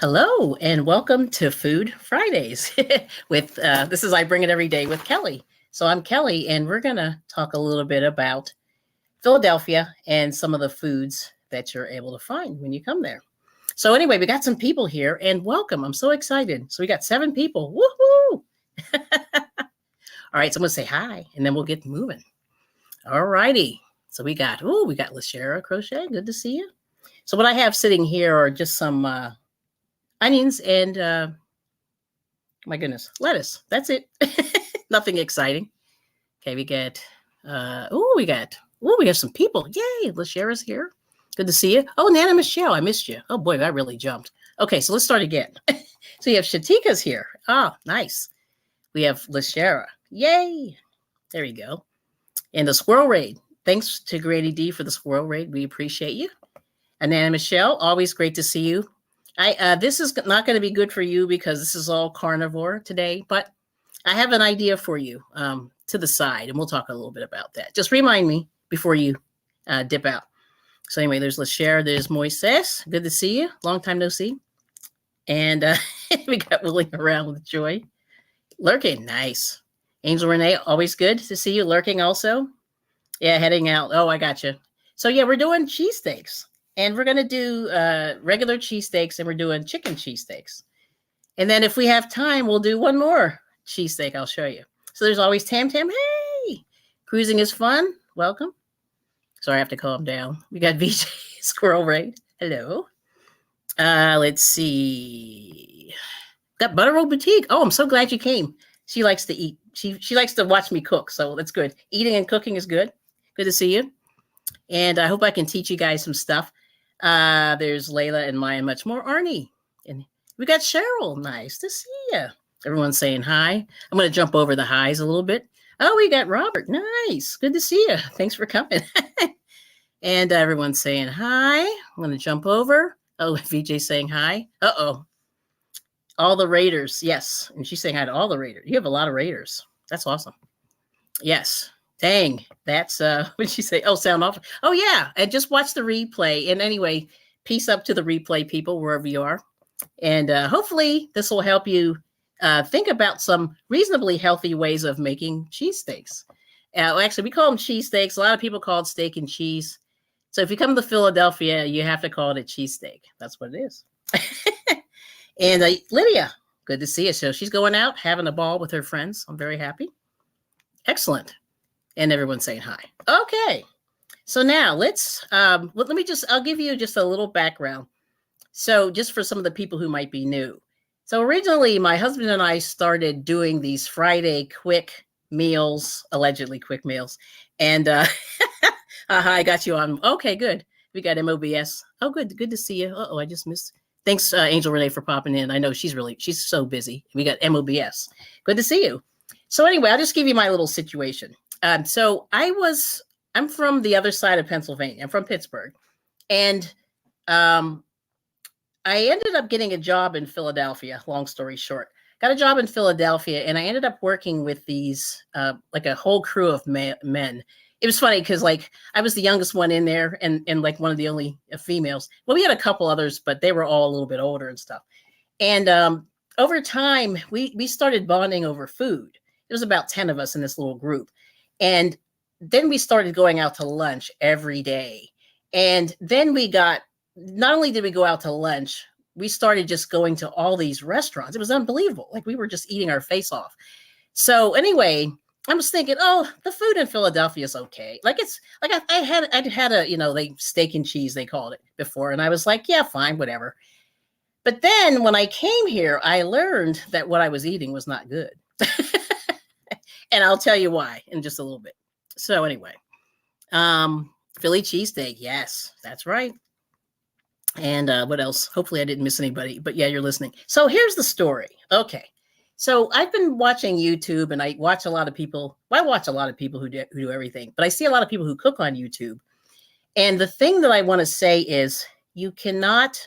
Hello and welcome to Food Fridays with this is I Bring It Every Day with Kelly. So I'm Kelly and we're going to talk a little bit about Philadelphia and some of the foods that you're able to find when you come there. So anyway, we got some people here and welcome. I'm so excited. So we got 7 people. Woohoo! All right, so I'm going to say hi and then we'll get moving. All righty. So we got Lashera Crochet. Good to see you. So what I have sitting here are just some onions and my goodness, lettuce. That's it. Nothing exciting. Okay, we have some people. Yay, Lashera's here. Good to see you. Oh, Nana Michelle, I missed you. Oh boy, that really jumped. Okay, so let's start again. So you have Shatika's here. Oh, nice. We have Lashera. Yay. There you go. And the squirrel raid. Thanks to Grady D for the squirrel raid. We appreciate you. And Nana Michelle, always great to see you. This is not going to be good for you because this is all carnivore today, but I have an idea for you to the side, and we'll talk a little bit about that. Just remind me before you dip out. So anyway, there's Lashera, there's Moises. Good to see you. Long time no see. And we got Willing Around with Joy. Lurking, nice. Angel Renee, always good to see you. Lurking also. Yeah, heading out. Oh, I got you. So yeah, we're doing cheesesteaks. And we're going to do regular cheesesteaks, and we're doing chicken cheesesteaks. And then if we have time, we'll do one more cheesesteak. I'll show you. So there's always Tam Tam. Hey, cruising is fun. Welcome. Sorry, I have to calm down. We got VJ Squirrel Raid. Hello. Let's see. Got Butter Roll Boutique. Oh, I'm so glad you came. She likes to eat. She likes to watch me cook, so that's good. Eating and cooking is good. Good to see you. And I hope I can teach you guys some stuff. There's Layla and Maya, much more. Arnie. And we got Cheryl. Nice to see you. Everyone's saying hi. I'm going to jump over the highs a little bit. Oh, we got Robert. Nice. Good to see you. Thanks for coming. And everyone's saying hi. I'm going to jump over. Oh, VJ saying hi. Uh-oh. All the Raiders. Yes. And she's saying hi to all the Raiders. You have a lot of Raiders. That's awesome. Yes. Dang, that's what did she say? Oh, sound off. Oh, yeah. And just watch the replay. And anyway, peace up to the replay people, wherever you are. And hopefully this will help you think about some reasonably healthy ways of making cheesesteaks. Actually, we call them cheesesteaks. A lot of people call it steak and cheese. So if you come to Philadelphia, you have to call it a cheesesteak. That's what it is. And Lydia, good to see you. So she's going out, having a ball with her friends. I'm very happy. Excellent. And everyone's saying hi. Okay. So now I'll give you just a little background. So just for some of the people who might be new. So originally my husband and I started doing these Friday quick meals, allegedly quick meals. And I got you on. Okay, good. We got MOBS. Oh, good. Good to see you. Uh-oh, I just missed. Thanks, Angel Renee, for popping in. I know she's so busy. We got MOBS. Good to see you. So anyway, I'll just give you my little situation. So I'm from the other side of Pennsylvania. I'm from Pittsburgh. And I ended up getting a job in Philadelphia, long story short. Got a job in Philadelphia, and I ended up working with these, like a whole crew of men. It was funny because, like, I was the youngest one in there and like one of the only females. Well, we had a couple others, but they were all a little bit older and stuff. And over time, we started bonding over food. There was about 10 of us in this little group. And then we started going out to lunch every day. And then not only did we go out to lunch, we started just going to all these restaurants. It was unbelievable. Like we were just eating our face off. So anyway, I was thinking, oh, the food in Philadelphia is okay. Like I'd had a, steak and cheese, they called it before. And I was like, yeah, fine, whatever. But then when I came here, I learned that what I was eating was not good. And I'll tell you why in just a little bit. So anyway, Philly cheesesteak. Yes, that's right. And what else? Hopefully I didn't miss anybody, but yeah, you're listening. So here's the story. Okay. So I've been watching YouTube and I watch a lot of people. Well, I watch a lot of people who do everything, but I see a lot of people who cook on YouTube. And the thing that I want to say is you cannot,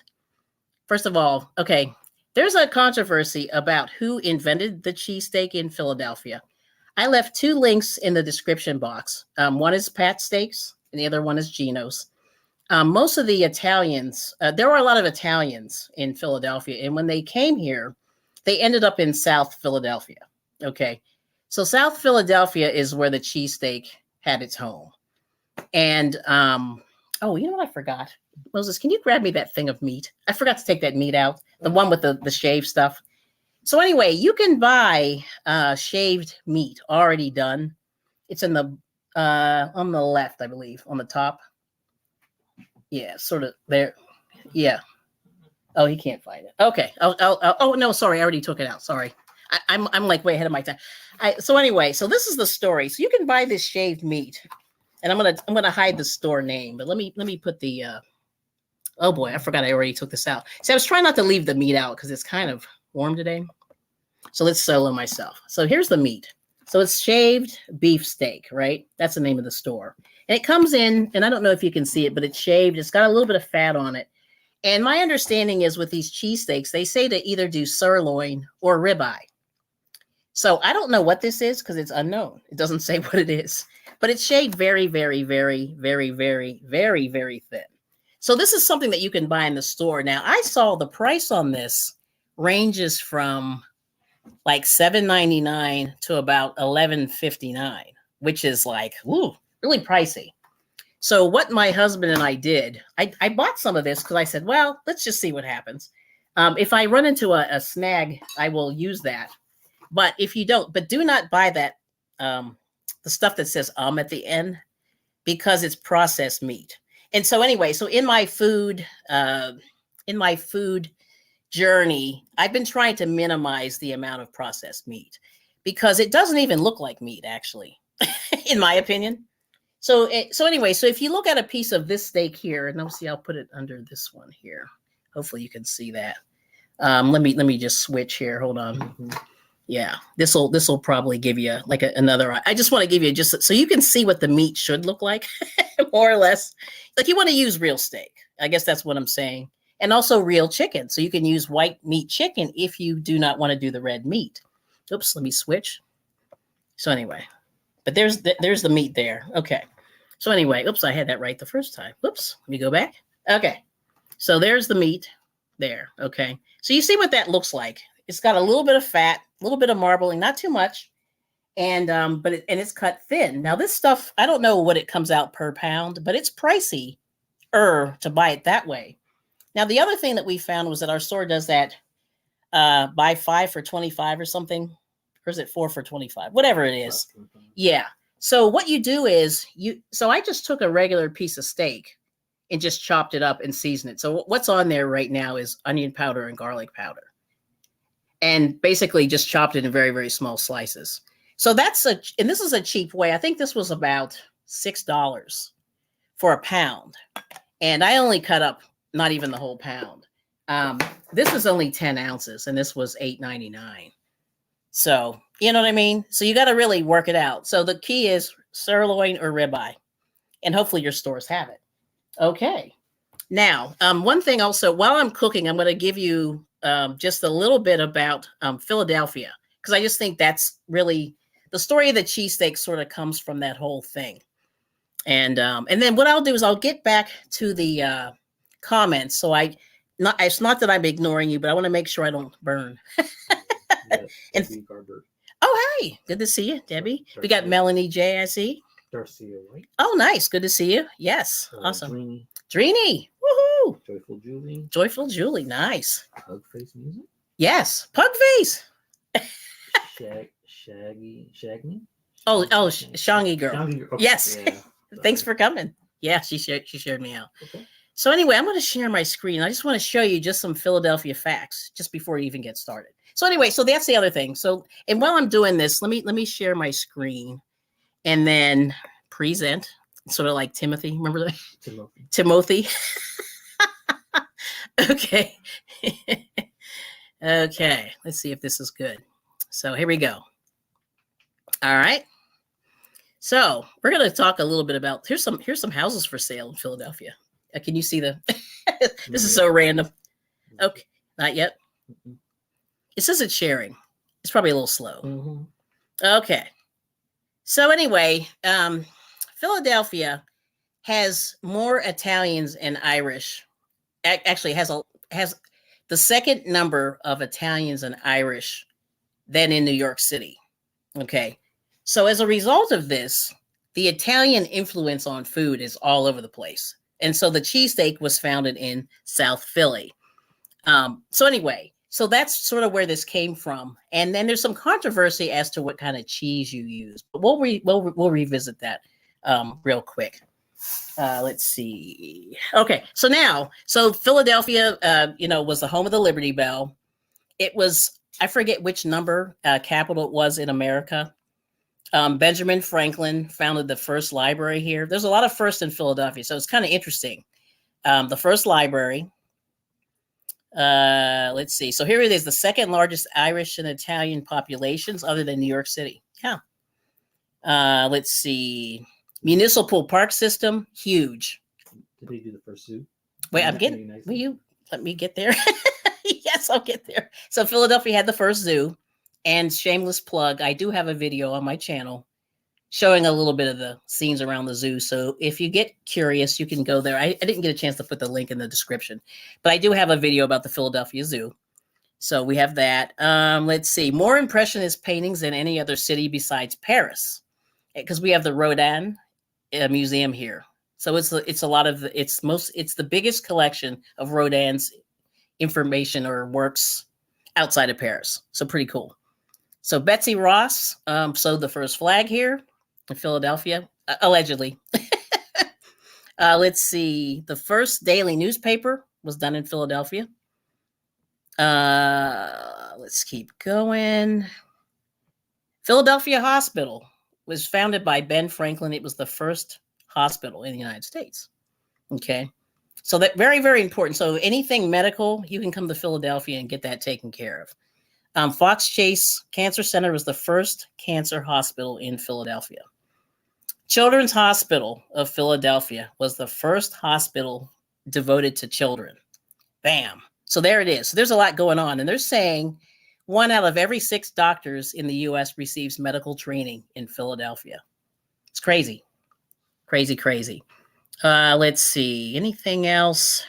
first of all, okay, there's a controversy about who invented the cheesesteak in Philadelphia. I left 2 links in the description box. One is Pat Steaks and the other one is Gino's. most of the Italians, there were a lot of Italians in Philadelphia. And when they came here, they ended up in South Philadelphia. Okay. So South Philadelphia is where the cheesesteak had its home. And, oh, you know what I forgot? Moses, can you grab me that thing of meat? I forgot to take that meat out, the one with the shaved stuff. So anyway, you can buy shaved meat already done. It's in the on the left, I believe, on the top. Yeah, sort of there. Yeah. Oh, he can't find it. Okay. Oh no, sorry, I already took it out. Sorry, I'm like way ahead of my time. So anyway, so this is the story. So you can buy this shaved meat, and I'm gonna hide the store name, but let me put the. Oh boy, I forgot I already took this out. See, I was trying not to leave the meat out because it's kind of warm today. So let's solo myself. So here's the meat. So it's shaved beef steak, right? That's the name of the store. And it comes in, and I don't know if you can see it, but it's shaved. It's got a little bit of fat on it. And my understanding is with these cheesesteaks, they say to either do sirloin or ribeye. So I don't know what this is because it's unknown. It doesn't say what it is, but it's shaved very, very, very, very, very, very, very thin. So this is something that you can buy in the store. Now, I saw the price on this ranges from like $7.99 to about $11.59, which is like, ooh, really pricey. So what my husband and I did, I bought some of this because I said, well, let's just see what happens. If I run into a snag, I will use that. But if you don't, but do not buy that, the stuff that says at the end, because it's processed meat. And so anyway, so in my food journey, I've been trying to minimize the amount of processed meat because it doesn't even look like meat, actually, in my opinion. So anyway, so if you look at a piece of this steak here, and I'll put it under this one here. Hopefully you can see that. Let me just switch here. Hold on. Mm-hmm. Yeah, this will probably give you like another. I just want to give you just so you can see what the meat should look like, more or less. Like you want to use real steak. I guess that's what I'm saying. And also real chicken. So you can use white meat chicken if you do not want to do the red meat. Oops, let me switch. So anyway, but there's the meat there. Okay. So anyway, oops, I had that right the first time. Whoops, let me go back. Okay. So there's the meat there. Okay. So you see what that looks like. It's got a little bit of fat, a little bit of marbling, not too much. And it's cut thin. Now this stuff, I don't know what it comes out per pound, but it's pricey to buy it that way. Now, the other thing that we found was that our store does that buy 5 for 25 or something. Or is it 4 for 25? Whatever it is. Yeah. So what you do is so I just took a regular piece of steak and just chopped it up and seasoned it. So what's on there right now is onion powder and garlic powder. And basically just chopped it in very, very small slices. So and this is a cheap way. I think this was about $6 for a pound. And I only cut up not even the whole pound. This was only 10 ounces and this was $8.99. So, you know what I mean? So you got to really work it out. So the key is sirloin or ribeye, and hopefully your stores have it. Okay. Now, one thing also, while I'm cooking, I'm going to give you just a little bit about Philadelphia, because I just think that's really the story of the cheesesteak sort of comes from that whole thing. And then what I'll do is I'll get back to the comments. So it's not that I'm ignoring you, but I want to make sure I don't burn. And, oh, hey, good to see you, Debbie. We got Melanie J, I see. Darcia White. Oh, nice. Good to see you. Yes. Awesome. Drini. Woohoo. Joyful Julie. Joyful Julie. Nice. Pug Face Music. Yes. Pug Face. Shaggy. Oh, Shangy Girl. Shangy Girl. Okay. Yes. Yeah, Thanks for coming. Yeah, she shared me out. Okay. So anyway, I'm going to share my screen. I just want to show you just some Philadelphia facts just before you even get started. So anyway, so that's the other thing. So, and while I'm doing this, let me share my screen and then present, sort of like Timothy. Remember that? Timothy. Okay. Okay. Let's see if this is good. So here we go. All right. So we're going to talk a little bit about, here's some houses for sale in Philadelphia. Can you see this is so random. Okay. Not yet. Mm-hmm. It says it's sharing. It's probably a little slow. Mm-hmm. Okay. So anyway, Philadelphia, has more Italians and Irish. Actually, has the second number of Italians and Irish than in New York City. Okay, so as a result of this, the Italian influence on food is all over the place, and so the cheesesteak was founded in South Philly. So anyway, so that's sort of where this came from, and then there's some controversy as to what kind of cheese you use, but we'll revisit that real quick. Let's see. Okay, so Philadelphia, was the home of the Liberty Bell. It was, I forget which number capital it was in America. Benjamin Franklin founded the first library here. There's a lot of firsts in Philadelphia, so it's kind of interesting. The first library. Let's see. So here it is, the second largest Irish and Italian populations other than New York City. Yeah. Let's see. Municipal park system, huge. Did they do the first zoo? Wait, I'm getting. Will you let me get there? Yes, I'll get there. So Philadelphia had the first zoo, and shameless plug, I do have a video on my channel showing a little bit of the scenes around the zoo. So if you get curious, you can go there. I didn't get a chance to put the link in the description, but I do have a video about the Philadelphia Zoo. So we have that. Let's see, more impressionist paintings than any other city besides Paris, because we have the Rodin museum here. So it's a lot of it's the biggest collection of Rodin's information or works outside of Paris. So pretty cool. So Betsy Ross sewed the first flag here in Philadelphia, allegedly. Let's see. The first daily newspaper was done in Philadelphia. Let's keep going. Philadelphia Hospital was founded by Ben Franklin. It was the first hospital in the United States. Okay. So that very, very important. So anything medical, you can come to Philadelphia and get that taken care of. Fox Chase Cancer Center was the first cancer hospital in Philadelphia. Children's Hospital of Philadelphia was the first hospital devoted to children. Bam. So there it is. So there's a lot going on. And they're saying 1 out of every 6 doctors in the U.S. receives medical training in Philadelphia. It's crazy. Crazy, crazy. Let's see. Anything else?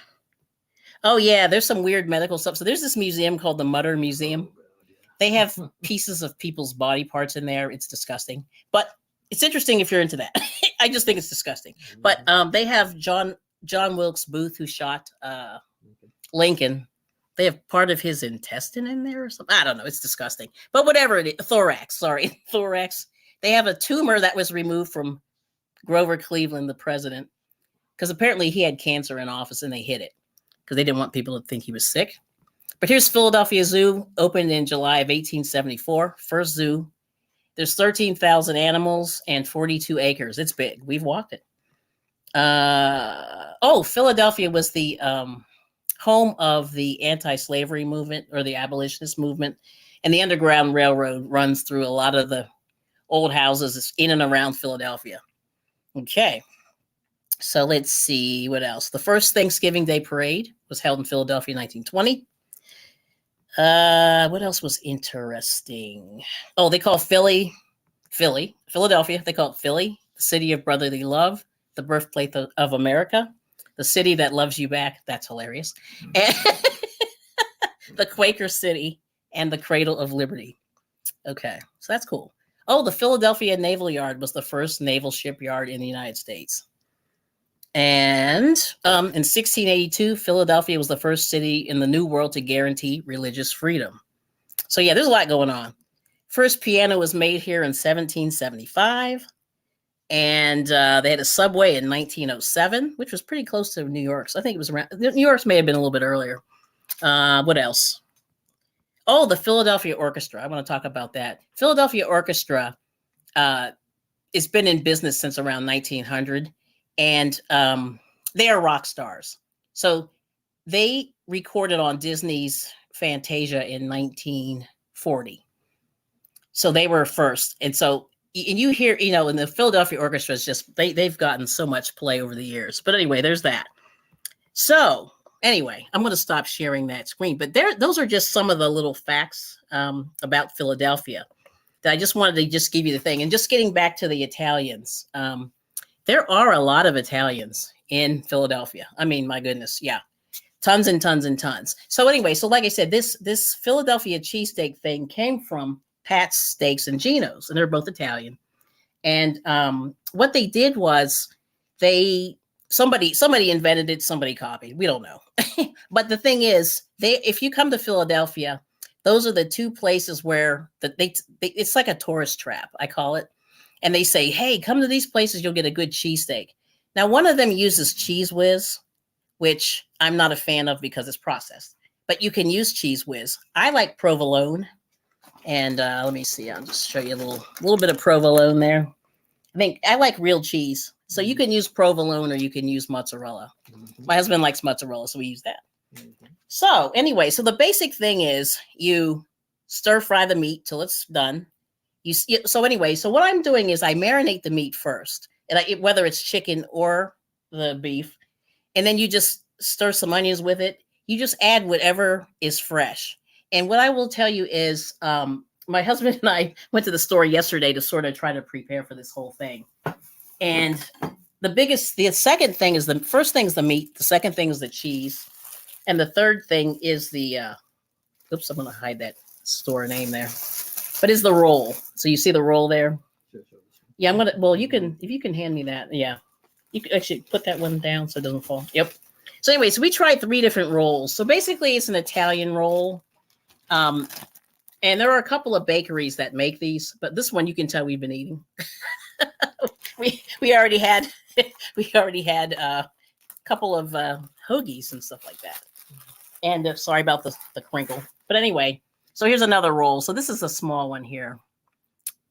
Oh, yeah. There's some weird medical stuff. So there's this museum called the Mutter Museum. They have pieces of people's body parts in there. It's disgusting. But it's interesting if you're into that. I just think it's disgusting. But they have John Wilkes Booth, who shot Lincoln. They have part of his intestine in there or something. I don't know. It's disgusting. But whatever it is, thorax. They have a tumor that was removed from Grover Cleveland, the president, because apparently he had cancer in office and they hid it because they didn't want people to think he was sick. But here's Philadelphia Zoo, opened in July of 1874. First zoo. There's 13,000 animals and 42 acres. It's big. We've walked it. Philadelphia was the home of the anti-slavery movement or the abolitionist movement. And the Underground Railroad runs through a lot of the old houses in and around Philadelphia. Okay. So let's see what else. The first Thanksgiving Day parade was held in Philadelphia in 1920. What else was interesting? Oh, they call Philadelphia. They call it Philly, the city of brotherly love, the birthplace of America, the city that loves you back. That's hilarious. And the Quaker City and the cradle of liberty. Okay, so that's cool. Oh, the Philadelphia Naval Yard was the first naval shipyard in the United States. And in 1682, Philadelphia was the first city in the New World to guarantee religious freedom. So yeah, there's a lot going on. First piano was made here in 1775. And they had a subway in 1907, which was pretty close to New York's. I think it was around, New York's may have been a little bit earlier. What else? Oh, the Philadelphia Orchestra. I want to talk about that. Philadelphia Orchestra it's been in business since around 1900. And they are rock stars. So they recorded on Disney's Fantasia in 1940. So they were first. And so, and you hear, in the Philadelphia Orchestra is just, they've gotten so much play over the years. But anyway, there's that. So anyway, I'm going to stop sharing that screen. But those are just some of the little facts about Philadelphia that I just wanted to just give you the thing. And just getting back to the Italians. There are a lot of Italians in Philadelphia. I mean, my goodness, yeah, tons and tons and tons. So anyway, so like I said, this Philadelphia cheesesteak thing came from Pat's Steaks and Geno's, and they're both Italian. And what they did was somebody invented it, somebody copied. We don't know. But the thing is, if you come to Philadelphia, those are the two places where it's like a tourist trap, I call it. And they say, hey, come to these places, you'll get a good cheesesteak. Now, one of them uses Cheese Whiz, which I'm not a fan of because it's processed. But you can use Cheese Whiz. I like provolone. And let me see. I'll just show you a little bit of provolone there. I think I like real cheese. So you can use provolone or you can use mozzarella. Mm-hmm. My husband likes mozzarella, so we use that. Mm-hmm. So anyway, so the basic thing is you stir fry the meat till it's done. So anyway, so what I'm doing is I marinate the meat first, and whether it's chicken or the beef, and then you just stir some onions with it. You just add whatever is fresh. And what I will tell you is my husband and I went to the store yesterday to sort of try to prepare for this whole thing. And the second thing is the first thing is the meat. The second thing is the cheese. And the third thing is the, oops, I'm going to hide that store name there. But is the roll. So you see the roll there? Yeah, I'm going to, well, if you can hand me that. Yeah. You can actually put that one down so it doesn't fall. Yep. So anyway, so we tried 3 different rolls. So basically it's an Italian roll. And there are a couple of bakeries that make these, but this one you can tell we've been eating. we already had a couple of hoagies and stuff like that. And sorry about the crinkle. But anyway, so here's another roll. So this is a small one here.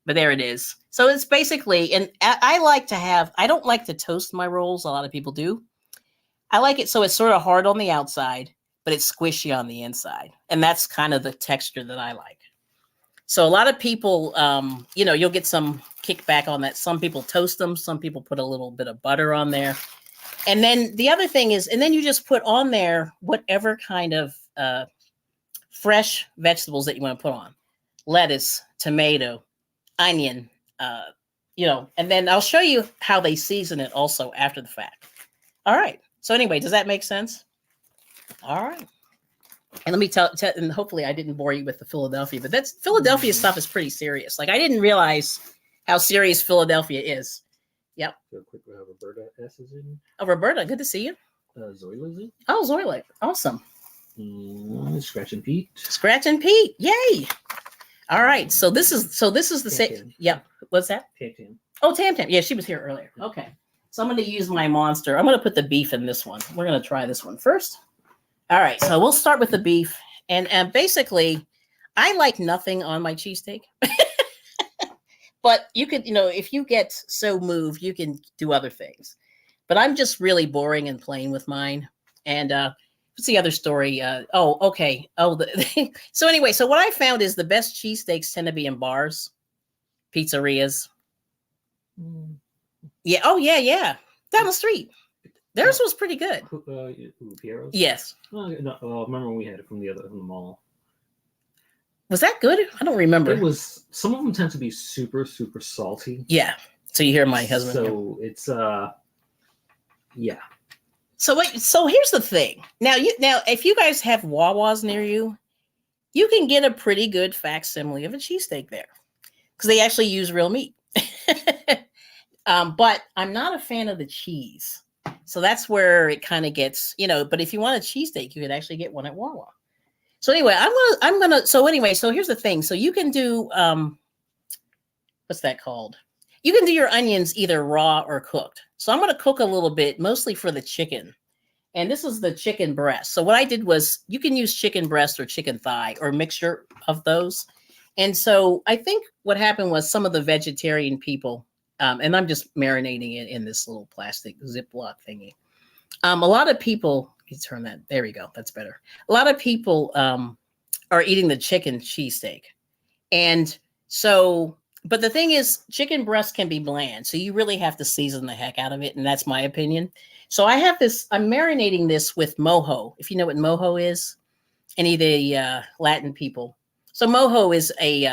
But there it is. So it's basically, and I don't like to toast my rolls. A lot of people do. I like it so it's sort of hard on the outside, but it's squishy on the inside. And that's kind of the texture that I like. So a lot of people, you'll get some kickback on that. Some people toast them. Some people put a little bit of butter on there. And then the other thing is, and then you just put on there whatever kind of fresh vegetables that you want to put on. Lettuce, tomato, onion, and then I'll show you how they season it also after the fact. All right. So anyway, does that make sense? All right. And let me tell, and hopefully I didn't bore you with the Philadelphia, but Philadelphia stuff is pretty serious. Like I didn't realize how serious Philadelphia is. Yep. Real quick, we have Roberta S. is in. Oh, Roberta, good to see you. Zoila's in. Oh, Zoila, awesome. Scratch and Pete. Scratch and Pete, yay! All right, so this is the same. Yep. What's that? Tam Tam. Oh, Tam Tam. Yeah, she was here earlier. Okay. So I'm going to use my monster. I'm going to put the beef in this one. We're going to try this one first. All right, so we'll start with the beef. And basically, I like nothing on my cheesesteak. But you could, if you get so moved, you can do other things. But I'm just really boring and plain with mine. And what's the other story? Okay. So anyway, so what I found is the best cheesesteaks tend to be in bars, pizzerias. Yeah. Oh, yeah. Down the street. Theirs was pretty good. Piero's? Yes. Remember when we had it from the mall? Was that good? I don't remember. It was. Some of them tend to be super, super salty. Yeah. So you hear my husband. So it's yeah. So here's the thing. Now if you guys have Wawas near you, you can get a pretty good facsimile of a cheesesteak there because they actually use real meat. But I'm not a fan of the cheese. So that's where it kind of gets, but if you want a cheesesteak, you could actually get one at Wawa. So anyway, so here's the thing. So you can do, what's that called? You can do your onions either raw or cooked. So I'm going to cook a little bit, mostly for the chicken. And this is the chicken breast. So what I did was you can use chicken breast or chicken thigh or a mixture of those. And so I think what happened was some of the vegetarian people, and I'm just marinating it in this little plastic Ziploc thingy. A lot of people, let me turn that, there we go, that's better. A lot of people are eating the chicken cheesesteak. And so, but the thing is, chicken breast can be bland. So you really have to season the heck out of it. And that's my opinion. So I have this, I'm marinating this with mojo. If you know what mojo is, any of the Latin people. So mojo is a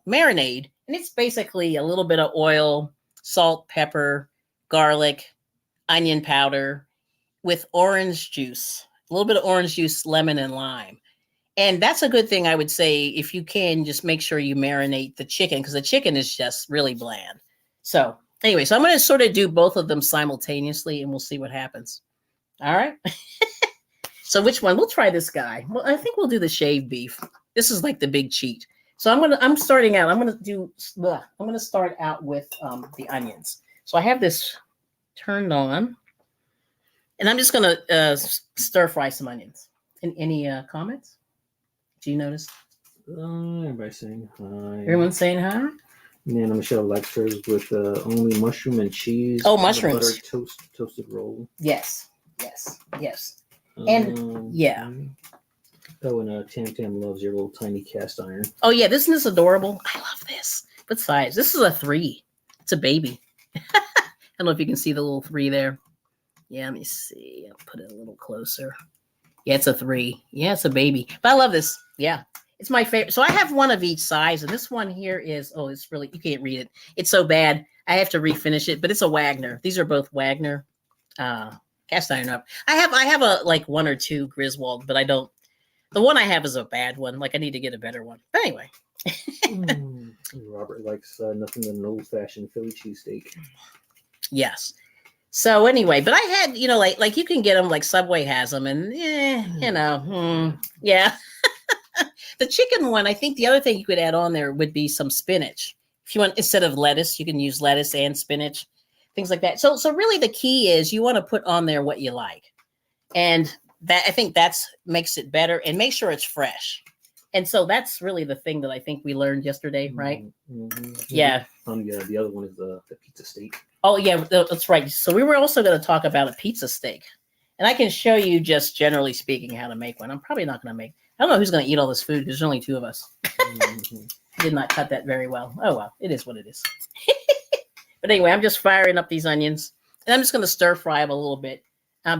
marinade, and it's basically a little bit of oil, salt, pepper, garlic, onion powder with orange juice, a little bit of orange juice, lemon, and lime. And that's a good thing, I would say, if you can, just make sure you marinate the chicken because the chicken is just really bland. So anyway, so I'm going to sort of do both of them simultaneously and we'll see what happens. All right. So which one? We'll try this guy. Well, I think we'll do the shaved beef. This is like the big cheat. So I'm starting out. I'm going to start out with the onions. So I have this turned on and I'm just going to stir fry some onions. And any comments? Do you notice? Everybody saying hi. Everyone's saying hi? Nana Michelle lectures with only mushroom and cheese. Oh, mushrooms. Butter toasted roll. Yes. And yeah. Oh, and Tam Tam loves your little tiny cast iron. Oh yeah, isn't this adorable? I love this. What size? This is a 3. It's a baby. I don't know if you can see the little 3 there. Yeah, let me see. I'll put it a little closer. Yeah, it's a 3. Yeah, it's a baby. But I love this. Yeah, it's my favorite. So I have one of each size, and this one here is, oh, it's really, you can't read it. It's so bad. I have to refinish it, but it's a Wagner. These are both Wagner cast iron up. I have a like 1 or 2 Griswold, but I don't. The one I have is a bad one. Like I need to get a better one. But anyway. Robert likes nothing but an old-fashioned Philly cheesesteak. Yes. So anyway, but I had, like you can get them, like Subway has them, and yeah. The chicken one, I think the other thing you could add on there would be some spinach. If you want, instead of lettuce, you can use lettuce and spinach, things like that. So really the key is you want to put on there what you like. And that, I think that's makes it better, and make sure it's fresh. And so that's really the thing that I think we learned yesterday, right? Mm-hmm. Yeah. The other one is the pizza steak. Oh, yeah, that's right. So we were also going to talk about a pizza steak. And I can show you just generally speaking how to make one. I'm probably not going to make. I don't know who's going to eat all this food because there's only 2 of us. Mm-hmm. Did not cut that very well. Oh, well, it is what it is. But anyway, I'm just firing up these onions. And I'm just going to stir fry them a little bit.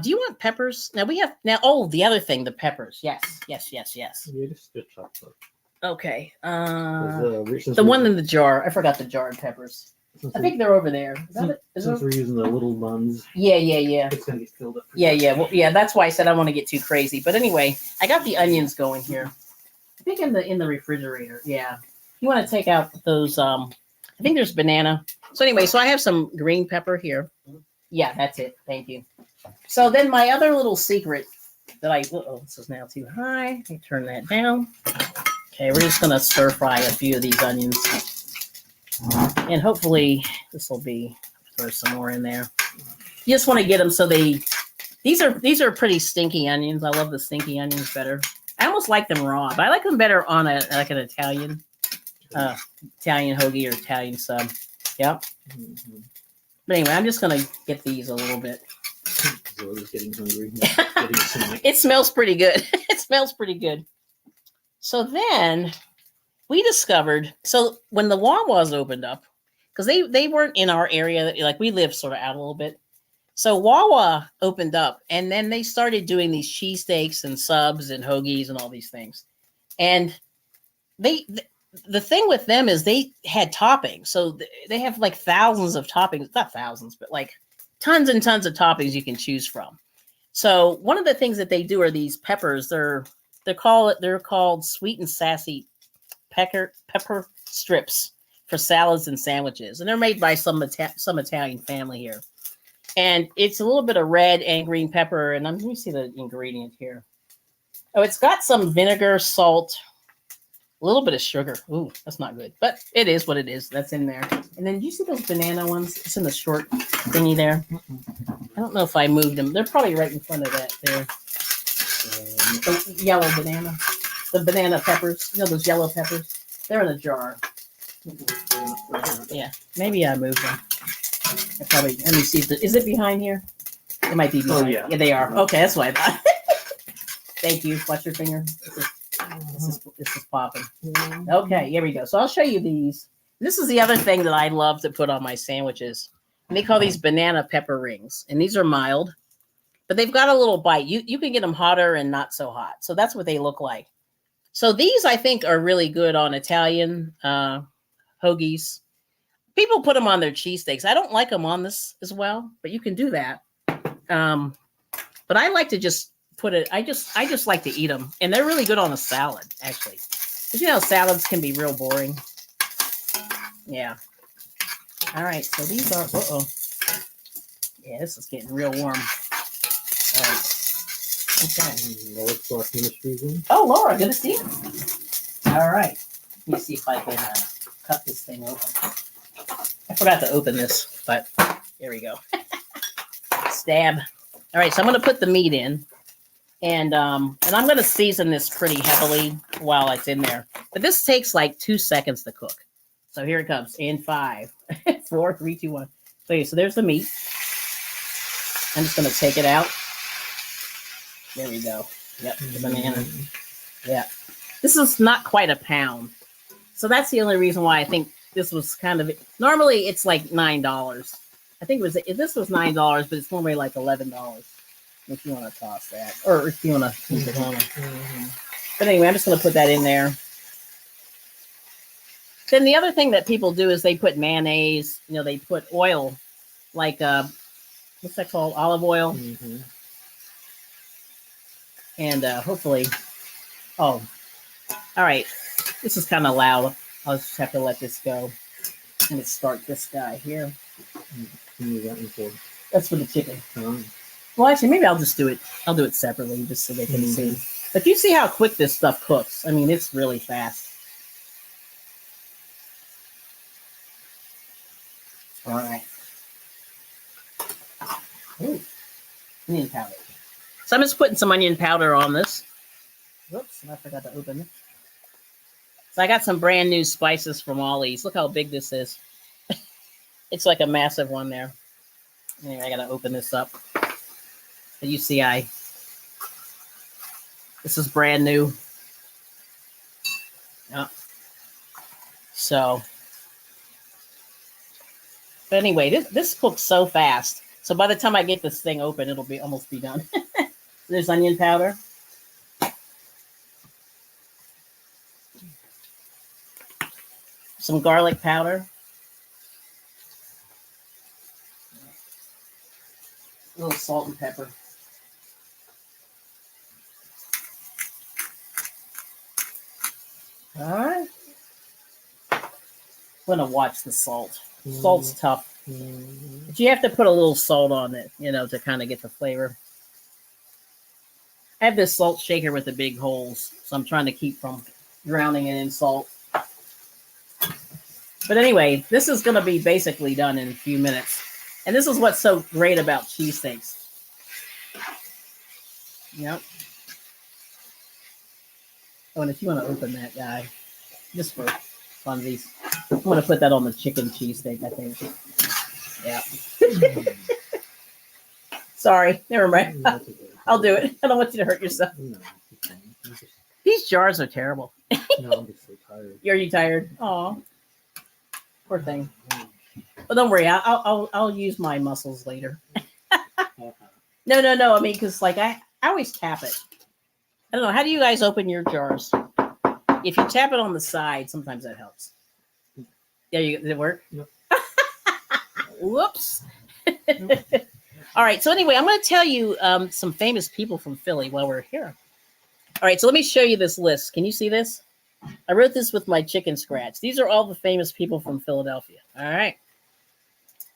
Do you want peppers? Now we have, the other thing, the peppers. Yes. Yeah, just chop up. Okay. The one in the jar. I forgot the jarred peppers. I think they're over there. Is that it? Since we're using the little buns. Yeah. It's going to get filled up. Yeah. Well, yeah, that's why I said I don't want to get too crazy. But anyway, I got the onions going here. I think in the refrigerator. Yeah. You want to take out those, I think there's banana. So anyway, so I have some green pepper here. Yeah, that's it. Thank you. So then my other little secret that this is now too high. Let me turn that down. Okay, we're just going to stir fry a few of these onions. And hopefully this will be, throw some more in there. You just want to get them so these are pretty stinky onions. I love the stinky onions better. I almost like them raw, but I like them better on an Italian hoagie or Italian sub. Yep. Mm-hmm. But anyway, I'm just going to get these a little bit. Zoe's getting hungry. It smells pretty good. It smells pretty good. So then we discovered, so when the Wawas opened up, because they weren't in our area, like we live sort of out a little bit. So Wawa opened up, and then they started doing these cheesesteaks and subs and hoagies and all these things. And the thing with them is they had toppings. So they have like thousands of toppings, not thousands, but like tons and tons of toppings you can choose from. So one of the things that they do are these peppers. They're called sweet and sassy pepper strips for salads and sandwiches. And they're made by some Italian family here. And it's a little bit of red and green pepper. And let me see the ingredient here. Oh, it's got some vinegar, salt, a little bit of sugar. Ooh, that's not good. But it is what it is. That's in there. And then do you see those banana ones? It's in the short thingy there. I don't know if I moved them. They're probably right in front of that there. The yellow banana. The banana peppers. You know those yellow peppers? They're in a jar. Yeah. Maybe I moved them. I probably, let me see. Is it behind here? It might be behind. Oh, yeah. Yeah, they are. Okay, that's what I thought. Thank you. Watch your finger. This is popping. Okay, here we go. So I'll show you these. This is the other thing that I love to put on my sandwiches. And they call these banana pepper rings. And these are mild, but they've got a little bite. You can get them hotter and not so hot. So that's what they look like. So these, I think, are really good on Italian hoagies. People put them on their cheesesteaks. I don't like them on this as well, but you can do that. But I like to just put it. I just like to eat them, and they're really good on a salad, actually. But you know, salads can be real boring. Yeah. All right. So these are. Yeah, this is getting real warm. All right. Okay. Oh, Laura, good to see you. All right. Let me see if I can cut this thing open. I forgot to open this, but here we go. Stab. All right, so I'm going to put the meat in, and I'm going to season this pretty heavily while it's in there. But this takes like 2 seconds to cook. So here it comes in 5, 4, 3, 2, 1. So there's the meat. I'm just going to take it out. There we go. Yep, the banana. Yeah. This is not quite a pound. So that's the only reason why I think this was kind of, normally it's like $9. I think this was $9, but it's normally like $11 if you want to toss that, or if you want to keep it on. But anyway, I'm just going to put that in there. Then the other thing that people do is they put mayonnaise, you know, they put oil, like, what's that called? Olive oil. And hopefully, oh, all right. This is kind of loud. I'll just have to let this go. I'm going to start this guy here. That's for the chicken. Well, actually, maybe I'll just do it. I'll do it separately just so they can see. But you see how quick this stuff cooks. I mean, it's really fast. All right. Ooh, onion powder. So I'm just putting some onion powder on this. Whoops, I forgot to open it. So I got some brand new spices from Ollie's. Look how big this is. It's like a massive one there. Anyway, I gotta open this up. But you see, this is brand new. Yeah. So, but anyway, this cooks so fast. So by the time I get this thing open, it'll be almost be done. There's onion powder. Some garlic powder. A little salt and pepper. All right. I'm gonna watch the salt. Salt's tough. But you have to put a little salt on it, you know, to kind of get the flavor. I have this salt shaker with the big holes, so I'm trying to keep from drowning it in salt. But anyway, this is going to be basically done in a few minutes. And this is what's so great about cheesesteaks. Yep. Oh, and if you want to open that guy, just for funsies, I'm going to put that on the chicken cheesesteak, I think. Yeah. Sorry, never mind. I'll do it. I don't want you to hurt yourself. No, these jars are terrible. No, I'm just so tired. Are you tired? Aw. Poor thing. But don't worry, I'll use my muscles later. No. I mean, because like I always tap it. I don't know. How do you guys open your jars? If you tap it on the side, sometimes that helps. Yeah, did it work? Yep. Whoops. All right. So anyway, I'm going to tell you some famous people from Philly while we're here. All right. So let me show you this list. Can you see this? I wrote this with my chicken scratch. These are all the famous people from Philadelphia. All right.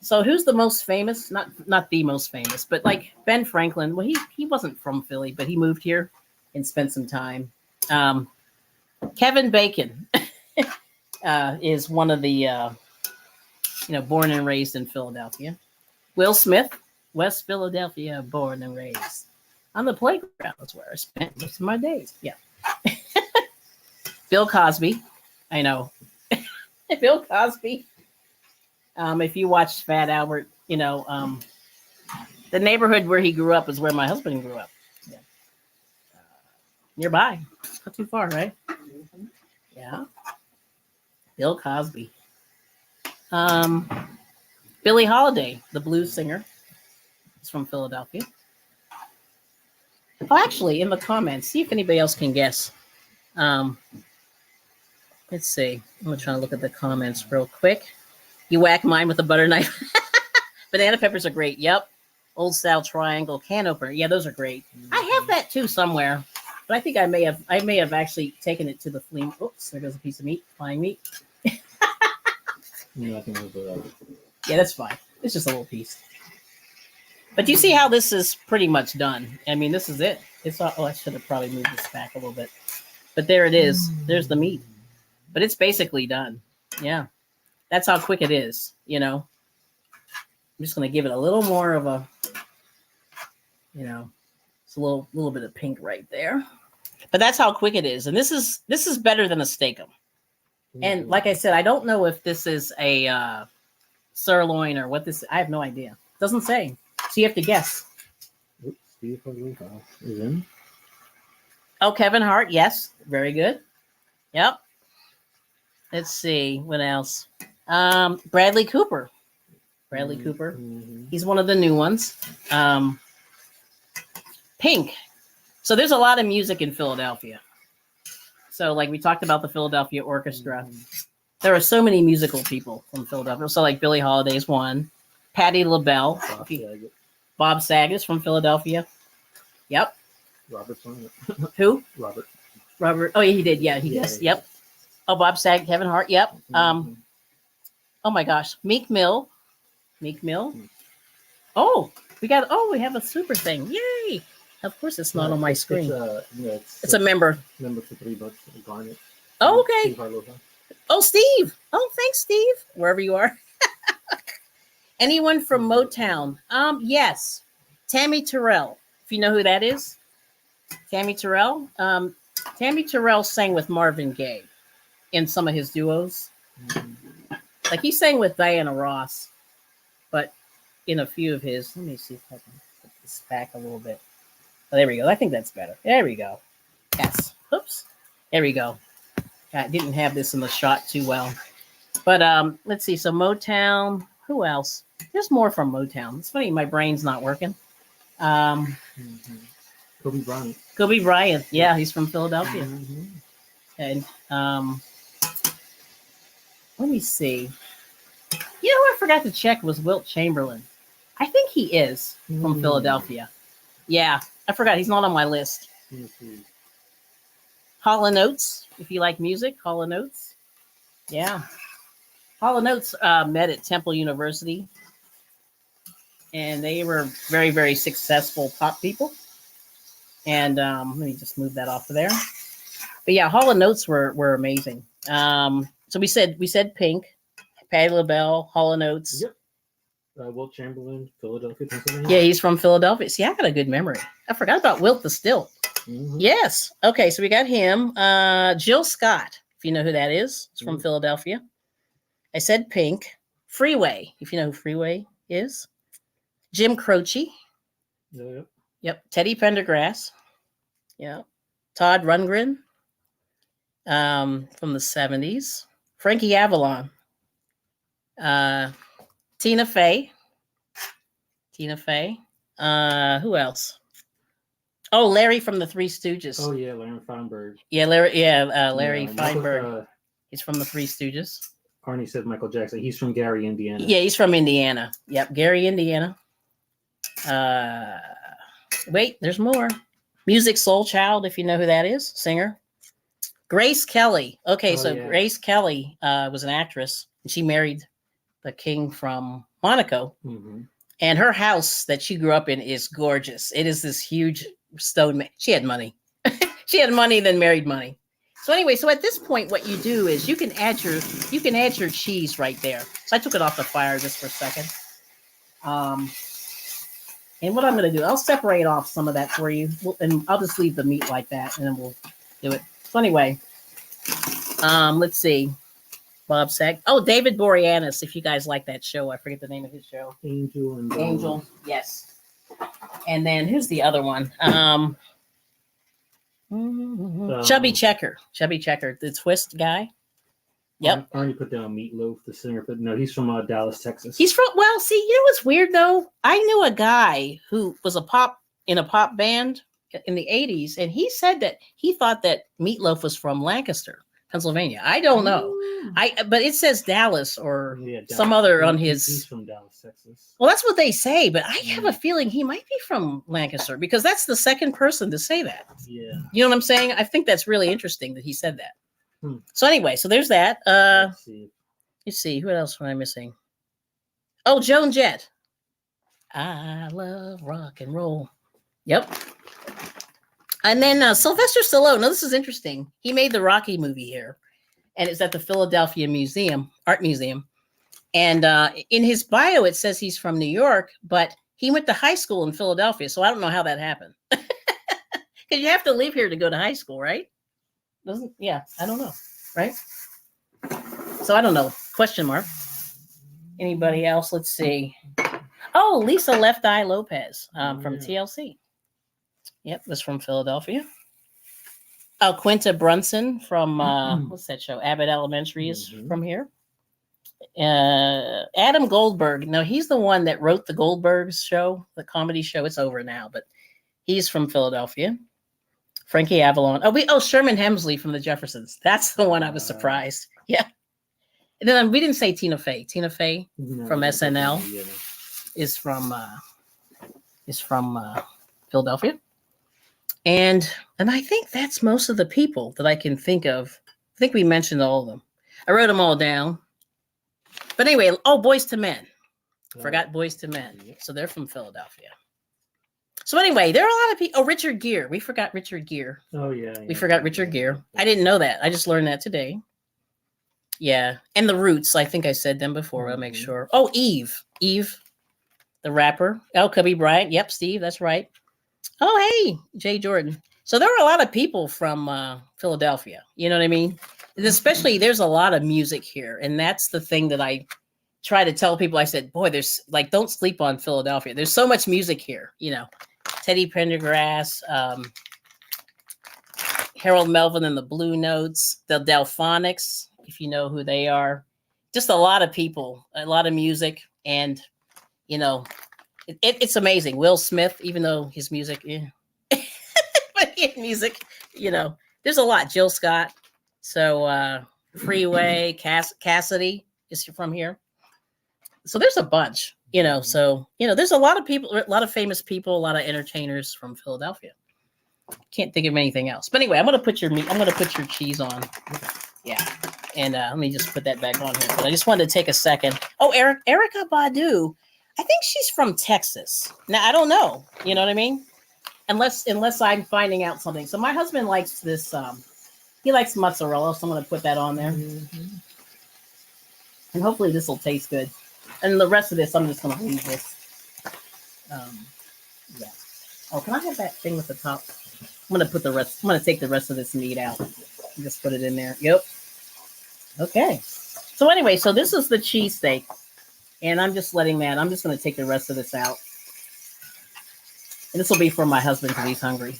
So who's the most famous? Not the most famous, but like Ben Franklin. Well, he wasn't from Philly, but he moved here and spent some time. Kevin Bacon is one of the, born and raised in Philadelphia. Will Smith, West Philadelphia, born and raised. On the playground is where I spent most of my days. Yeah. Bill Cosby. I know. Bill Cosby. If you watch Fat Albert, the neighborhood where he grew up is where my husband grew up. Yeah. Nearby. Not too far, right? Yeah. Bill Cosby. Billie Holiday, the blues singer, is from Philadelphia. Oh, actually, in the comments, see if anybody else can guess. Let's see. I'm going to try to look at the comments real quick. You whack mine with a butter knife. Banana peppers are great. Yep. Old style triangle can opener. Yeah, those are great. I have that too somewhere, but I think I may have actually taken it to the flea. Oops, there goes a piece of meat, flying meat. Yeah, I think it was, Yeah, that's fine. It's just a little piece. But you see how this is pretty much done. I mean, this is it. It's all, oh, I should have probably moved this back a little bit. But there it is. There's the meat. But it's basically done. Yeah. That's how quick it is, you know. I'm just going to give it a little more of a, you know, it's a little bit of pink right there. But that's how quick it is. And this is better than a steak-um. And like I said, I don't know if this is a sirloin or what this. I have no idea. Doesn't say. So you have to guess. oops, Steve is in. Oh, Kevin Hart. Yes. Very good. Yep. Let's see. What else? Bradley Cooper. Bradley Cooper. Mm-hmm. He's one of the new ones. Pink. So there's a lot of music in Philadelphia. So like we talked about the Philadelphia Orchestra. Mm-hmm. There are so many musical people from Philadelphia. So like Billie Holiday's one. Patti LaBelle. Bob Saget's from Philadelphia. Yep. Robert's on it. Who? Robert. Oh, yeah, he did. Yeah, he Yeah, does. yeah. Yep. Oh, Bob Saget, Kevin Hart. Yep. Mm-hmm. Oh my gosh. Meek Mill. Mm. Oh, we have a super thing. Yay. Of course it's not on my screen. It's a member. Member for $3 a garnet. Oh, okay. Steve Harlow. Oh, Steve. Oh, thanks, Steve. Wherever you are. Anyone from Motown? Yes. Tammy Terrell. If you know who that is. Tammy Terrell. Tammy Terrell sang with Marvin Gaye in some of his duos. Mm-hmm. Like he sang with Diana Ross, but in a few of his. Let me see if I can put this back a little bit. Oh, there we go. I think that's better. There we go. Yes. Oops. There we go. I didn't have this in the shot too well. But let's see. So Motown. Who else? There's more from Motown. It's funny. My brain's not working. Mm-hmm. Kobe Bryant. Kobe Bryant. Yeah, he's from Philadelphia. Mm-hmm. And let me see. You know who I forgot to check was Wilt Chamberlain. I think he is from Philadelphia. Yeah, I forgot. He's not on my list. Mm-hmm. Hall & Oates, if you like music, Hall & Oates. Yeah. Hall & Oates met at Temple University. And they were very, very successful pop people. And let me just move that off of there. But yeah, Hall & Oates were amazing. So we said Pink, Patti LaBelle, Hall & Oates. Yep. Wilt Chamberlain, Philadelphia, Pennsylvania. Yeah, he's from Philadelphia. See, I got a good memory. I forgot about Wilt the Stilt. Mm-hmm. Yes. Okay, so we got him. Jill Scott, if you know who that is. It's from Philadelphia. I said Pink. Freeway, if you know who Freeway is. Jim Croce. Yep. Yep. Teddy Pendergrass. Yeah. Todd Rundgren. From the 70s. Frankie Avalon. Tina Fey. Who else? Oh, Larry from the Three Stooges. Oh yeah, Larry Feinberg. Yeah, Larry Feinberg. Michael, He's from the Three Stooges. Arnie said Michael Jackson. He's from Gary, Indiana. Yeah, he's from Indiana. Yep, Gary, Indiana. Wait, there's more. Music Soul Child, if you know who that is, singer. Grace Kelly. Okay, Yeah. Grace Kelly was an actress, and she married the king from Monaco. Mm-hmm. And her house that she grew up in is gorgeous. It is this huge stone. She had money. She had money, then married money. So anyway, so at this point, what you do is you can add your cheese right there. So I took it off the fire just for a second. And what I'm going to do, I'll separate off some of that for you, and I'll just leave the meat like that, and then we'll do it. So anyway, let's see. Bob Saget. Oh, David Boreanaz, if you guys like that show. I forget the name of his show. Angel. Yes. And then who's the other one? Chubby Checker. The twist guy. Yep. Arnie put down Meatloaf, the singer, but no, he's from Dallas, Texas. He's from, well, see, you know what's weird though? I knew a guy who was in a pop band in the 80s, and he said that he thought that Meatloaf was from Lancaster. Pennsylvania. I don't know. But it says Dallas or Yeah, some Dallas. other on He's his. from Dallas, Texas. Well, that's what they say, but I have a feeling he might be from Lancaster because that's the second person to say that. Yeah. You know what I'm saying? I think that's really interesting that he said that. Hmm. So anyway, so there's that. Let's see. Who else am I missing? Oh, Joan Jett. I love rock and roll. Yep. And then Sylvester Stallone. Now, this is interesting. He made the Rocky movie here, and it's at the Philadelphia Art Museum. And in his bio, it says he's from New York, but he went to high school in Philadelphia. So I don't know how that happened. Because you have to live here to go to high school, right? Yeah, I don't know, right? So I don't know. Question mark. Anybody else? Let's see. Oh, Lisa Left Eye Lopez from TLC. Yep, was from Philadelphia. Oh, Quinta Brunson from what's that show? Abbott Elementary is from here. Adam Goldberg. No, he's the one that wrote the Goldbergs show, the comedy show. It's over now, but he's from Philadelphia. Frankie Avalon. Oh, Sherman Hemsley from the Jeffersons. That's the one I was surprised. Yeah. And then we didn't say Tina Fey. Tina Fey from SNL is from Philadelphia. And I think that's most of the people that I can think of. I think we mentioned all of them. I wrote them all down. But anyway, Boys to Men. Forgot Boys to Men. So they're from Philadelphia. So anyway, there are a lot of people. Oh, Richard Gere. We forgot Richard Gere. Oh, yeah. We forgot Richard Gere. I didn't know that. I just learned that today. Yeah. And the Roots. I think I said them before. I'll make sure. Oh, Eve. Eve, the rapper. Oh, Kobe Bryant. Yep, Steve. That's right. Oh, hey, Jay Jordan. So there are a lot of people from Philadelphia. You know what I mean? And especially there's a lot of music here. And that's the thing that I try to tell people. I said, boy, there's like, don't sleep on Philadelphia. There's so much music here. You know, Teddy Pendergrass, Harold Melvin and the Blue Notes, the Delphonics, if you know who they are. Just a lot of people, a lot of music. And, you know, it's amazing. Will Smith, even though his music, but his music, you know, there's a lot. Jill Scott. So Freeway, Cassidy is from here. So there's a bunch, you know. So, you know, there's a lot of people, a lot of famous people, a lot of entertainers from Philadelphia. Can't think of anything else. But anyway, I'm going to put your cheese on. Yeah. And let me just put that back on here. But I just wanted to take a second. Oh, Erykah Badu. I think she's from Texas. Now, I don't know. You know what I mean? Unless I'm finding out something. So my husband likes this. He likes mozzarella. So I'm going to put that on there. And hopefully this will taste good. And the rest of this, I'm just going to leave this. Yeah. Oh, can I have that thing with the top? I'm going to take the rest of this meat out. Just put it in there. Yep. Okay. So anyway, so this is the cheesesteak. And I'm just letting that. I'm just going to take the rest of this out. And this will be for my husband because he's hungry.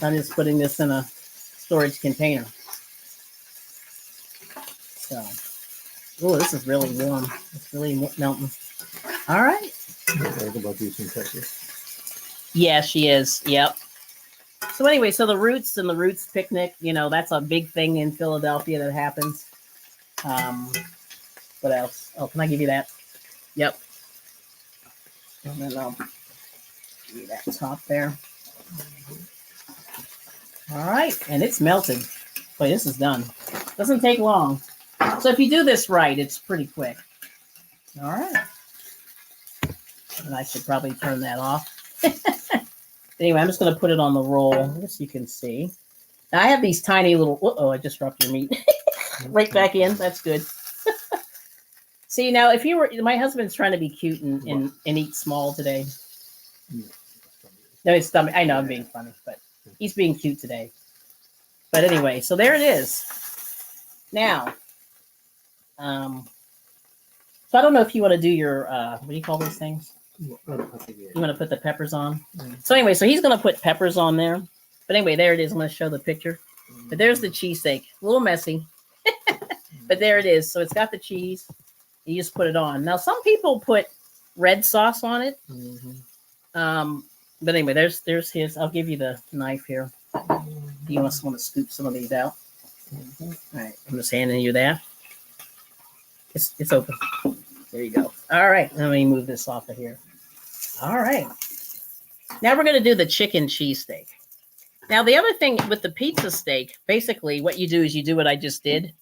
I'm just putting this in a storage container. So, oh, this is really warm. It's really melting. All right. About these in Texas. Yeah, she is. Yep. So anyway, so the Roots and the Roots picnic, you know, that's a big thing in Philadelphia that happens. What else? Oh, can I give you that? Yep. And then I'll give you that top there. All right. And it's melted. Boy, this is done. Doesn't take long. So if you do this right, it's pretty quick. All right. And I should probably turn that off. Anyway, I'm just going to put it on the roll, as you can see. Now, I have these tiny little... Uh-oh, I just dropped your meat. Right back in. That's good. See, now, if you were... My husband's trying to be cute and eat small today. No, his stomach... I know I'm being funny, but he's being cute today. But anyway, so there it is. Now, so I don't know if you want to do your... what do you call those things? You want to put the peppers on? So anyway, so he's going to put peppers on there. But anyway, there it is. I'm going to show the picture. But there's the cheesesteak. A little messy. But there it is. So it's got the cheese. You just put it on. Now, some people put red sauce on it. But anyway, there's his. I'll give you the knife here. You want to scoop some of these out. All right, I'm just handing you that. It's open. There you go. All right, let me move this off of here. All right. Now we're going to do the chicken cheesesteak. Now, the other thing with the pizza steak, basically what you do is you do what I just did,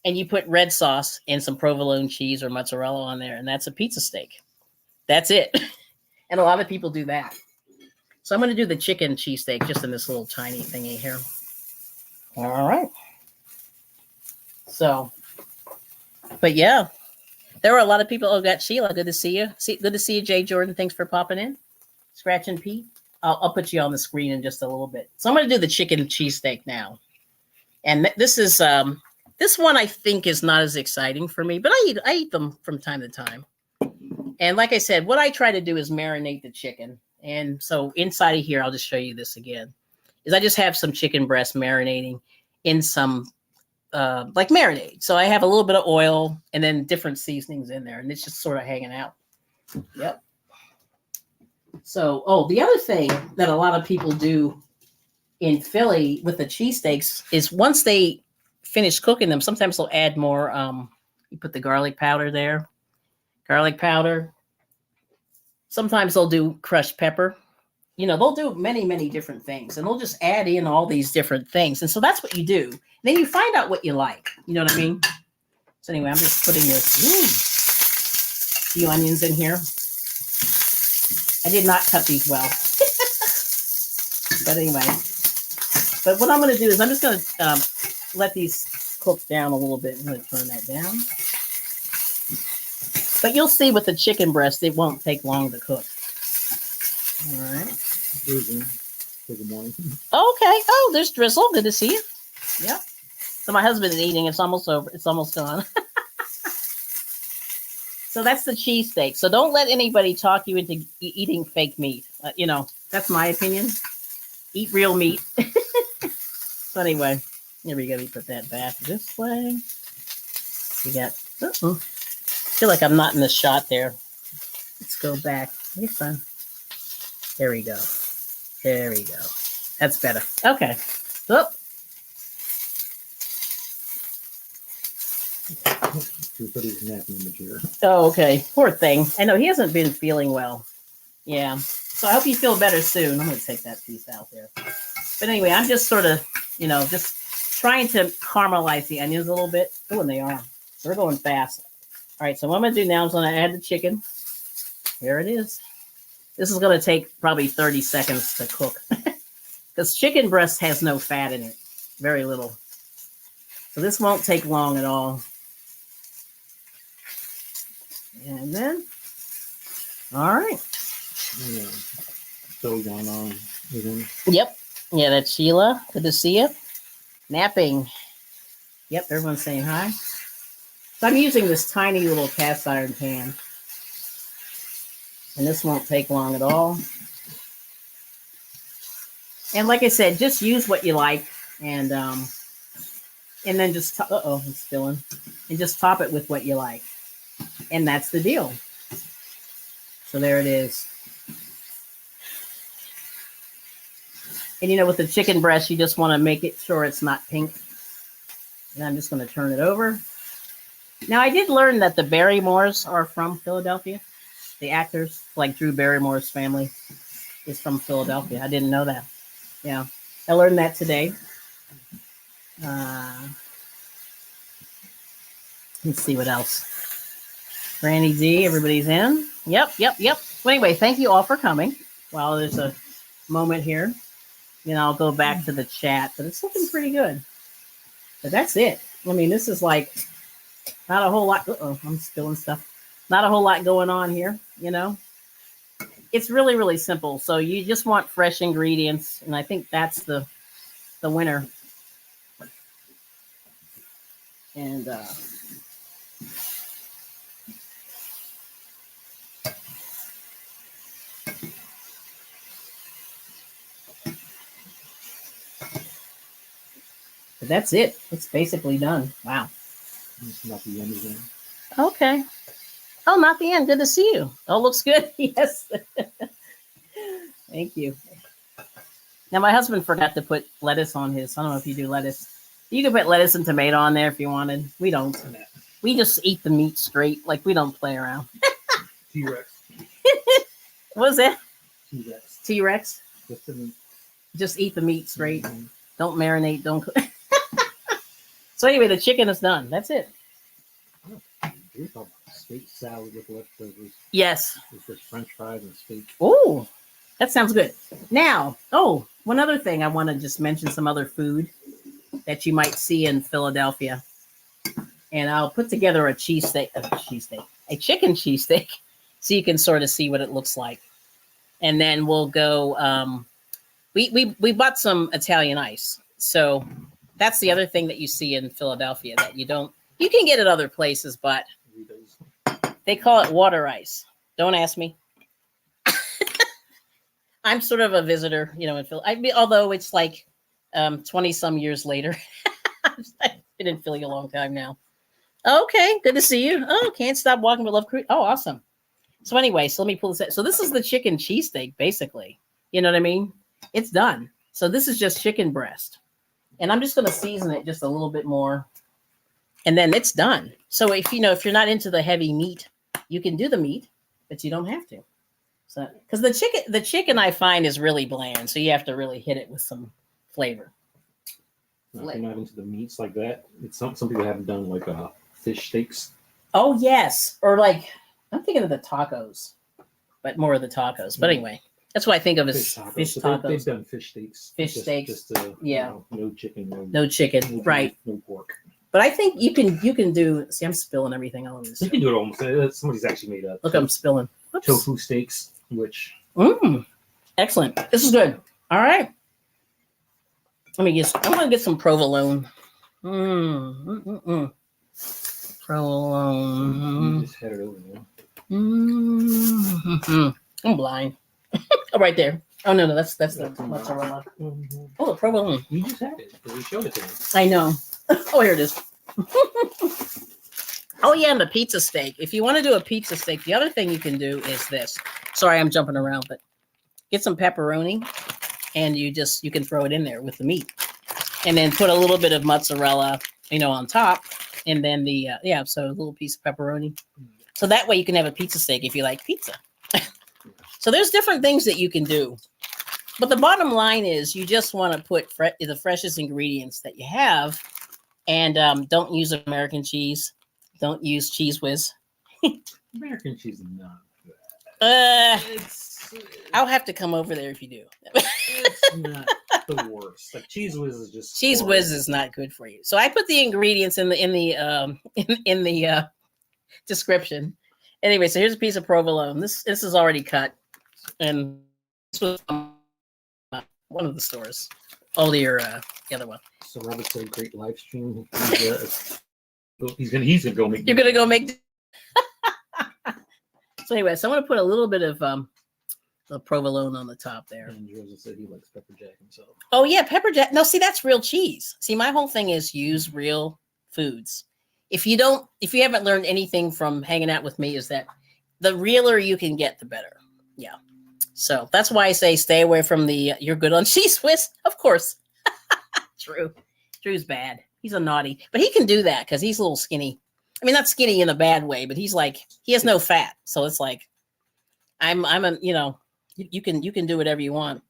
and you put red sauce and some provolone cheese or mozzarella on there, and that's a pizza steak. That's it. And a lot of people do that. So I'm going to do the chicken cheesesteak just in this little tiny thingy here. All right. So, but yeah, there were a lot of people. Oh, got Sheila. Good to see you. Good to see you, Jay Jordan. Thanks for popping in. Scratch and Pete. I'll put you on the screen in just a little bit. So I'm going to do the chicken cheesesteak now. And this is this one I think is not as exciting for me, but I eat them from time to time. And like I said, what I try to do is marinate the chicken. And so inside of here, I'll just show you this again. Is I just have some chicken breast marinating in some like marinade. So I have a little bit of oil and then different seasonings in there, and it's just sort of hanging out. Yep. So, oh, the other thing that a lot of people do in Philly with the cheesesteaks is once they finish cooking them, sometimes they'll add more. You put the garlic powder there, garlic powder. Sometimes they'll do crushed pepper. You know, they'll do many, many different things, and they'll just add in all these different things. And so that's what you do. Then you find out what you like. You know what I mean? So anyway, I'm just putting a few onions in here. I did not cut these well. But anyway. But what I'm going to do is I'm just going to let these cook down a little bit. I'm going to turn that down. But you'll see with the chicken breast, it won't take long to cook. All right. Good morning. Okay. Oh, there's Drizzle. Good to see you. Yep. So my husband is eating. It's almost over. It's almost done. So that's the cheesesteak. So don't let anybody talk you into eating fake meat. You know, that's my opinion. Eat real meat. So anyway, here we go. We put that back this way. We got, I feel like I'm not in the shot there. Let's go back. It's fun. There we go. There we go. That's better. Okay. Oh. Everybody's napping in the chair. Oh, okay. Poor thing. I know he hasn't been feeling well. Yeah. So I hope you feel better soon. I'm going to take that piece out there. But anyway, I'm just sort of, you know, just trying to caramelize the onions a little bit. Oh, and they are. They're going fast. All right. So what I'm going to do now is I'm going to add the chicken. Here it is. This is going to take probably 30 seconds to cook. Because chicken breast has no fat in it. Very little. So this won't take long at all. And then, all right. Yeah. So going on. Yep. Yeah, that's Sheila. Good to see you. Napping. Yep, everyone's saying hi. So I'm using this tiny little cast iron pan. And this won't take long at all. And like I said, just use what you like. And then just, uh-oh, it's spilling. And just top it with what you like. And that's the deal. So there it is. And you know, with the chicken breast, you just want to make it sure it's not pink. And I'm just going to turn it over. Now, I did learn that the Barrymores are from Philadelphia. The actors, like Drew Barrymore's family, is from Philadelphia. I didn't know that. Yeah, I learned that today. Let's see what else. Granny D, everybody's in. Yep. Well, anyway, thank you all for coming. While there's a moment here, then I'll go back to the chat, but it's looking pretty good. But that's it. I mean, this is like not a whole lot. Uh-oh, I'm spilling stuff. Not a whole lot going on here, you know. It's really, really simple. So you just want fresh ingredients, and I think that's the winner. And but that's it. It's basically done. Wow. It's not the end of it. Okay. Oh, not the end. Good to see you. Oh, looks good. Yes. Thank you. Now, my husband forgot to put lettuce on his. I don't know if you do lettuce. You can put lettuce and tomato on there if you wanted. We don't. And that We just eat the meat straight. Like we don't play around. T-Rex. What was that? T-Rex. T-Rex? Just the meat. Just eat the meat straight. Mhm. Don't marinate. Don't cook. So anyway, the chicken is done. That's it. We talk about steak salad with leftovers. Yes. With just French fries and steak. Oh, that sounds good. Now, one other thing I want to just mention some other food that you might see in Philadelphia. And I'll put together a chicken cheesesteak, so you can sort of see what it looks like. And then we'll go. We bought some Italian ice, so that's the other thing that you see in Philadelphia that you don't. You can get it other places, but they call it water ice. Don't ask me. I'm sort of a visitor, in Philly. Although it's like 20 some years later. I've been in Philly a long time now. Okay, good to see you. Oh, can't stop walking but love cruise. Oh, awesome. So anyway, so let me pull this out. So this is the chicken cheesesteak, basically. You know what I mean? It's done. So this is just chicken breast. And I'm just going to season it just a little bit more. And then it's done. So if you're not into the heavy meat, you can do the meat, but you don't have to. So because the chicken I find is really bland, so you have to really hit it with some flavor. Now, if you're not into the meats like that, it's some people haven't done like fish steaks. Oh yes, or like I'm thinking of the tacos, but more of the tacos. But anyway, that's what I think of as fish tacos. They've done fish steaks. Steaks. Yeah. No chicken. No chicken. No right. Beef, no pork. But I think you can do. See, I'm spilling everything all over this. You can do it almost. Somebody's actually made Look, I'm spilling. Oops. Tofu steaks, which. Excellent. This is good. All right. I'm gonna get some provolone. Provolone. You just had it over there. I'm blind. Oh, right there. Oh no, that's the mozzarella. Oh, the provolone. You just had it. You showed it to me. I know. Oh, here it is. Oh yeah, and the pizza steak. If you want to do a pizza steak, the other thing you can do is this. Sorry, I'm jumping around, but get some pepperoni, and you can throw it in there with the meat, and then put a little bit of mozzarella, on top, and then so a little piece of pepperoni. So that way you can have a pizza steak if you like pizza. So there's different things that you can do. But the bottom line is you just want to put the freshest ingredients that you have, and don't use American cheese. Don't use Cheese Whiz. American cheese is not good. I'll have to come over there if you do. It's not the worst. Like Cheese Whiz is just Cheese Whiz is not good for you. So I put the ingredients in the description. Anyway, so here's a piece of provolone. This is already cut, and this was one of the stores. Oh, the other one. So Robert said, "Great live stream." He's gonna go make. You're gonna go make. So anyway, so I'm gonna put a little bit of the provolone on the top there. And Joseph said he likes pepper jack himself. Oh yeah, pepper jack. No, see, that's real cheese. See, my whole thing is use real foods. If you haven't learned anything from hanging out with me, is that the realer you can get, the better. Yeah. So that's why I say stay away from you're good on Cheese Whiz. Of course. True. Drew's bad. He's a naughty, but he can do that because he's a little skinny. I mean, not skinny in a bad way, but he's like, he has no fat. So it's like, you can do whatever you want.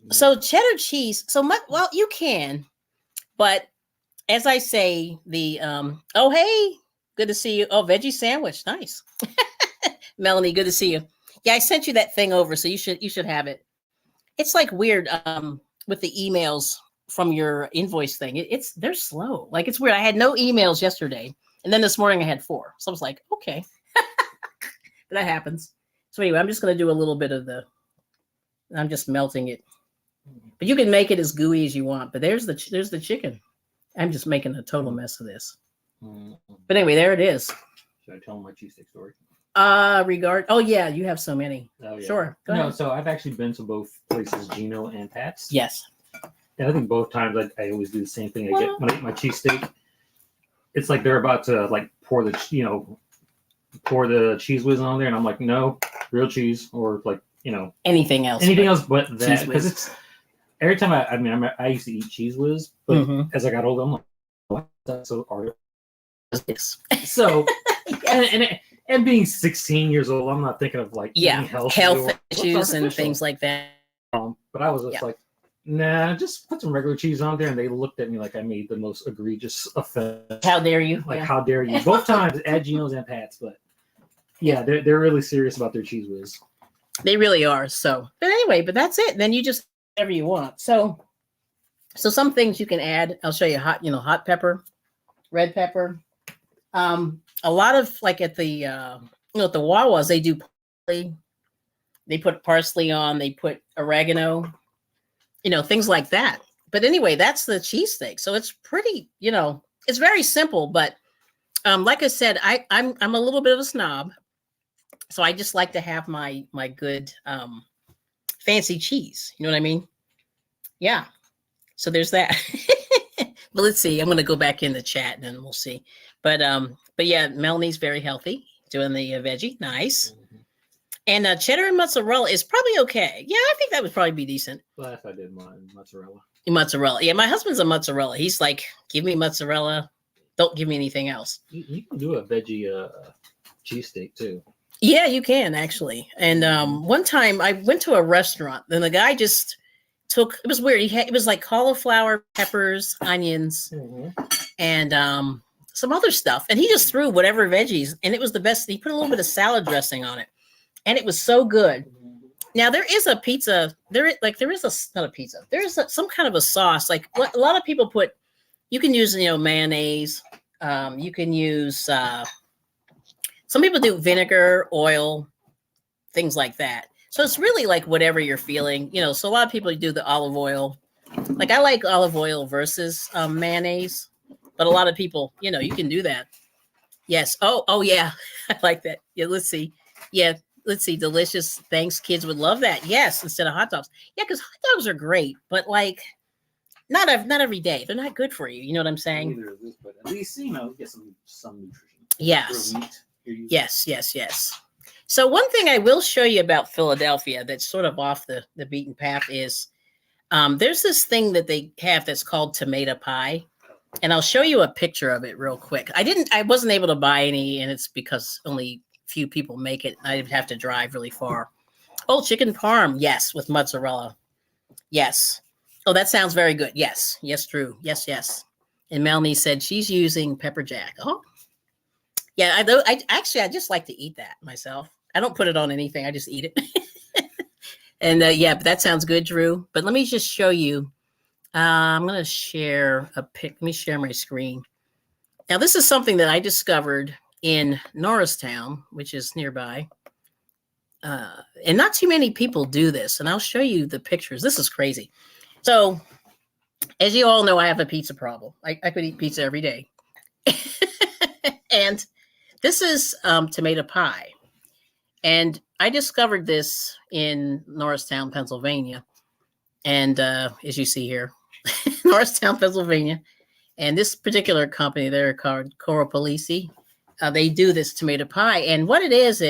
So cheddar cheese. Well, you can, but as I say, oh, hey, good to see you. Oh, veggie sandwich. Nice. Melanie, good to see you. Yeah, I sent you that thing over, so you should have it. It's like weird with the emails from your invoice thing. They're slow. Like it's weird. I had no emails yesterday, and then this morning I had 4. So I was like, okay. That happens. So anyway, I'm just going to do a little bit of I'm just melting it. But you can make it as gooey as you want. But there's the chicken. I'm just making a total mess of this. But anyway, there it is. Should I tell them my cheesesteak story? Oh yeah, you have so many. Oh, yeah. Sure. Go ahead. So I've actually been to both places, Gino and Pat's. Yes. And I think both times I always do the same thing. When I eat my cheesesteak, it's like they're about to pour the Cheese Whiz on there, and I'm like, no, real cheese, or anything else but that, because it's every time I used to eat Cheese Whiz, but as I got older, I'm like, So artificial. Yes. So Yes. and being 16 years old, I'm not thinking of like eating Health what's issues and artificial? things like that. But I was just like, nah, just put some regular cheese on there. And they looked at me like I made the most egregious offense. How dare you? Like, how dare you? Both times at Geno's and Pat's, but yeah, they're really serious about their cheese whiz. They really are. So, but anyway, but that's it. Then you just whatever you want. So some things you can add. I'll show you hot pepper, red pepper. A lot of like at the at the Wawas, they do parsley. They put parsley on, they put oregano, things like that. But anyway, that's the cheesesteak. So it's pretty, it's very simple, but like I said, I'm a little bit of a snob. So I just like to have my good fancy cheese. You know what I mean? Yeah. So there's that. But let's see. I'm going to go back in the chat and then we'll see. But yeah, Melanie's very healthy, doing the veggie. Nice. Mm-hmm. And cheddar and mozzarella is probably okay. Yeah, I think that would probably be decent. Well, if I did mine, mozzarella. Mozzarella. Yeah, my husband's a mozzarella. He's like, give me mozzarella. Don't give me anything else. You can do a veggie cheesesteak too. Yeah, you can actually. And one time I went to a restaurant and the guy just it was weird. It was like cauliflower, peppers, onions, and some other stuff. And he just threw whatever veggies, and it was the best. He put a little bit of salad dressing on it, and it was so good. Now there is a pizza. There is not a pizza. There is some kind of a sauce. Like a lot of people put. You can use mayonnaise. You can use. Some people do vinegar, oil, things like that. So it's really like whatever you're feeling, So a lot of people do the olive oil. Like I like olive oil versus mayonnaise, but a lot of people, you can do that. Yes. Oh yeah, I like that. Yeah. Let's see. Yeah. Let's see. Delicious. Thanks. Kids would love that. Yes. Instead of hot dogs. Yeah, because hot dogs are great, but like not every day. They're not good for you. You know what I'm saying? Neither is this, but at least get some nutrition. Yes. Yes. So one thing I will show you about Philadelphia that's sort of off the beaten path is there's this thing that they have that's called tomato pie. And I'll show you a picture of it real quick. I wasn't able to buy any, and it's because only few people make it. I'd have to drive really far. Oh, chicken parm. Yes, with mozzarella. Yes. Oh, that sounds very good. Yes. Yes, Drew. Yes. And Melanie said she's using pepper jack. Oh, yeah. I just like to eat that myself. I don't put it on anything. I just eat it. And yeah, but that sounds good, Drew. But let me just show you. I'm going to share a pic. Let me share my screen. Now, this is something that I discovered in Norristown, which is nearby. And not too many people do this. And I'll show you the pictures. This is crazy. So, as you all know, I have a pizza problem. I could eat pizza every day. And this is tomato pie. And I discovered this in Norristown, Pennsylvania. And as you see here, Norristown, Pennsylvania. And this particular company, they're called Coro Polisi. They do this tomato pie. And what it is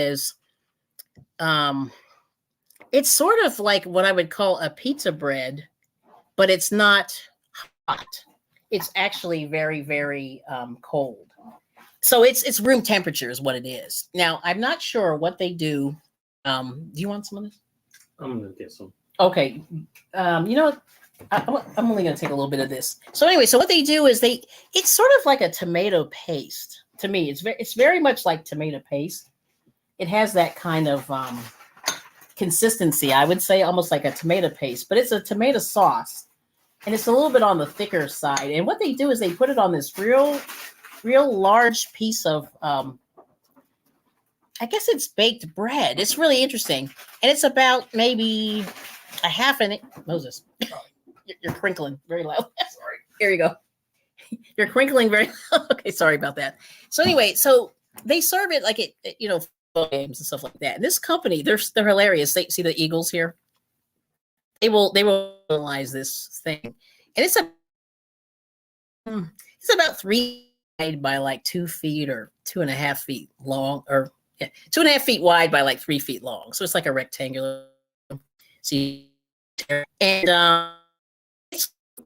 it's sort of like what I would call a pizza bread, but it's not hot. It's actually very, very cold. So it's room temperature is what it is. Now, I'm not sure what they do. Do you want some of this? I'm going to get some. Okay. You know what? I'm only going to take a little bit of this. So anyway, so what they do is it's sort of like a tomato paste. To me, it's very much like tomato paste. It has that kind of consistency, I would say, almost like a tomato paste, but it's a tomato sauce. And it's a little bit on the thicker side. And what they do is they put it on this real large piece of, I guess it's baked bread. It's really interesting. And it's about maybe a half an inch. Moses, you're crinkling very loud. Sorry. Here you go. You're crinkling very loud. Okay, sorry about that. So anyway, so they serve it like it, games and stuff like that. And this company, they're hilarious. They see the eagles here. They will analyze this thing, and it's about 3 by like 2 feet or 2.5 feet long, or 2.5 feet wide by like 3 feet long. So it's like a rectangular. See, and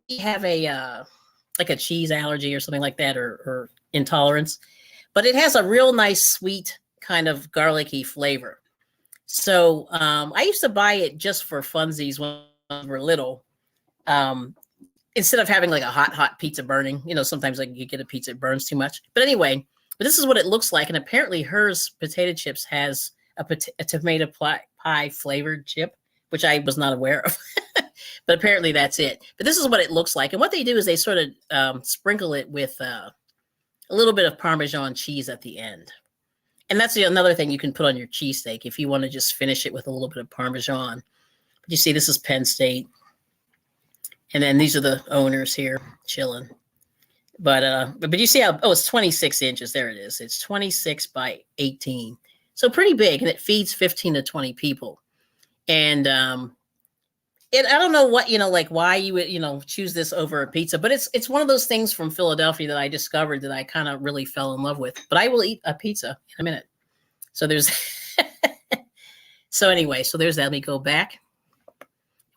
we have a like a cheese allergy or something like that, or intolerance. But it has a real nice sweet kind of garlicky flavor. So I used to buy it just for funsies when we were little. Instead of having like a hot pizza burning, sometimes like you get a pizza that burns too much. But anyway, but this is what it looks like. And apparently hers potato chips has a tomato pie flavored chip, which I was not aware of. But apparently that's it. But this is what it looks like. And what they do is they sort of sprinkle it with a little bit of Parmesan cheese at the end. And that's another thing you can put on your cheesesteak if you want to just finish it with a little bit of Parmesan. But you see, this is Penn State. And then these are the owners here chilling. But you see how, it's 26 inches. There it is. It's 26 by 18. So pretty big, and it feeds 15 to 20 people. And I don't know what, like why you would, choose this over a pizza, but it's one of those things from Philadelphia that I discovered that I kind of really fell in love with. But I will eat a pizza in a minute. So there's, so anyway, so there's that. Let me go back.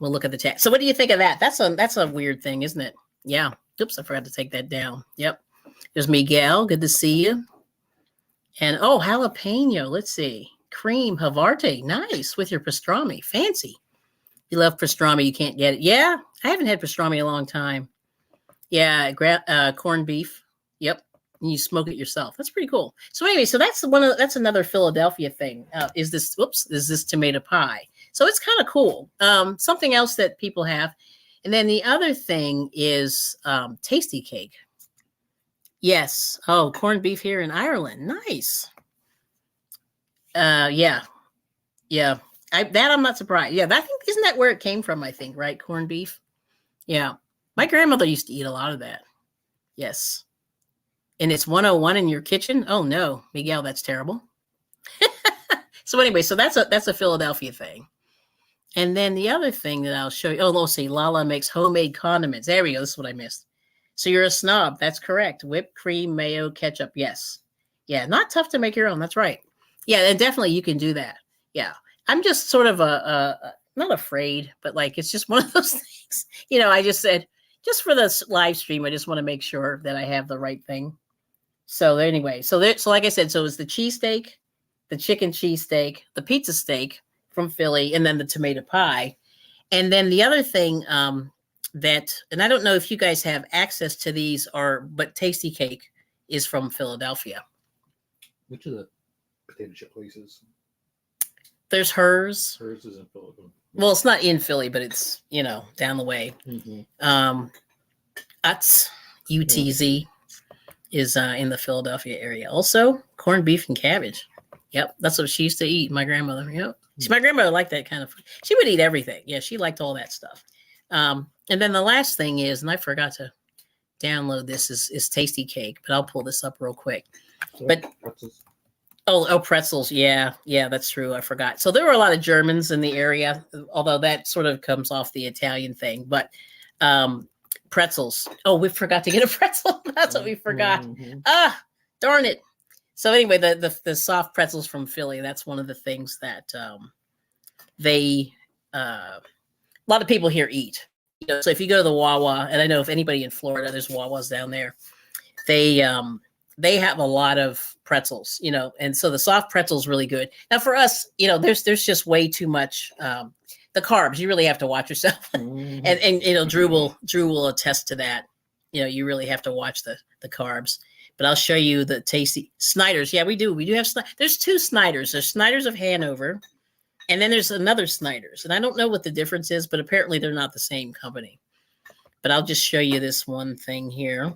We'll look at the text. So what do you think of that? That's a weird thing, isn't it? Yeah. Oops, I forgot to take that down. Yep. There's Miguel. Good to see you. And jalapeno. Let's see. Cream Havarti. Nice with your pastrami. Fancy. You love pastrami. You can't get it. Yeah. I haven't had pastrami in a long time. Yeah. Corned beef. Yep. And you smoke it yourself. That's pretty cool. So anyway, so that's another Philadelphia thing. Is this tomato pie? So it's kind of cool. Something else that people have. And then the other thing is tasty cake. Yes. Oh, corned beef here in Ireland. Nice. Yeah. Yeah. I'm not surprised. Yeah, isn't that where it came from, I think, right? Corned beef. Yeah. My grandmother used to eat a lot of that. Yes. And it's 101 in your kitchen? Oh no, Miguel, that's terrible. So anyway, so that's a Philadelphia thing. And then the other thing that I'll show you, let's see, Lala makes homemade condiments. There we go. This is what I missed. So you're a snob. That's correct. Whipped cream, mayo, ketchup. Yes. Yeah, not tough to make your own. That's right. Yeah, and definitely you can do that. Yeah. I'm just sort of not afraid, but like, it's just one of those things. I just said, just for this live stream, I just want to make sure that I have the right thing. So anyway, so like I said, so it's the cheesesteak, the chicken cheesesteak, the pizza steak from Philly, and then the tomato pie. And then the other thing and I don't know if you guys have access to these but Tasty Cake is from Philadelphia. Which of the potato chip places? There's hers. Hers is in Philadelphia. Well, it's not in Philly, but it's, down the way. Mm-hmm. Utz, UTZ is in the Philadelphia area. Also, corned beef and cabbage. Yep, that's what she used to eat, my grandmother. Yep. See, my grandmother liked that kind of food. She would eat everything. Yeah, she liked all that stuff. And then the last thing is, and I forgot to download this, is Tasty Cake, but I'll pull this up real quick. But pretzels. Oh, pretzels. Yeah, that's true. I forgot. So there were a lot of Germans in the area, although that sort of comes off the Italian thing. But pretzels. Oh, we forgot to get a pretzel. That's what we forgot. Mm-hmm. Darn it. So anyway, the soft pretzels from Philly, that's one of the things that a lot of people here eat. So if you go to the Wawa, and I know if anybody in Florida, there's Wawas down there, they have a lot of pretzels, and so the soft pretzel's really good. Now for us, there's just way too much the carbs. You really have to watch yourself. Mm-hmm. and Drew will attest to that. You really have to watch the carbs. But I'll show you the tasty Snyder's. Yeah, we do. We do have there's two Snyder's. There's Snyder's of Hanover, and then there's another Snyder's. And I don't know what the difference is, but apparently they're not the same company. But I'll just show you this one thing here.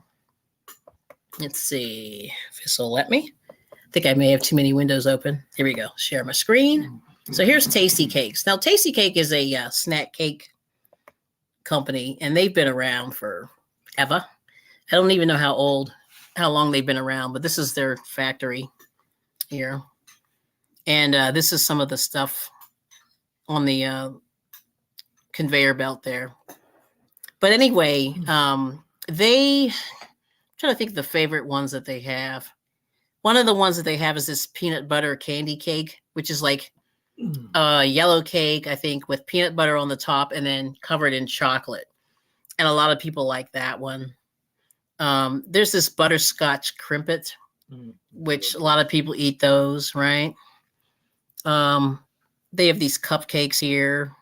Let's see if this will let me. I think I may have too many windows open. Here we go. Share my screen. So here's Tasty Cakes. Now, Tasty Cake is a snack cake company, and they've been around forever. I don't even know how long they've been around, but this is their factory here. And this is some of the stuff on the conveyor belt there. But anyway, I'm trying to think of the favorite ones that they have. One of the ones that they have is this peanut butter candy cake, which is like yellow cake, I think, with peanut butter on the top and then covered in chocolate. And a lot of people like that one. There's this butterscotch crimpet, which a lot of people eat those, right? They have these cupcakes here.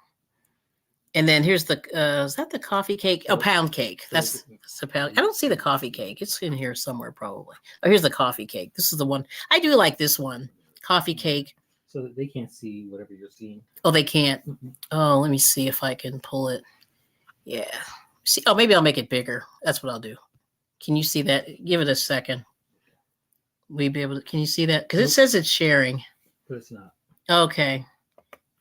And then here's the, is that the coffee cake? Oh, pound cake. That's a pound. I don't see the coffee cake. It's in here somewhere probably. Oh, here's the coffee cake. This is the one. I do like this one. Coffee cake. So that they can't see whatever you're seeing. Oh, they can't. Oh, let me see if I can pull it. Yeah. See, oh, maybe I'll make it bigger. That's what I'll do. Can you see that? Give it a second. Will you be able to, can you see that? Because it says it's sharing. But it's not. Okay.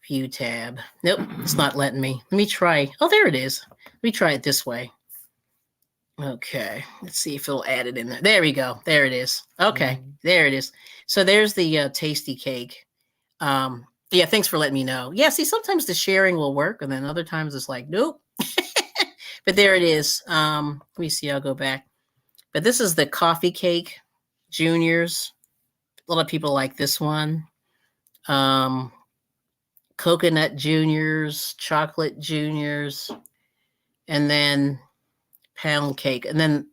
View tab. Nope, it's not letting me. Let me try. Oh, there it is. Let me try it this way. Okay. Let's see if it'll add it in there. There we go. There it is. Okay. There it is. So there's the tasty cake. Yeah, thanks for letting me know. Yeah, see, sometimes the sharing will work, and then other times it's like, nope. But there it is. Let me see. I'll go back. But this is the coffee cake juniors. A lot of people like this one. Coconut juniors, chocolate juniors, and then pound cake. And then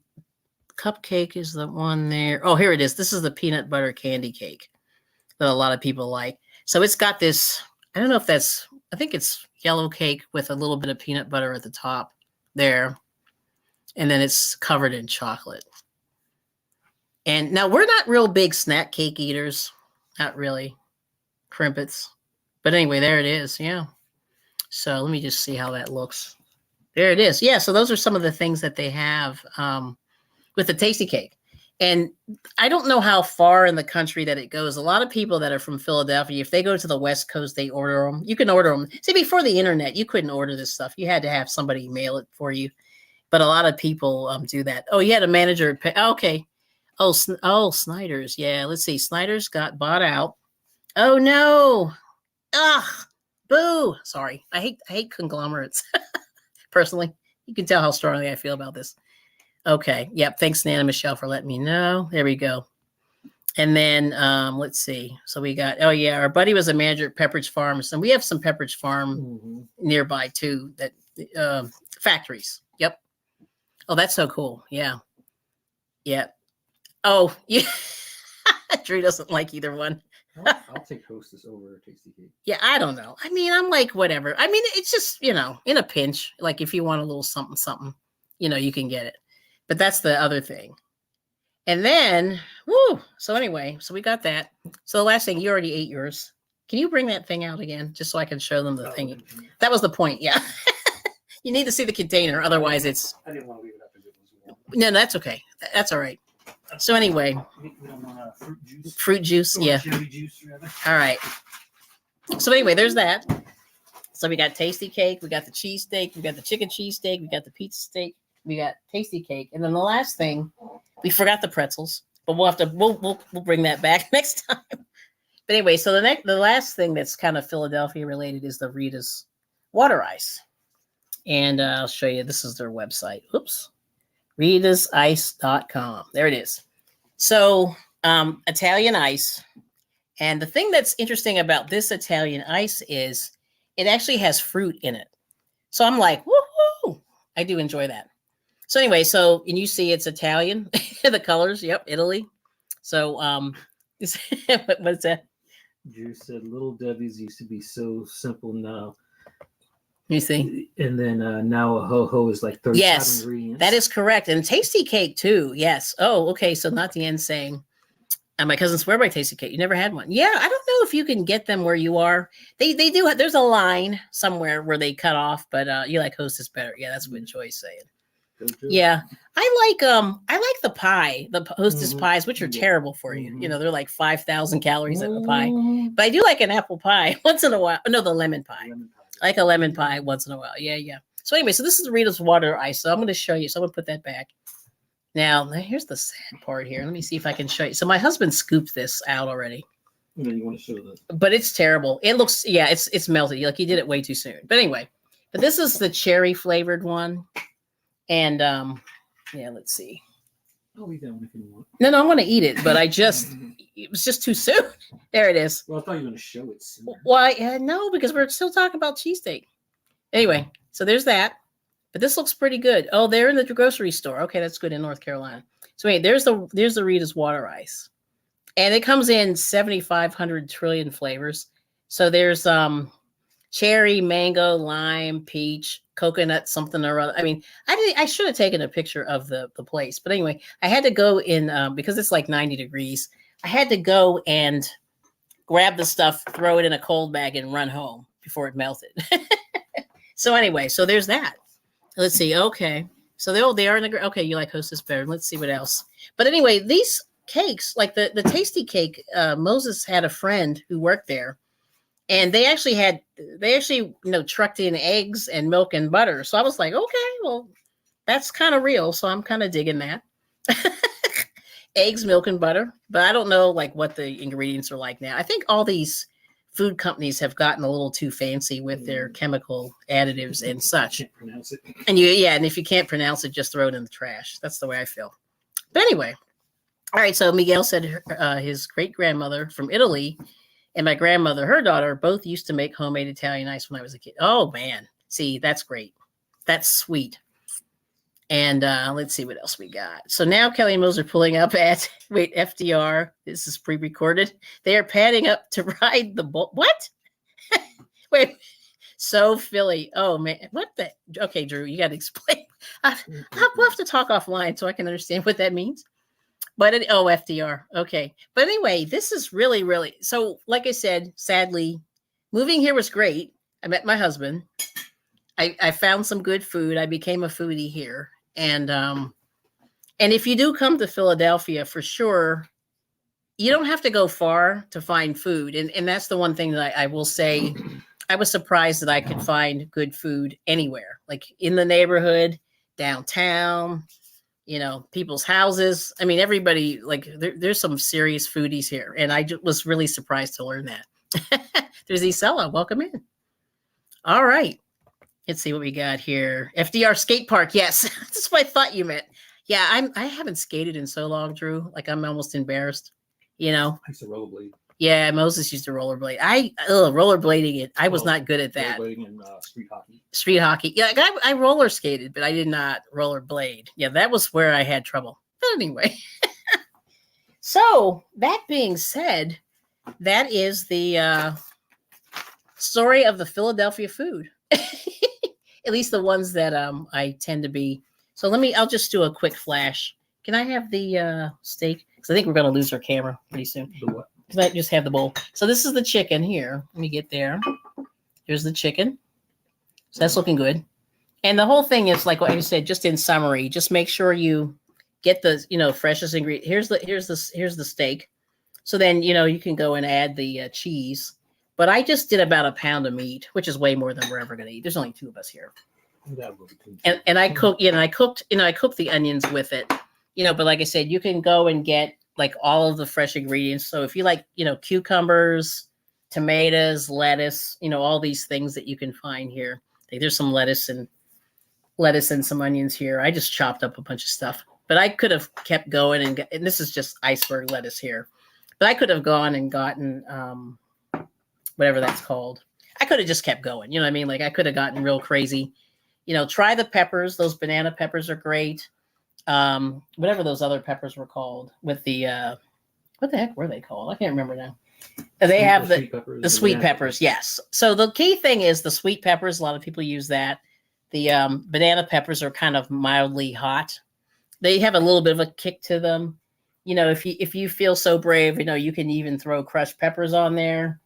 cupcake is the one there. Oh, here it is. This is the peanut butter candy cake that a lot of people like. So it's got this, I don't know if that's, I think it's yellow cake with a little bit of peanut butter at the top there. And then it's covered in chocolate. And now we're not real big snack cake eaters. Not really. Crimpets. But anyway, there it is. Yeah. So let me just see how that looks. There it is. Yeah. So those are some of the things that they have with the tasty cake. And I don't know how far in the country that it goes. A lot of people that are from Philadelphia, if they go to the West Coast, they order them. You can order them. See, before the internet, you couldn't order this stuff. You had to have somebody mail it for you. But a lot of people do that. Oh, you had a manager. Okay. Oh, Snyder's. Yeah. Let's see. Snyder's got bought out. Oh, no. Ugh, boo. Sorry. I hate conglomerates. Personally, you can tell how strongly I feel about this. Okay. Yep. Thanks, Nana Michelle, for letting me know. There we go. And then let's see. So we got, oh yeah, our buddy was a manager at Pepperidge Farms, and we have some Pepperidge Farm nearby too, that factories. Yep. Oh, that's so cool. Yeah. Yeah. Oh, yeah. Drew doesn't like either one. I'll take Hostess over Tasty Cake. Yeah, I don't know. I mean, I'm like, whatever. I mean, it's just, in a pinch, like if you want a little something, something, you can get it. But that's the other thing. And then, woo. So anyway, so we got that. So the last thing, you already ate yours. Can you bring that thing out again, just so I can show them the thing? That was the point, yeah. You need to see the container, otherwise it's. I didn't want to leave it up as it was. No, that's okay. That's all right. So anyway, we don't want fruit juice. Fruit juice, yeah. Cherry juice, rather. All right. So anyway, there's that. So we got tasty cake, we got the cheesesteak, we got the chicken cheesesteak, we got the pizza steak, we got tasty cake, and then the last thing, we forgot the pretzels, but we'll bring that back next time. But anyway, so the last thing that's kind of Philadelphia related is the Rita's water ice, and I'll show you. This is their website. Oops. RitasIce.com. There it is. So Italian ice. And the thing that's interesting about this Italian ice is it actually has fruit in it. So I'm like, woohoo! I do enjoy that. So anyway, and you see it's Italian, the colors. Yep, Italy. So what's that? Drew said Little Debbie's used to be so simple now. You see? And then now a ho-ho is like 35 yes, ingredients. That is correct. And tasty cake too. Yes. Oh, okay. So not the end saying, my cousin swear by tasty cake. You never had one. Yeah. I don't know if you can get them where you are. They do. There's a line somewhere where they cut off, but you like Hostess better. Yeah. That's what Joy's saying. Yeah. I like the pie, the Hostess pies, which are terrible for you. They're like 5,000 calories in a pie, but I do like an apple pie once in a while. No, the lemon pie. I like a lemon pie once in a while. Yeah. So anyway, so this is Rita's water ice. So I'm going to show you. So I'm going to put that back. Now, here's the sad part here. Let me see if I can show you. So my husband scooped this out already. No, you want to show this. But it's terrible. It looks, it's melted. Like he did it way too soon. But anyway, but this is the cherry flavored one. And let's see. I'll leave that one if you want. No, I'm going to eat it. But it was just too soon. There it is. Well, I thought you were going to show it soon. Why? No, because we're still talking about cheesesteak. Anyway, so there's that. But this looks pretty good. Oh, they're in the grocery store. Okay, that's good in North Carolina. So wait, there's the Rita's water ice. And it comes in 7,500 trillion flavors. So there's cherry, mango, lime, peach, coconut, something or other. I mean, I should have taken a picture of the place. But anyway, I had to go in because it's like 90 degrees. I had to go and grab the stuff, throw it in a cold bag, and run home before it melted. So anyway, so there's that. Let's see. Okay. So they are in the, okay, you like Hostess better. Let's see what else. But anyway, these cakes, like the tasty cake, Moses had a friend who worked there, and they actually trucked in eggs and milk and butter. So I was like, okay, well, that's kind of real. So I'm kind of digging that. Eggs, milk, and butter. But I don't know like what the ingredients are like now. I think all these food companies have gotten a little too fancy with their chemical additives and such. Can't pronounce it. And and if you can't pronounce it, just throw it in the trash. That's the way I feel. But anyway, all right. So Miguel said his great grandmother from Italy and my grandmother, her daughter, both used to make homemade Italian ice when I was a kid. Oh man, see, that's great. That's sweet. And let's see what else we got. So now Kelly and Mose are pulling up at FDR. This is pre-recorded. They are padding up to ride the bull. What? Wait. So Philly. Oh man, what the? Okay, Drew, you got to explain. We'll have to talk offline so I can understand what that means. But FDR. Okay. But anyway, this is really, really. So like I said, sadly, moving here was great. I met my husband. I found some good food. I became a foodie here. And if you do come to Philadelphia, for sure, you don't have to go far to find food. And that's the one thing that I will say. I was surprised that I could find good food anywhere, like in the neighborhood, downtown, people's houses. I mean, everybody, like there's some serious foodies here. And I was really surprised to learn that. There's Isella. Welcome in. All right. Let's see what we got here. FDR skate park. Yes, that's what I thought you meant. Yeah, I haven't skated in so long, Drew. Like I'm almost embarrassed. I used to rollerblade. Yeah, Moses used to rollerblade. Rollerblading it. I was not good at that. Rollerblading and street hockey. Street hockey. Yeah, I roller skated, but I did not rollerblade. Yeah, that was where I had trouble. But anyway. So that being said, that is the story of the Philadelphia food. At least the ones that I tend to be. So I'll just do a quick flash. Can I have the steak? Because I think we're going to lose our camera pretty soon. The what? Because I just have the bowl. So this is the chicken here. Let me get there. Here's the chicken. So that's looking good. And the whole thing is like what I said, just in summary, just make sure you get the, freshest ingredient. Here's the steak. So then, you can go and add the cheese. But I just did about a pound of meat, which is way more than we're ever going to eat. There's only 2 of us here. And I cook, I cooked the onions with it, but like I said, you can go and get like all of the fresh ingredients. So if you like, cucumbers, tomatoes, lettuce, all these things that you can find here. Like there's some lettuce and some onions here. I just chopped up a bunch of stuff, but I could have kept going and this is just iceberg lettuce here, but I could have gone and gotten, whatever that's called. I could have just kept going. You know what I mean? Like I could have gotten real crazy. Try the peppers. Those banana peppers are great. Whatever those other peppers were called with the, what the heck were they called? I can't remember now. They have the sweet peppers. Yes. So the key thing is the sweet peppers. A lot of people use that. The banana peppers are kind of mildly hot. They have a little bit of a kick to them. If you feel so brave, you can even throw crushed peppers on there.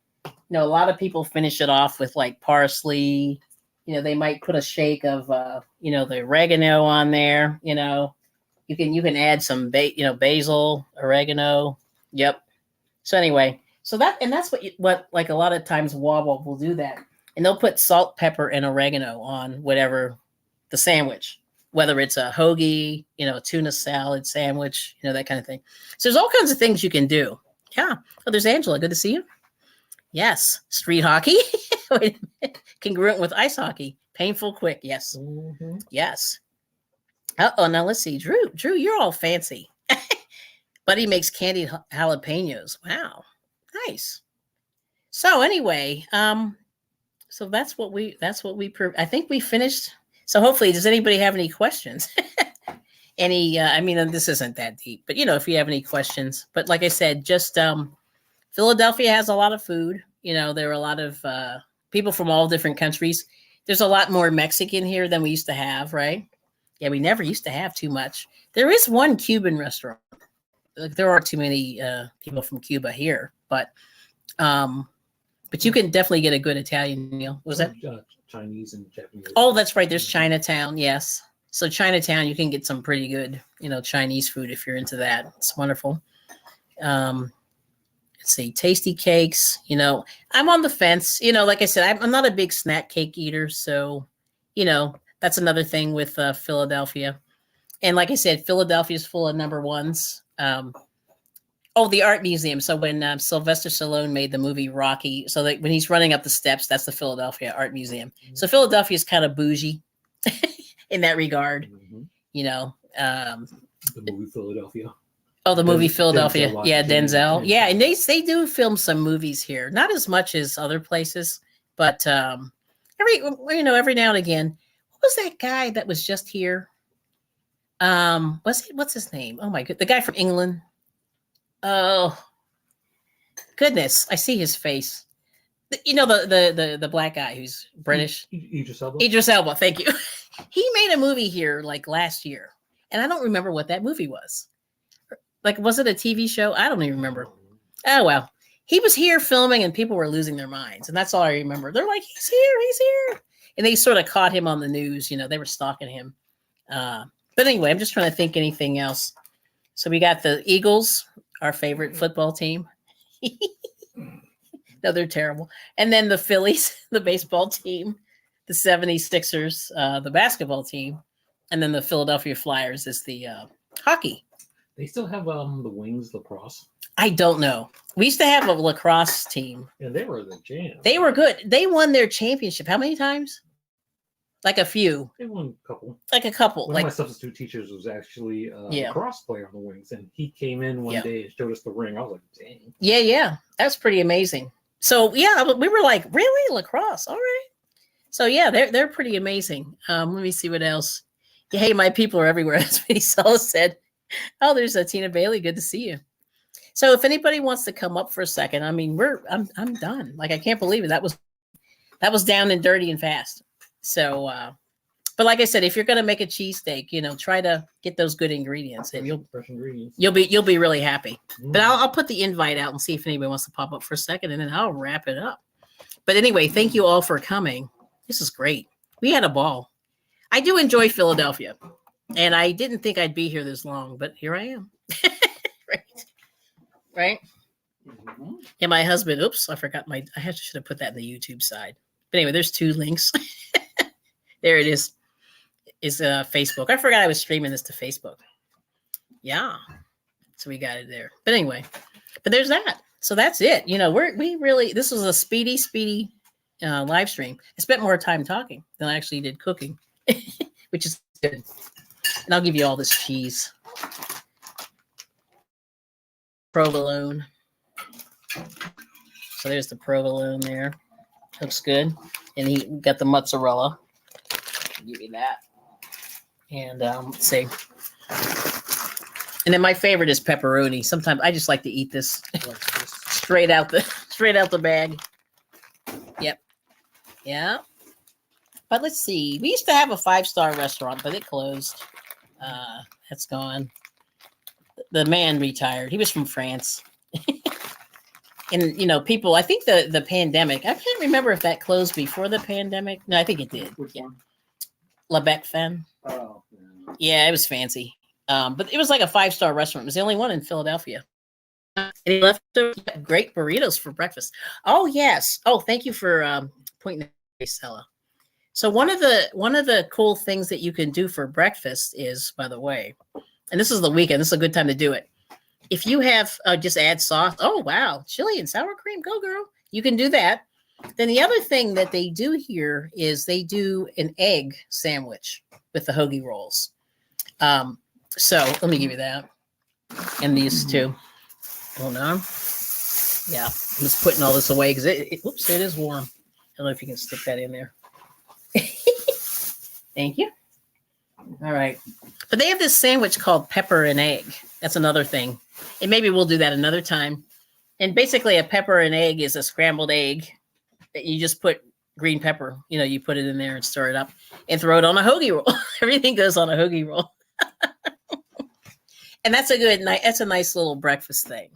A lot of people finish it off with like parsley. They might put a shake of, the oregano on there. You can add some, basil, oregano. Yep. So anyway, that's what like a lot of times Wawa will do that, and they'll put salt, pepper, and oregano on whatever the sandwich, whether it's a hoagie, a tuna salad sandwich, that kind of thing. So there's all kinds of things you can do. Yeah. Oh, there's Angela. Good to see you. Yes. Street hockey. Congruent with ice hockey. Painful quick. Yes. Mm-hmm. Yes. Oh, now let's see. Drew, you're all fancy. Buddy makes candied jalapenos. Wow. Nice. So anyway, so that's what we I think we finished. So hopefully, does anybody have any questions? I mean, this isn't that deep, but if you have any questions, but like I said, just Philadelphia has a lot of food. There are a lot of people from all different countries. There's a lot more Mexican here than we used to have, right? Yeah, we never used to have too much. There is one Cuban restaurant. Like, there aren't too many people from Cuba here, but you can definitely get a good Italian meal. Was that Chinese and Japanese? Oh, that's right. There's Chinatown. Yes. So Chinatown, you can get some pretty good, Chinese food if you're into that. It's wonderful. Let's see, tasty cakes. I'm on the fence. Like I said, I'm not a big snack cake eater. So, that's another thing with Philadelphia. And like I said, Philadelphia is full of number ones. The art museum. So when Sylvester Stallone made the movie Rocky, so that when he's running up the steps, that's the Philadelphia Art Museum. Mm-hmm. So Philadelphia is kind of bougie in that regard. Mm-hmm. The movie Philadelphia. Oh, the movie Philadelphia. Denzel, yeah, Denzel. Yeah, and they do film some movies here. Not as much as other places, but every now and again. What was that guy that was just here? What's his name? Oh my god, the guy from England. Oh goodness, I see his face. The black guy who's British. Idris Elba. Idris Elba, thank you. He made a movie here like last year, and I don't remember what that movie was. Like, was it a TV show? I don't even remember. Oh well, he was here filming, and people were losing their minds, and that's all I remember. They're like, he's here, and they sort of caught him on the news. They were stalking him. But anyway, I'm just trying to think anything else. So we got the Eagles, our favorite football team. No, they're terrible. And then the Phillies, the baseball team, the 76ers, the basketball team, and then the Philadelphia Flyers is the hockey. They still have the Wings lacrosse. I don't know. We used to have a lacrosse team. And they were the jam. They were good. They won their championship. How many times? Like a few. They won a couple. Like a couple. One of my substitute teachers was actually a lacrosse player on the Wings, and he came in one day and showed us the ring. I was like, dang. Yeah. That's pretty amazing. So, yeah, we were like, really? Lacrosse? All right. So, yeah, they're pretty amazing. Let me see what else. Hey, my people are everywhere. That's what Esau said. Oh, there's Tina Bailey. Good to see you. So if anybody wants to come up for a second, I mean, I'm done. Like, I can't believe it. That was down and dirty and fast. So, but like I said, if you're going to make a cheesesteak, try to get those good ingredients, and you'll be really happy. But I'll put the invite out and see if anybody wants to pop up for a second, and then I'll wrap it up. But anyway, thank you all for coming. This is great. We had a ball. I do enjoy Philadelphia, and I didn't think I'd be here this long, but here I am. Right? Mm-hmm. And my husband, oops, I forgot should have put that in the YouTube side. But anyway, there's 2 links. There it is. Is Facebook. I forgot I was streaming this to Facebook. Yeah. So we got it there. But anyway, but there's that. So that's it. This was a speedy live stream. I spent more time talking than I actually did cooking, which is good. And I'll give you all this cheese. Provolone. So there's the provolone there. Looks good. And he got the mozzarella. I'll give you that. And let's see. And then my favorite is pepperoni. Sometimes I just like to eat this straight out the bag. Yep. Yeah. But let's see. We used to have a 5-star restaurant, but it closed. That's gone. The man retired. He was from France. And, people, I think the pandemic, I can't remember if that closed before the pandemic. No, I think it did. Which one? La Bec Fan. Oh. Yeah, it was fancy. But it was like a 5-star restaurant. It was the only one in Philadelphia. And he left great burritos for breakfast. Oh, yes. Oh, thank you for pointing that out, Stella. So one of the cool things that you can do for breakfast is, by the way, and this is the weekend, this is a good time to do it. If you have just add sauce, oh wow, chili and sour cream, go girl. You can do that. Then the other thing that they do here is they do an egg sandwich with the hoagie rolls. So let me give you that. And these two. Hold on. Yeah, I'm just putting all this away because it is warm. I don't know if you can stick that in there. Thank you. All right. But they have this sandwich called pepper and egg. That's another thing. And maybe we'll do that another time. And basically a pepper and egg is a scrambled egg that you just put green pepper, you put it in there and stir it up and throw it on a hoagie roll. Everything goes on a hoagie roll. And that's a nice little breakfast thing.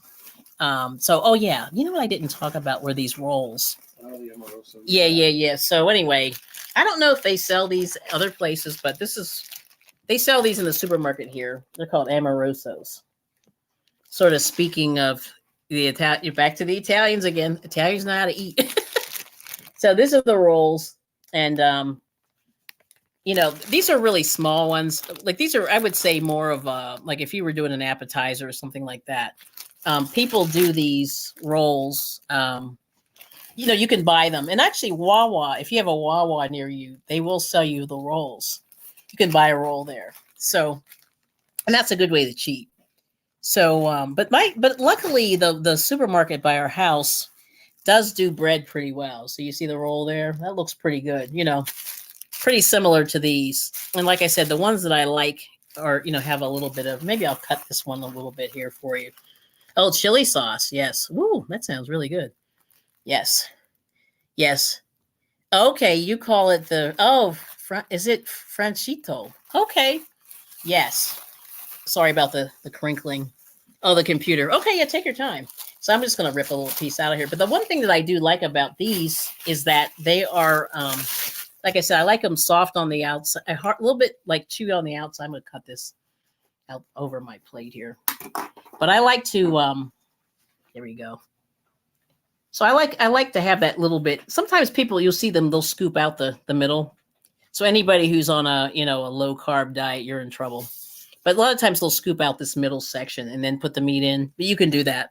Oh yeah, you know what I didn't talk about were these rolls. Oh, the amoroso. Yeah. So anyway, I don't know if they sell these other places, but they sell these in the supermarket here. They're called amorosos. Sort of speaking of you're back to the Italians again. Italians know how to eat. So these are the rolls, and these are really small ones. Like these are, I would say, more of like if you were doing an appetizer or something like that. People do these rolls. You can buy them, and actually, Wawa. If you have a Wawa near you, they will sell you the rolls. You can buy a roll there. So, and that's a good way to cheat. So, but luckily, the supermarket by our house does do bread pretty well. So you see the roll there? That looks pretty good. Pretty similar to these. And like I said, the ones that I like are, have a little bit of, maybe I'll cut this one a little bit here for you. Oh, chili sauce. Yes. Woo, that sounds really good. Yes. Okay, you call it is it Franchito? Okay. Yes. Sorry about the crinkling. Oh, the computer. Okay, yeah, take your time. So I'm just going to rip a little piece out of here. But the one thing that I do like about these is that they are, like I said, I like them soft on the outside, a little bit like chewy on the outside. I'm going to cut this out over my plate here. But I like to, there we go. So I like to have that little bit. Sometimes people, you'll see them, they'll scoop out the middle. So anybody who's on a low carb diet, you're in trouble. But a lot of times they'll scoop out this middle section and then put the meat in. But you can do that.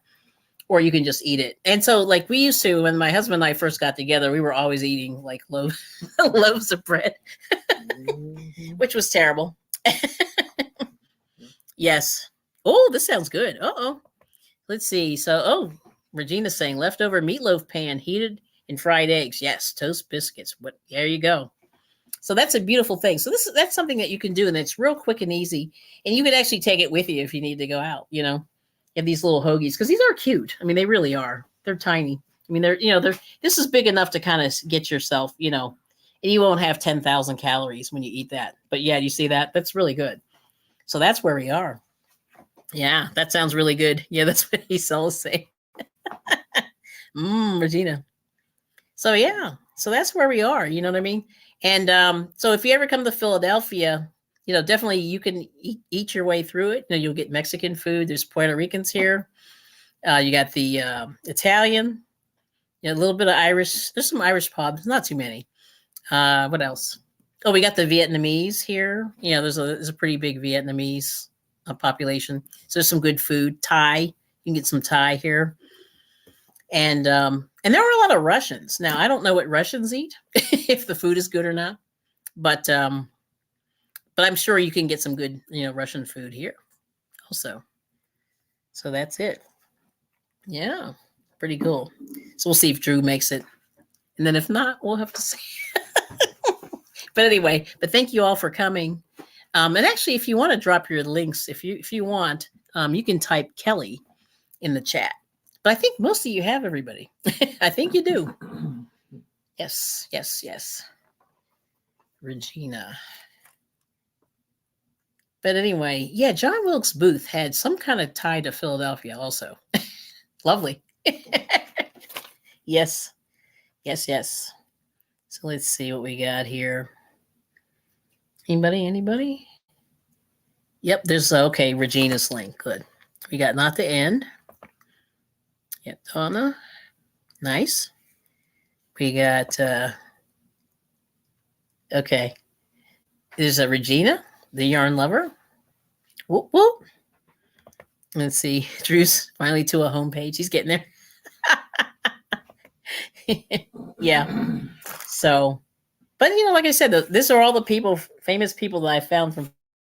Or you can just eat it. And so like we used to, when my husband and I first got together, we were always eating like loaves of bread, which was terrible. Yes. Oh, this sounds good. Uh-oh. Let's see. So, Regina's saying leftover meatloaf pan, heated and fried eggs. Yes. Toast biscuits. There you go. So that's a beautiful thing. So that's something that you can do, and it's real quick and easy. And you could actually take it with you if you need to go out, You have these little hoagies because these are cute. I mean, they really are. They're tiny. I mean, this is big enough to kind of get yourself, and you won't have 10,000 calories when you eat that. But yeah, you see that? That's really good. So that's where we are. Yeah, that sounds really good. Yeah, that's what Isel's saying. Regina. So yeah, so that's where we are. You know what I mean? And so if you ever come to Philadelphia, definitely you can eat your way through it. You'll get Mexican food. There's Puerto Ricans here. You got the Italian, a little bit of Irish. There's some Irish pubs, not too many. What else? Oh, we got the Vietnamese here. There's a pretty big Vietnamese population. So there's some good food. Thai, you can get some Thai here. And there are a lot of Russians. Now, I don't know what Russians eat, if the food is good or not. But I'm sure you can get some good, Russian food here also. So that's it. Yeah, pretty cool. So we'll see if Drew makes it. And then if not, we'll have to see. But anyway, thank you all for coming. And actually, if you want to drop your links, if you want, you can type Kelli in the chat. But I think most of you have everybody. I think you do. Yes. Regina. But anyway, yeah, John Wilkes Booth had some kind of tie to Philadelphia also. Lovely. Yes. So let's see what we got here. Anybody? Yep, there's, okay, Regina's link. Good. We got not the end. Yep, Donna. Nice. We got, okay. There's a Regina, the yarn lover. Whoop, whoop. Let's see. Drew's finally to a homepage. He's getting there. Yeah. So, but like I said, these are all the famous people that I found from,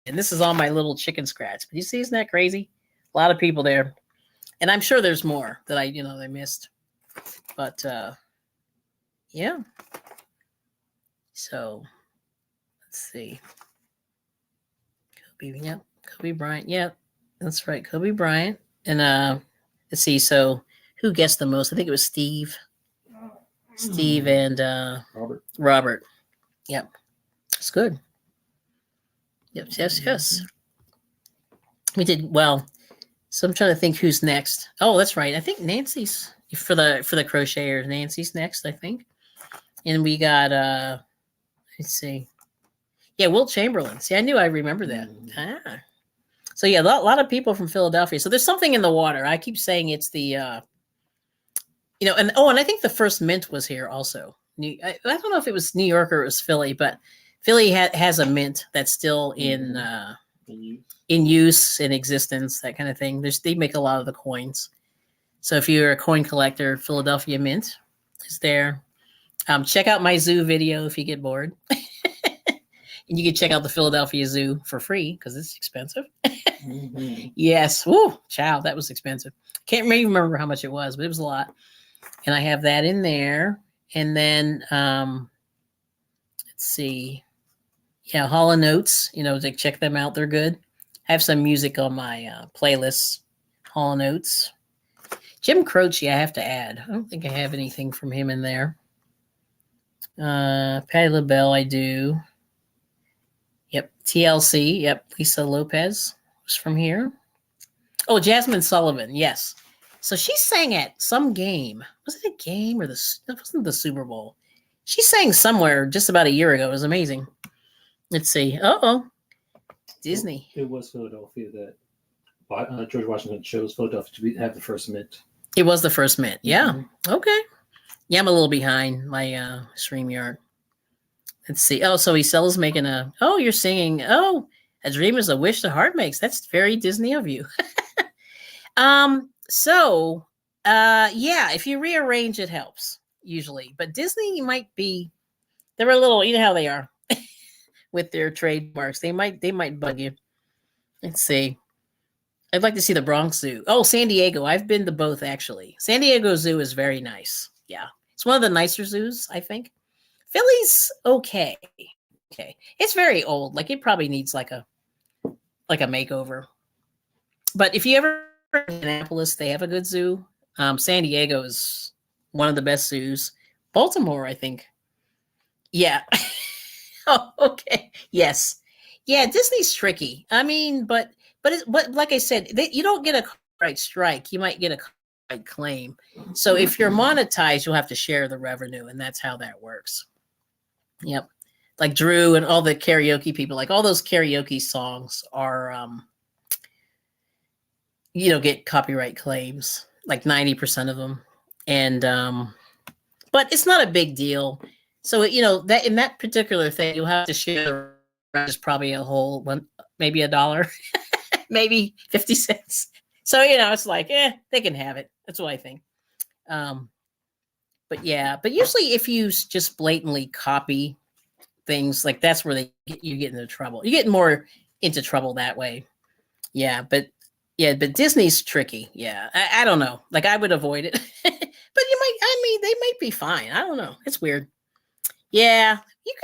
and this is all my little chicken scratch. But you see, isn't that crazy? A lot of people there. And I'm sure there's more that I missed. But, yeah. So Let's see. Kobe Bryant. Yep, that's right, Kobe Bryant. And let's see. So who guessed the most? I think it was Steve. Steve and Robert. Yep, that's good. Yes. We did well. So I'm trying to think who's next. Oh, that's right. I think Nancy's for the crocheters. Nancy's next, I think. And we got let's see. Yeah, Wilt Chamberlain. See, I knew I remember that. So yeah, a lot of people from Philadelphia. So there's something in the water. I keep saying it's the and I think the first mint was here also. I don't know if it was New York or it was Philly, but Philly has a mint that's still in use, in existence, that kind of thing. They make a lot of the coins. So if you're a coin collector, Philadelphia Mint is there. Check out my zoo video if you get bored. And you can check out the Philadelphia Zoo for free because it's expensive. Yes. Woo, child, that was expensive. Can't really remember how much it was, but it was a lot. And I have that in there. And then let's see. Yeah, Hall & Oates, check them out. They're good. I have some music on my playlist. Hall & Oates. Jim Croce, I have to add. I don't think I have anything from him in there. Patti LaBelle, I do. Yep. TLC. Yep. Lisa Lopez was from here. Oh, Jasmine Sullivan. Yes. So she sang at some game. Was it a game or that wasn't the Super Bowl? She sang somewhere just about a year ago. It was amazing. Let's see. Disney. It was Philadelphia that George Washington chose Philadelphia to have the first mint. It was the first mint. Yeah. Okay. Yeah, I'm a little behind my StreamYard. Let's see. Oh, so Esalla's making you're singing. Oh, a dream is a wish the heart makes. That's very Disney of you. If you rearrange, it helps usually. But Disney they're a little, you know how they are with their trademarks. They might bug you. Let's see. I'd like to see the Bronx Zoo. Oh, San Diego. I've been to both, actually. San Diego Zoo is very nice. Yeah. It's one of the nicer zoos, I think. Philly's okay. Okay. It's very old. Like, it probably needs like a makeover. But if you ever in Annapolis, they have a good zoo. San Diego is one of the best zoos. Baltimore, I think. Yeah. Oh, okay. Yes. Yeah, Disney's tricky. I mean, but like I said, you don't get a copyright strike. You might get a copyright claim. So if you're monetized, you'll have to share the revenue, and that's how that works. Yep. Like Drew and all the karaoke people, like all those karaoke songs are, get copyright claims, like 90% of them. And, but it's not a big deal. So, that in that particular thing, you'll have to share just probably a whole one, maybe $1, maybe 50 cents. So, it's like, they can have it. That's what I think. But usually if you just blatantly copy things, like that's where you get into trouble. You get more into trouble that way. But Disney's tricky. Yeah. I don't know. Like, I would avoid it, but they might be fine. I don't know. It's weird. Yeah, you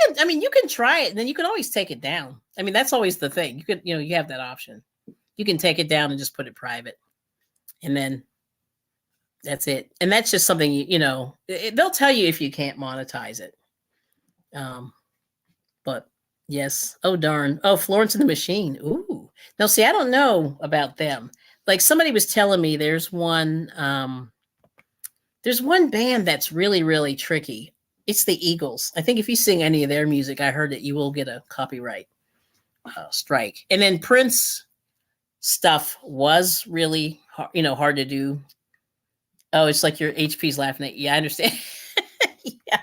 can try it and then you can always take it down. I mean, that's always the thing. You could, you have that option. You can take it down and just put it private. And then that's it. And that's just something, they'll tell you if you can't monetize it. But yes. Oh, darn. Oh, Florence and the Machine. Ooh. Now, see, I don't know about them. Like, somebody was telling me there's one band that's really, really tricky. It's the Eagles. I think if you sing any of their music, I heard that you will get a copyright strike. And then Prince stuff was really hard to do. Oh, it's like your HP's laughing at you. Yeah, I understand. Yeah.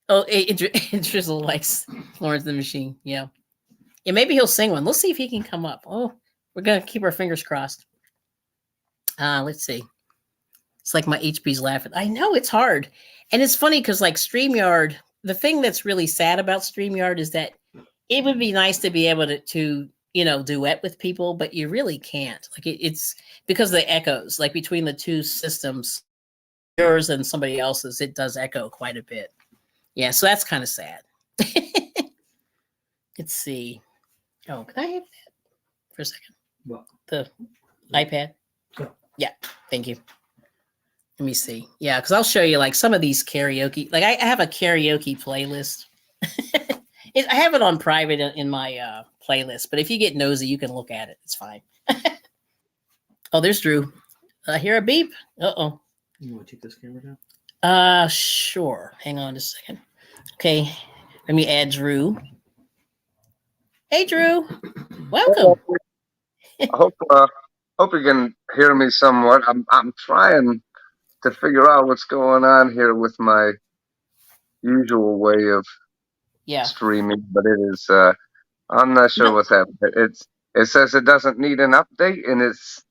Oh, Drizzle likes Florence and the Machine. Yeah. Yeah, maybe he'll sing one. Let's see if he can come up. Oh, we're going to keep our fingers crossed. Let's see. It's like my HP's laughing. I know, it's hard. And it's funny because, like, StreamYard, the thing that's really sad about StreamYard is that it would be nice to be able to duet with people, but you really can't. Like, it's because of the echoes, like between the two systems, yours and somebody else's, it does echo quite a bit. Yeah, so that's kind of sad. Let's see. Oh, can I have that for a second? Well, The iPad. Yeah. Yeah. Thank you. Let me see. Yeah, because I'll show you like some of these karaoke. Like I have a karaoke playlist. I have it on private in my playlist, but if you get nosy, you can look at it. It's fine. Oh, there's Drew. I hear a beep. Uh-oh. you want to take this camera down? Sure. Hang on just a second. Okay. Let me add Drew. Hey, Drew. Welcome. I hope you can hear me somewhat. I'm trying to figure out what's going on here with my usual way of Yeah. streaming, but it is I'm not sure No. what's happening. It says it doesn't need an update, and it's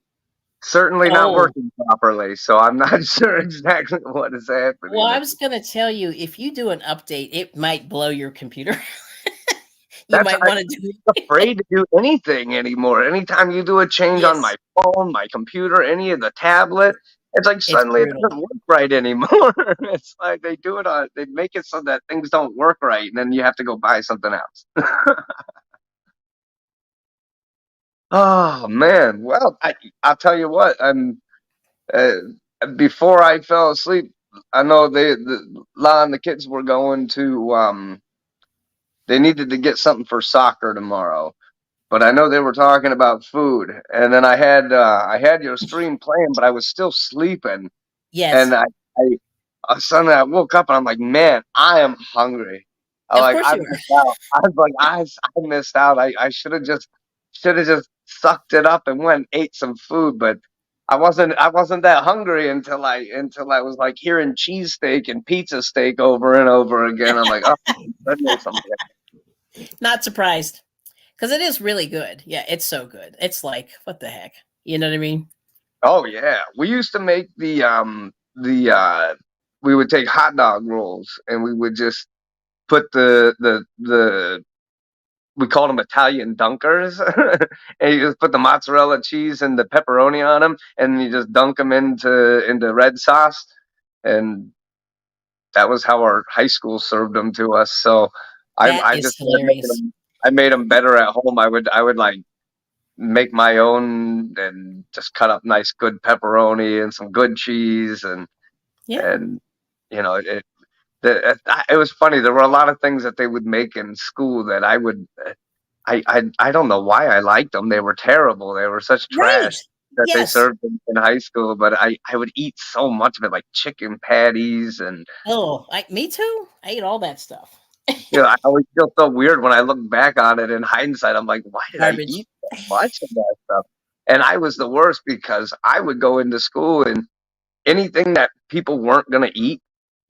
certainly not Oh. working properly. So I'm not sure exactly what is happening. Well, I was going to tell you, if you do an update, it might blow your computer. I'm might want to do afraid to do anything anymore. Anytime you do a change on my phone, my computer, any of the tablet, it's like suddenly it doesn't work right anymore. It's like they make it so that things don't work right, and then you have to go buy something else. Oh man, well, I'll tell you what. Before I fell asleep, I know Lon and the kids were going to they needed to get something for soccer tomorrow. But I know they were talking about food, and then I had your stream playing, but I was still sleeping. Yes. And suddenly I woke up and I'm like, man, I am hungry. Of course you missed out. I was like, I missed out. I should have just sucked it up and went and ate some food, but I wasn't that hungry until I was like hearing cheesesteak and pizza steak over and over again. I'm like, oh, goodness, Not surprised. Because it is really good. Yeah, it's so good. It's like, what the heck? You know what I mean? Oh yeah, we used to make we would take hot dog rolls and we would just put the we called them Italian dunkers, and you just put the mozzarella cheese and the pepperoni on them, and you just dunk them into red sauce, and that was how our high school served them to us. So I Is just hilarious. I made them better at home. I would like make my own and just cut up nice good pepperoni and some good cheese and you know it was funny. There were a lot of things that they would make in school that I don't know why I liked them. They were terrible. They were such trash that they served in high school, but I would eat so much of it, like chicken patties and me too. I ate all that stuff. I always feel so weird when I look back on it in hindsight. I'm like, why did I eat so much of that stuff? And I was the worst because I would go into school and anything that people weren't going to eat,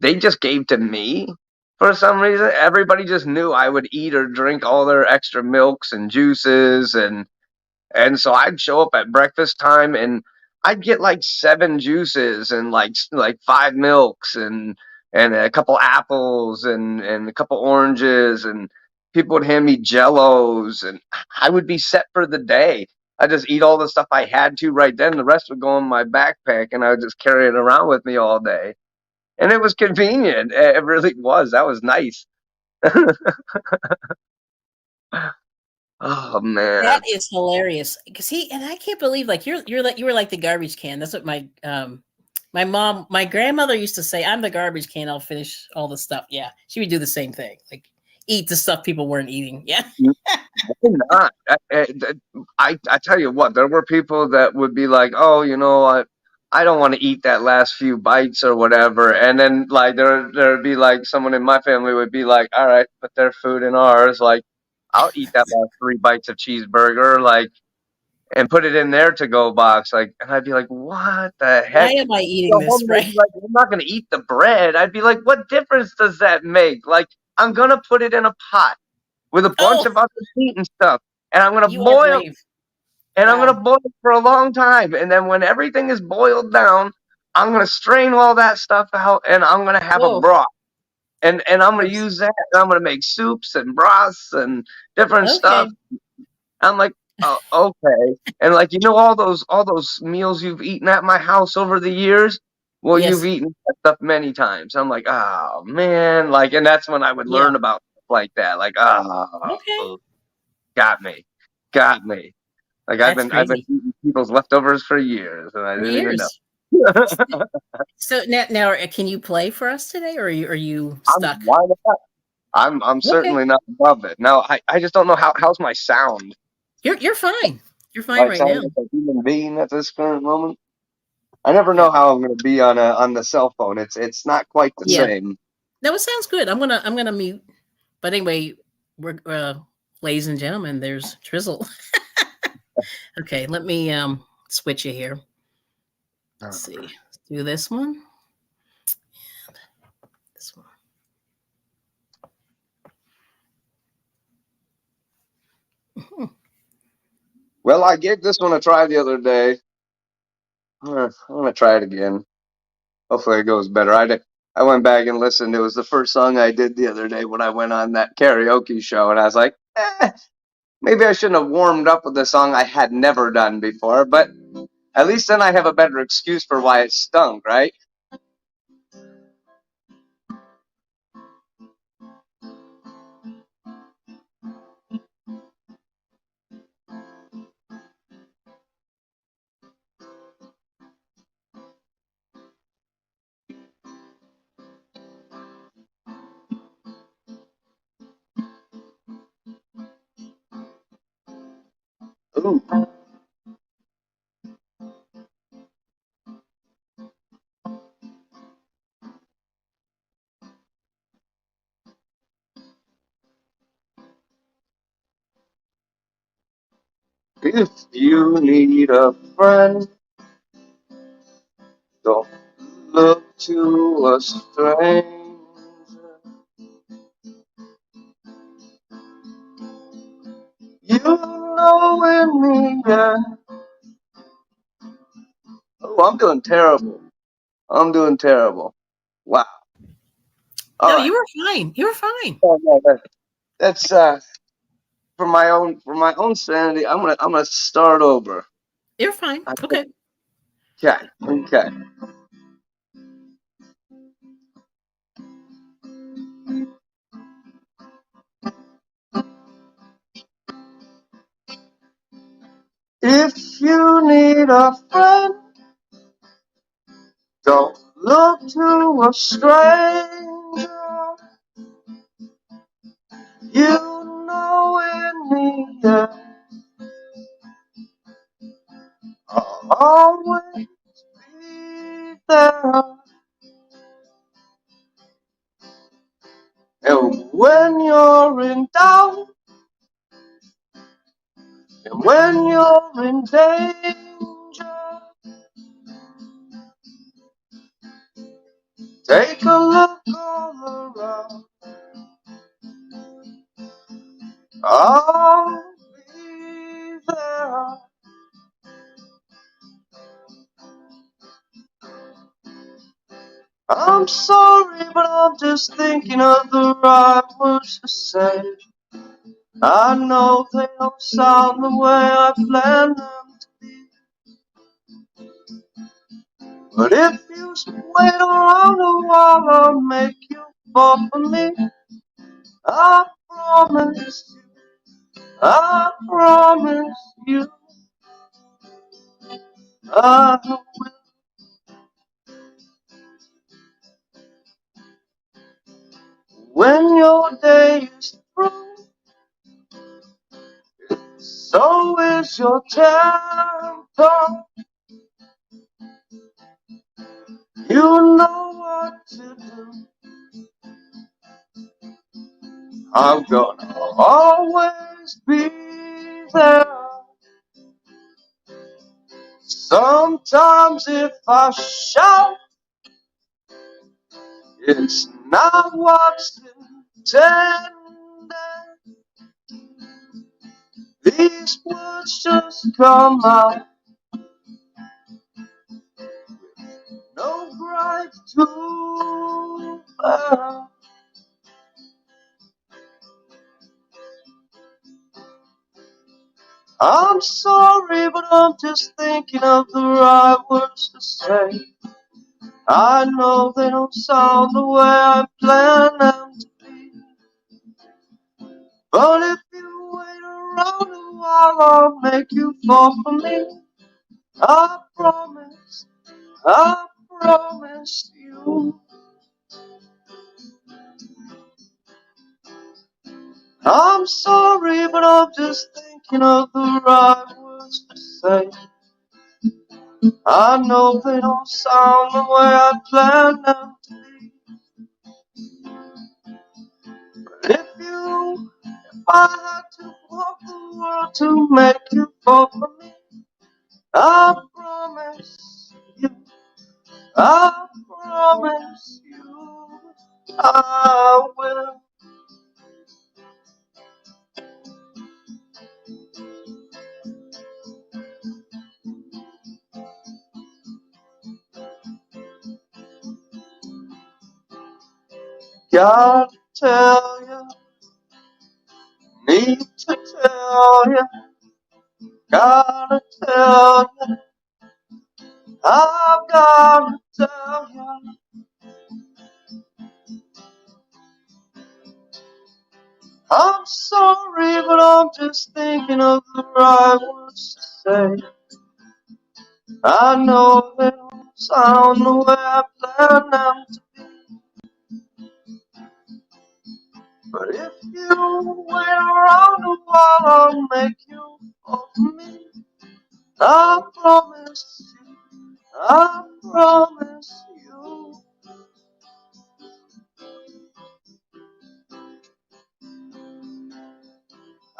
they just gave to me for some reason. Everybody just knew I would eat or drink all their extra milks and juices. And so I'd show up at breakfast time and I'd get like 7 juices and like 5 milks and a couple apples and a couple oranges, and people would hand me jellos and I would be set for the day. I just eat all the stuff I had to right then. The rest would go in my backpack and I would just carry it around with me all day. And it was convenient. It really was. That was nice. Oh man, that is hilarious. Because I can't believe like you were like the garbage can. That's what my grandmother used to say. I'm the garbage can. I'll finish all the stuff. Yeah, she would do the same thing. Like eat the stuff people weren't eating. Yeah. not. I tell you what, there were people that would be like, oh, I don't want to eat that last few bites or whatever. And then like there'd be like someone in my family would be like, all right, put their food in ours. Like I'll eat that last 3 bites of cheeseburger, like, and put it in their to-go box. Like, and I'd be like, what the heck? Why am I eating this? Right? Like, I'm not going to eat the bread. I'd be like, what difference does that make? Like, I'm going to put it in a pot with a bunch of other meat and stuff. And I'm going to boil it. And I'm going to boil it for a long time. And then when everything is boiled down, I'm going to strain all that stuff out and I'm going to have a broth. And I'm going to use that. And I'm going to make soups and broths and different stuff. I'm like, oh, okay. And like, all those meals you've eaten at my house over the years. Well, you've eaten that stuff many times. I'm like, oh man. Like, and that's when I would learn about like that. Like, Okay. got me. Like I've That's been crazy. eating people's leftovers for years, and I For didn't even know. years. So now, can you play for us today, or are you stuck? Why not? I'm certainly not above it. No, I just don't know how's my sound. You're fine. You're fine right now. Like a human being at this current moment. I never know how I'm going to be on the cell phone. It's not quite the same. No, it sounds good. I'm gonna mute. But anyway, we're ladies and gentlemen, there's Drizzle. Okay, let me switch it here. Let's see. Let's do this one. And this one. Well, I gave this one a try the other day. I'm gonna try it again. Hopefully it goes better. I went back and listened. It was the first song I did the other day when I went on that karaoke show, and I was like, maybe I shouldn't have warmed up with a song I had never done before, but at least then I have a better excuse for why it stunk, right? Ooh. If you need a friend, don't look to a stranger. You know in me, yeah. Oh, I'm doing terrible. Wow. No, you were fine. You were fine. Oh, no, that's for my own sanity. I'm gonna start over. You're fine. Okay. Okay. If you need a friend, don't look to a stranger. You know in me, yeah. I'll always be there. And when you're in doubt, and when you're in danger, take a look all around. I'll be there. I'm sorry, but I'm just thinking of the right words to say. I know they don't sound the way I planned them to be. But if you wait around a while, I'll make you fall for me. I promise you, I promise you, I will. When your day is through, so is your temper. You know what to do. I'm gonna always be there. Sometimes if I shout, it's not what's intended. These words just come out. No right to bear. I'm sorry, but I'm just thinking of the right words to say. I know they don't sound the way I planned them to be. But if you wait around a while, I'll make you fall for me. I promise you. I'm sorry, but I'm just thinking of the right words to say. I know they don't sound the way I planned them to be. But if I had to walk the world to make you fall for me, I promise you, I promise you, I will. Gotta tell you, need to tell you, gotta tell you, I've gotta tell you. I'm sorry, but I'm just thinking of the right words to say. I know they don't sound the way I planned them to be. But if you wait around a while, I'll make you fall for me. I promise you, I promise you.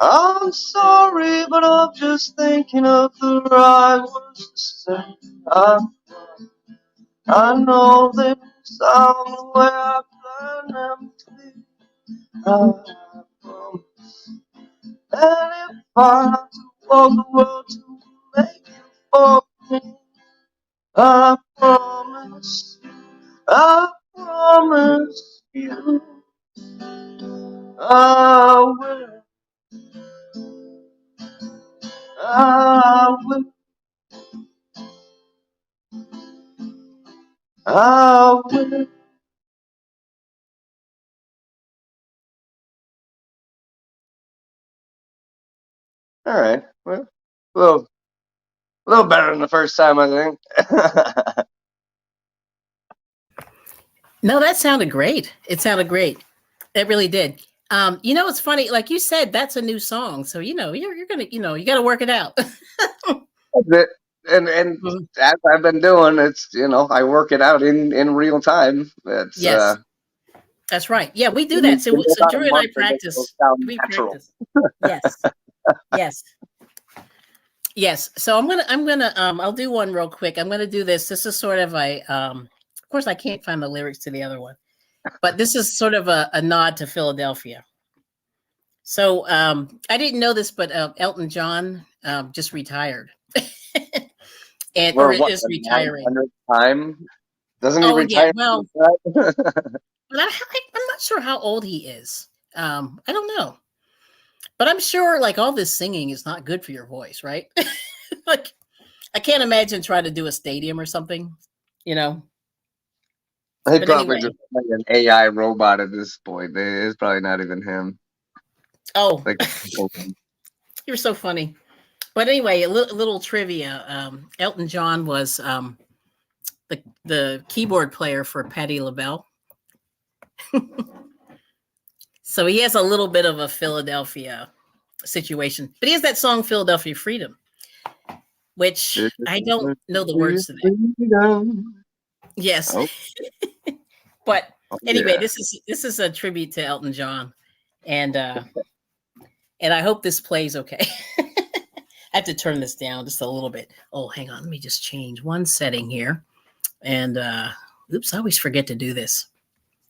I'm sorry, but I'm just thinking of the right words to say. I know they don't sound the way I planned them to be. I promise. And if I have to walk the world to make you fall for me, I promise you, I promise you, I will, I will, I will. All right, well, a little better than the first time, I think. No, that sounded great. It sounded great. It really did. It's funny, like you said, that's a new song. So, you're gonna, you gotta work it out. That's it. And Mhm. as I've been doing, it's I work it out in real time. It's Yes, that's right. Yeah, we do give me that. So about a Drew and I month and it'll practice. sound We natural. practice. Yes. Yes. Yes. So I'll do one real quick. I'm gonna do this. This is sort of of course I can't find the lyrics to the other one, but this is sort of a nod to Philadelphia. So I didn't know this, but Elton John just retired. Or We're what, is the retiring. 900th time? Doesn't he Oh yeah, retire? well, but I'm not sure how old he is. I don't know, but I'm sure like all this singing is not good for your voice, right? Like I can't imagine trying to do a stadium or something, you know. He But probably anyway, just like an AI robot at this point. It's probably not even him. oh, Like, you're so funny. But anyway, a little trivia. Elton John was the keyboard player for Patti LaBelle. So he has a little bit of a Philadelphia situation. But he has that song Philadelphia Freedom, which I don't know the words to that. Yes. oh, But anyway, yeah. this is a tribute to Elton John. And I hope this plays okay. I have to turn this down just a little bit. Oh, hang on. Let me just change one setting here. And oops, I always forget to do this.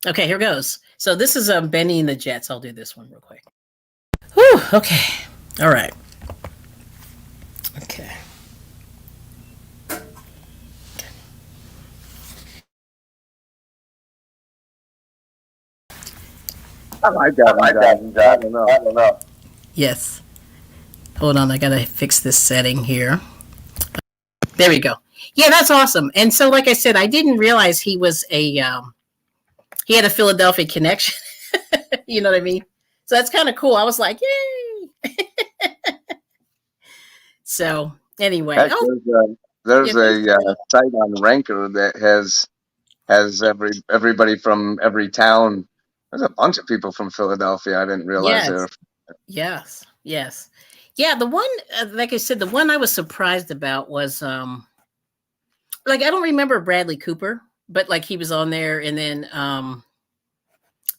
Okay, here goes. So this is Benny and the Jets. I'll do this one real quick. Whew, okay. All right. Okay. I like that. I don't know. Yes. Hold on. I got to fix this setting here. There we go. Yeah, that's awesome. And so, like I said, I didn't realize he was he had a Philadelphia connection. You know what I mean? So that's kind of cool. I was like, yay. So anyway, Heck, there's yeah, a site on Ranker that has everybody from every town. There's a bunch of people from Philadelphia. I didn't realize they were. yes. Yeah, the one, like I said, the one I was surprised about was like I don't remember Bradley Cooper, but like he was on there, and then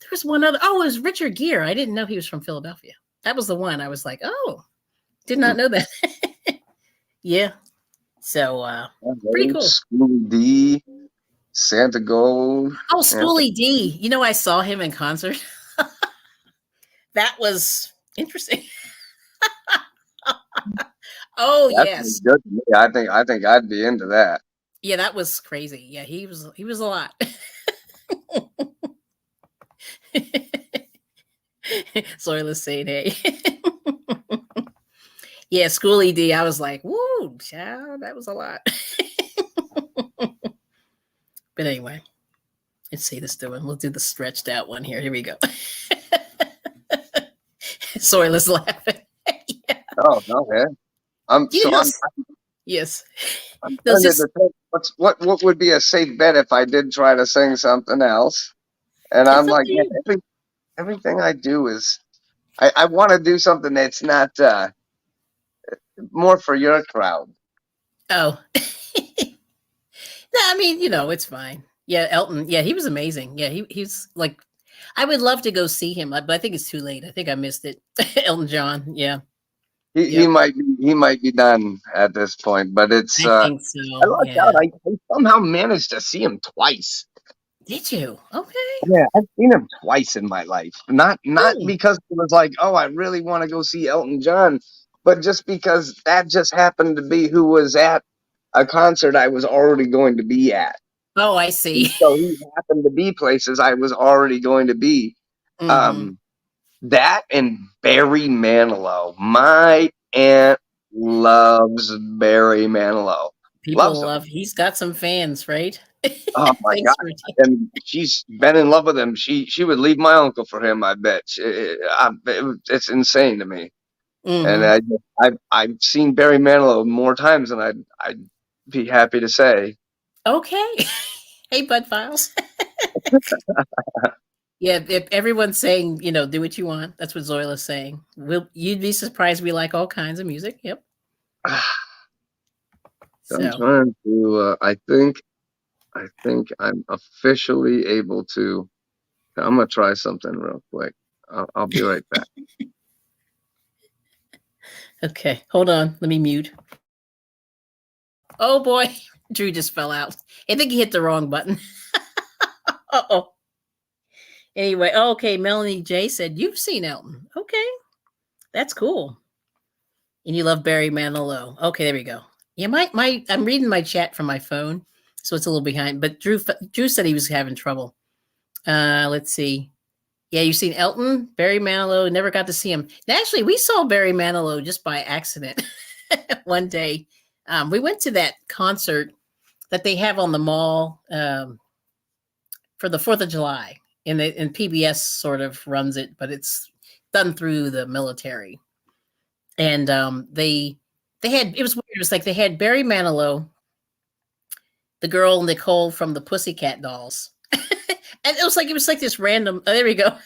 there was one other. Oh, it was Richard Gere. I didn't know he was from Philadelphia. That was the one. I was like, oh, did not know that. Yeah. So pretty cool. Schoolie D, Santa Gold. Oh, Schoolie D. You know, I saw him in concert. That was interesting. Oh, That's yes. good to me. I think I'd be into that. Yeah, that was crazy. Yeah, he was a lot. Soyless saying, hey. Yeah, Schoolie D. I was like, woo, child, that was a lot. But anyway, let's see this doing. We'll do the stretched out one here. Here we go. Soyless laughing. Yeah. Oh, okay. Yes. I'm trying to think what would be a safe bet if I did try to sing something else. And I'm like, man, everything I do is I want to do something that's not more for your crowd. Oh. No, I mean, you know, it's fine. Yeah, Elton. Yeah, he was amazing. Yeah, he's like, I would love to go see him, but I think it's too late. I think I missed it. Elton John. Yeah. He might be done at this point, but it's I think so. I lucked out. I somehow managed to see him twice. Did you? Okay. Yeah, I've seen him twice in my life. Not because it was like, oh, I really want to go see Elton John, but just because that just happened to be who was at a concert I was already going to be at. Oh, I see. And so he happened to be places I was already going to be. Mm-hmm. That and Barry Manilow. My aunt loves Barry Manilow. People love. He's got some fans, right? Oh my God! And she's been in love with him. She would leave my uncle for him. I bet. It's insane to me. Mm-hmm. And I've seen Barry Manilow more times than I'd be happy to say. Okay. Hey, Bud Files. Yeah, if everyone's saying, you know, do what you want, that's what Zoila's saying. You'd be surprised we like all kinds of music. Yep. I'm trying to. I think I'm officially able to. I'm gonna try something real quick. I'll be right back. Okay, hold on. Let me mute. Oh boy, Drew just fell out. I think he hit the wrong button. Uh-oh. Anyway, okay, Melanie J said, you've seen Elton. Okay, that's cool. And you love Barry Manilow. Okay, there we go. Yeah, I'm reading my chat from my phone, so it's a little behind. But Drew said he was having trouble. Let's see. Yeah, you've seen Elton, Barry Manilow. Never got to see him. Actually, we saw Barry Manilow just by accident one day. We went to that concert that they have on the mall for the 4th of July. And PBS sort of runs it, but it's done through the military. And they had, it was weird. It was like they had Barry Manilow, the girl Nicole from the Pussycat Dolls. And it was like this random, there we go.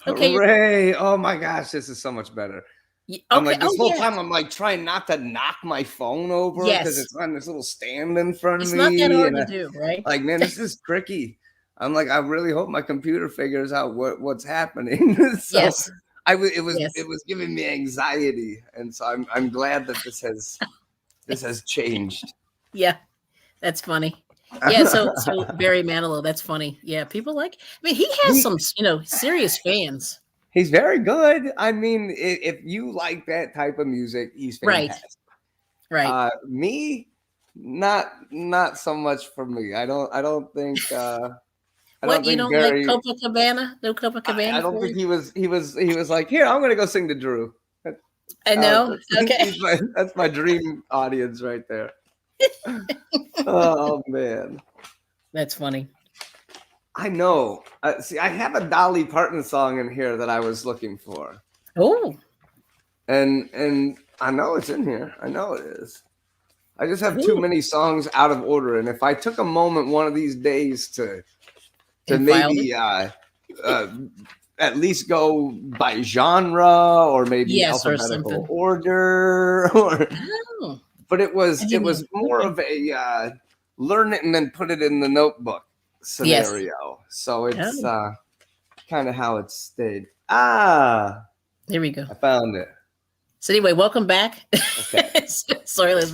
Okay. Hooray. Oh my gosh, this is so much better. Okay. I'm like, this whole time I'm like trying not to knock my phone over because it's on this little stand in front of me. It's not that hard to do, right? Like, man, this is tricky. I'm like, I really hope my computer figures out what's happening. So yes. It was giving me anxiety. And so I'm glad that this has changed. Yeah, that's funny. Yeah, so Barry Manilow, that's funny. Yeah, people like, I mean, he has some, serious fans. He's very good. I mean, if you like that type of music, he's fantastic. Right. Me, not so much for me. I don't think. What, you don't like Copacabana? No Copacabana. I don't think he was like, here, I'm gonna go sing to Drew. I know. Okay. That's my dream audience right there. Oh man, that's funny. I know. See, I have a Dolly Parton song in here that I was looking for. Oh. And I know it's in here. I know it is. I just have Cool. too many songs out of order. And if I took a moment one of these days to And maybe at least go by genre or maybe Yes, or alphabetical something. order, or Oh. but it was I didn't more okay. of a learn it and then put it in the notebook scenario. So it's kind of how it stayed. There we go. I found it. So anyway, welcome back. Okay. Sorry, let's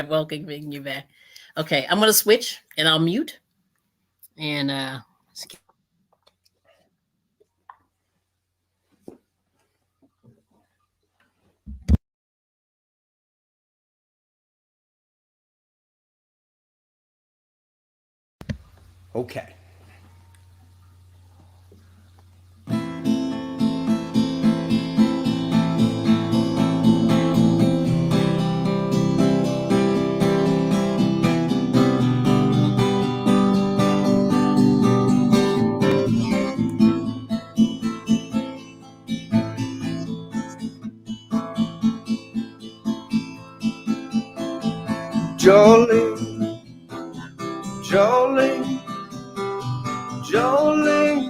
welcoming you back. Okay, I'm gonna switch and I'll mute. And Okay. Jolene, Jolene, Jolene,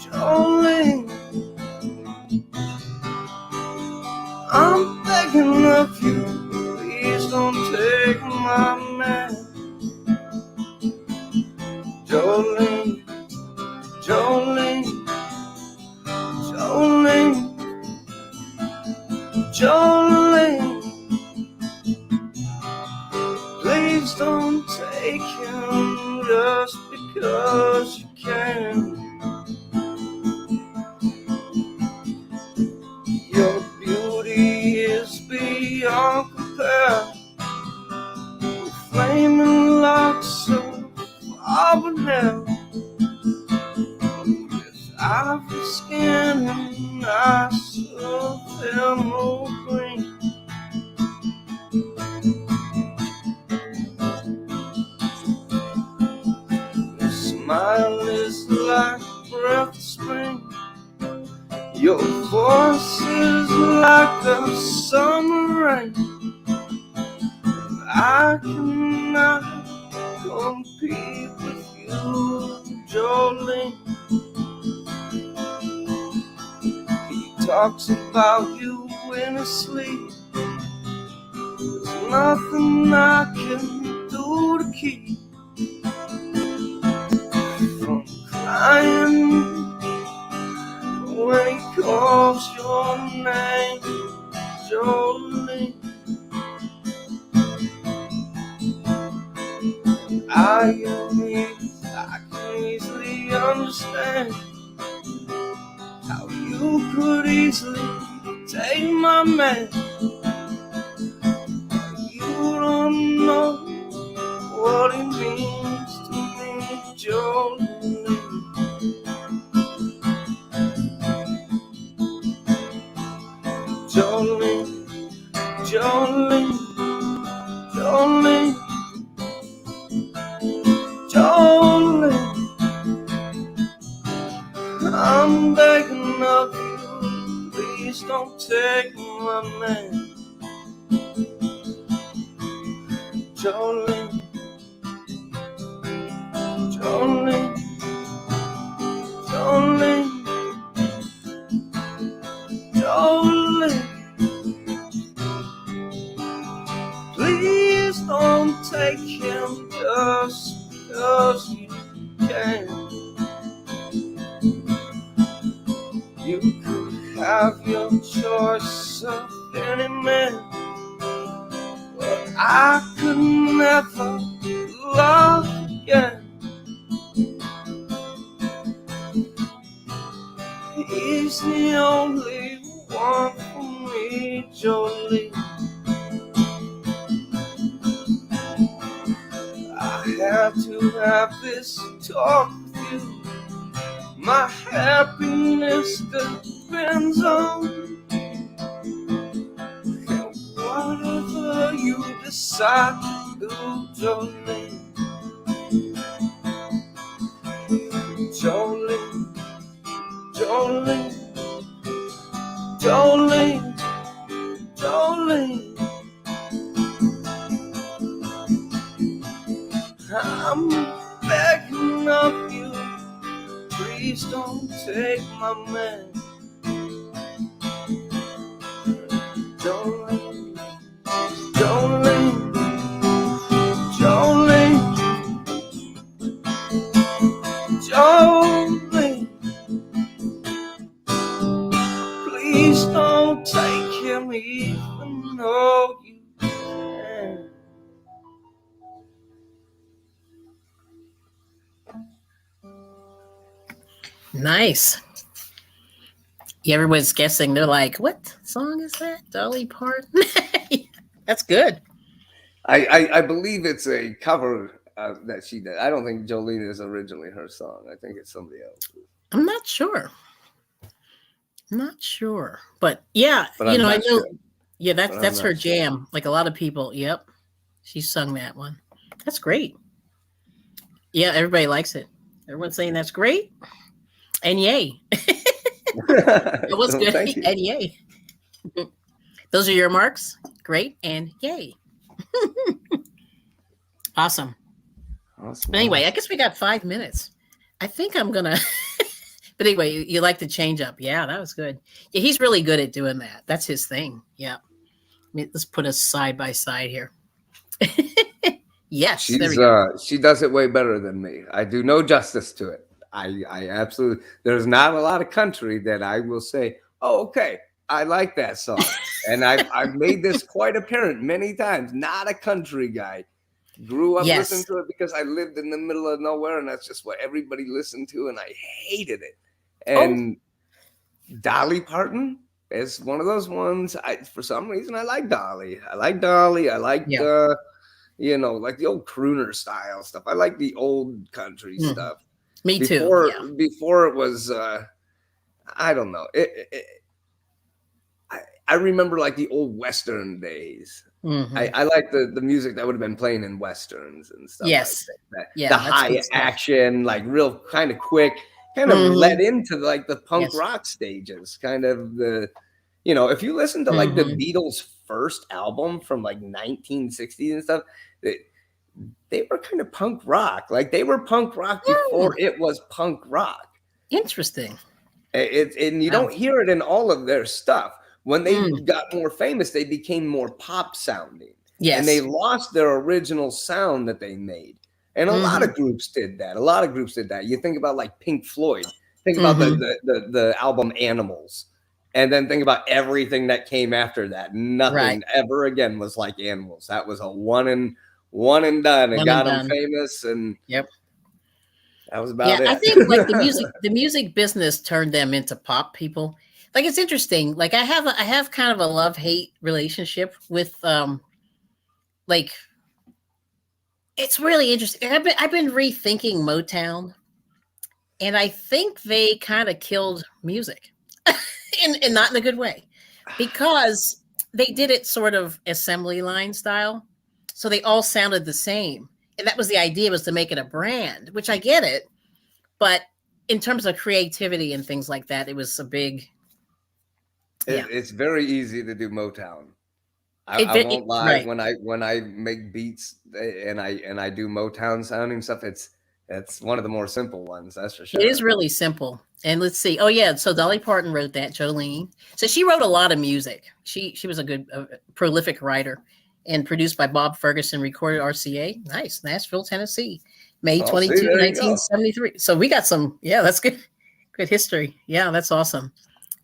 Jolene, I'm begging of you, please don't take my man. Jolene, Jolene, Jolene, Jolene, please don't take him just because you can. Your beauty is beyond compare, with flaming locks of auburn hair, with ivory skin and eyes of emerald green. Your smile is like breath of spring. Your voice is like a summer rain. I cannot compete with you, Jolene. He talks about you in his sleep. There's nothing I can do to keep from crying when he calls your name, Jolene. I can easily understand how you could easily take my man. You don't know what it means to me, Jolene. Jolene, Jolene, Jolene, Jolene, I'm begging of you, please don't take my man. Jolene, Jolene, Jolene, Jolene, please don't take him just because you can. You could have your choice of any man, but I could never love again. He's the only one for me, Jolene. I had to have this talk with you. My happiness depends on whatever you decide to do, Jolene. Jolene, I'm begging of you, please don't take my man. Jolene, Jolene, Jolene, Jolene, please don't take him even though you can. Nice. Yeah, everyone's guessing. They're like, what song is that? Dolly Parton? That's good. I believe it's a cover that she did. I don't think Jolene is originally her song. I think it's somebody else. I'm not sure. Not sure. But yeah, But I know. sure. Yeah, But that's I'm her not sure. jam. Like a lot of people. Yep. She sung that one. That's great. Yeah, everybody likes it. Everyone's saying that's great. And yay. It was good. Thank you. And yay. Those are your marks. Great and yay. Awesome. Awesome. But anyway, I guess we got 5 minutes. I think I'm gonna but anyway, you like to change up. Yeah, that was good. Yeah, he's really good at doing that. That's his thing. Yeah. Let's put us side by side here. Yes, there we go. She does it way better than me. I do no justice to it. I absolutely, there's not a lot of country that I will say, oh, okay, I like that song. And I've made this quite apparent many times. Not a country guy. Grew up listening to it because I lived in the middle of nowhere, and that's just what everybody listened to, and I hated it. And Dolly Parton is one of those ones. For some reason, I like Dolly. I like like the old crooner style stuff. I like the old country stuff. Me too. Before it was, I don't know. I remember like the old Western days. Mm-hmm. I like the music that would have been playing in Westerns and stuff. Yes. Like that. Yeah, the high action, like real kind of quick, kind of led into like the punk rock stages. Kind of the, if you listen to like the Beatles' first album from like 1960s and stuff, they were kind of punk rock. Like they were punk rock before it was punk rock. Interesting. And you don't hear it in all of their stuff. When they got more famous, they became more pop sounding. Yes. And they lost their original sound that they made. And a lot of groups did that. You think about like Pink Floyd. Think about the album Animals. And then think about everything that came after that. Nothing ever again was like Animals. That was a one and done. It got them famous. And that was about it. I think like the music business turned them into pop people. Like it's interesting. Like I have kind of a love-hate relationship with like it's really interesting. I've been rethinking Motown, and I think they kind of killed music, and not in a good way, because they did it sort of assembly line style, so they all sounded the same, and that was the idea, was to make it a brand, which I get it, but in terms of creativity and things like that, it was a big. It's very easy to do Motown. I won't lie. When I make beats and I do Motown sounding stuff, it's one of the more simple ones. That's for sure. It is really simple. And let's see. Oh yeah, so Dolly Parton wrote that. Jolene. So she wrote a lot of music. She was a good, prolific writer, and produced by Bob Ferguson. Recorded RCA. Nice, Nashville, Tennessee, May 22, 1973. So we got some. Yeah, that's good. Good history. Yeah, that's awesome.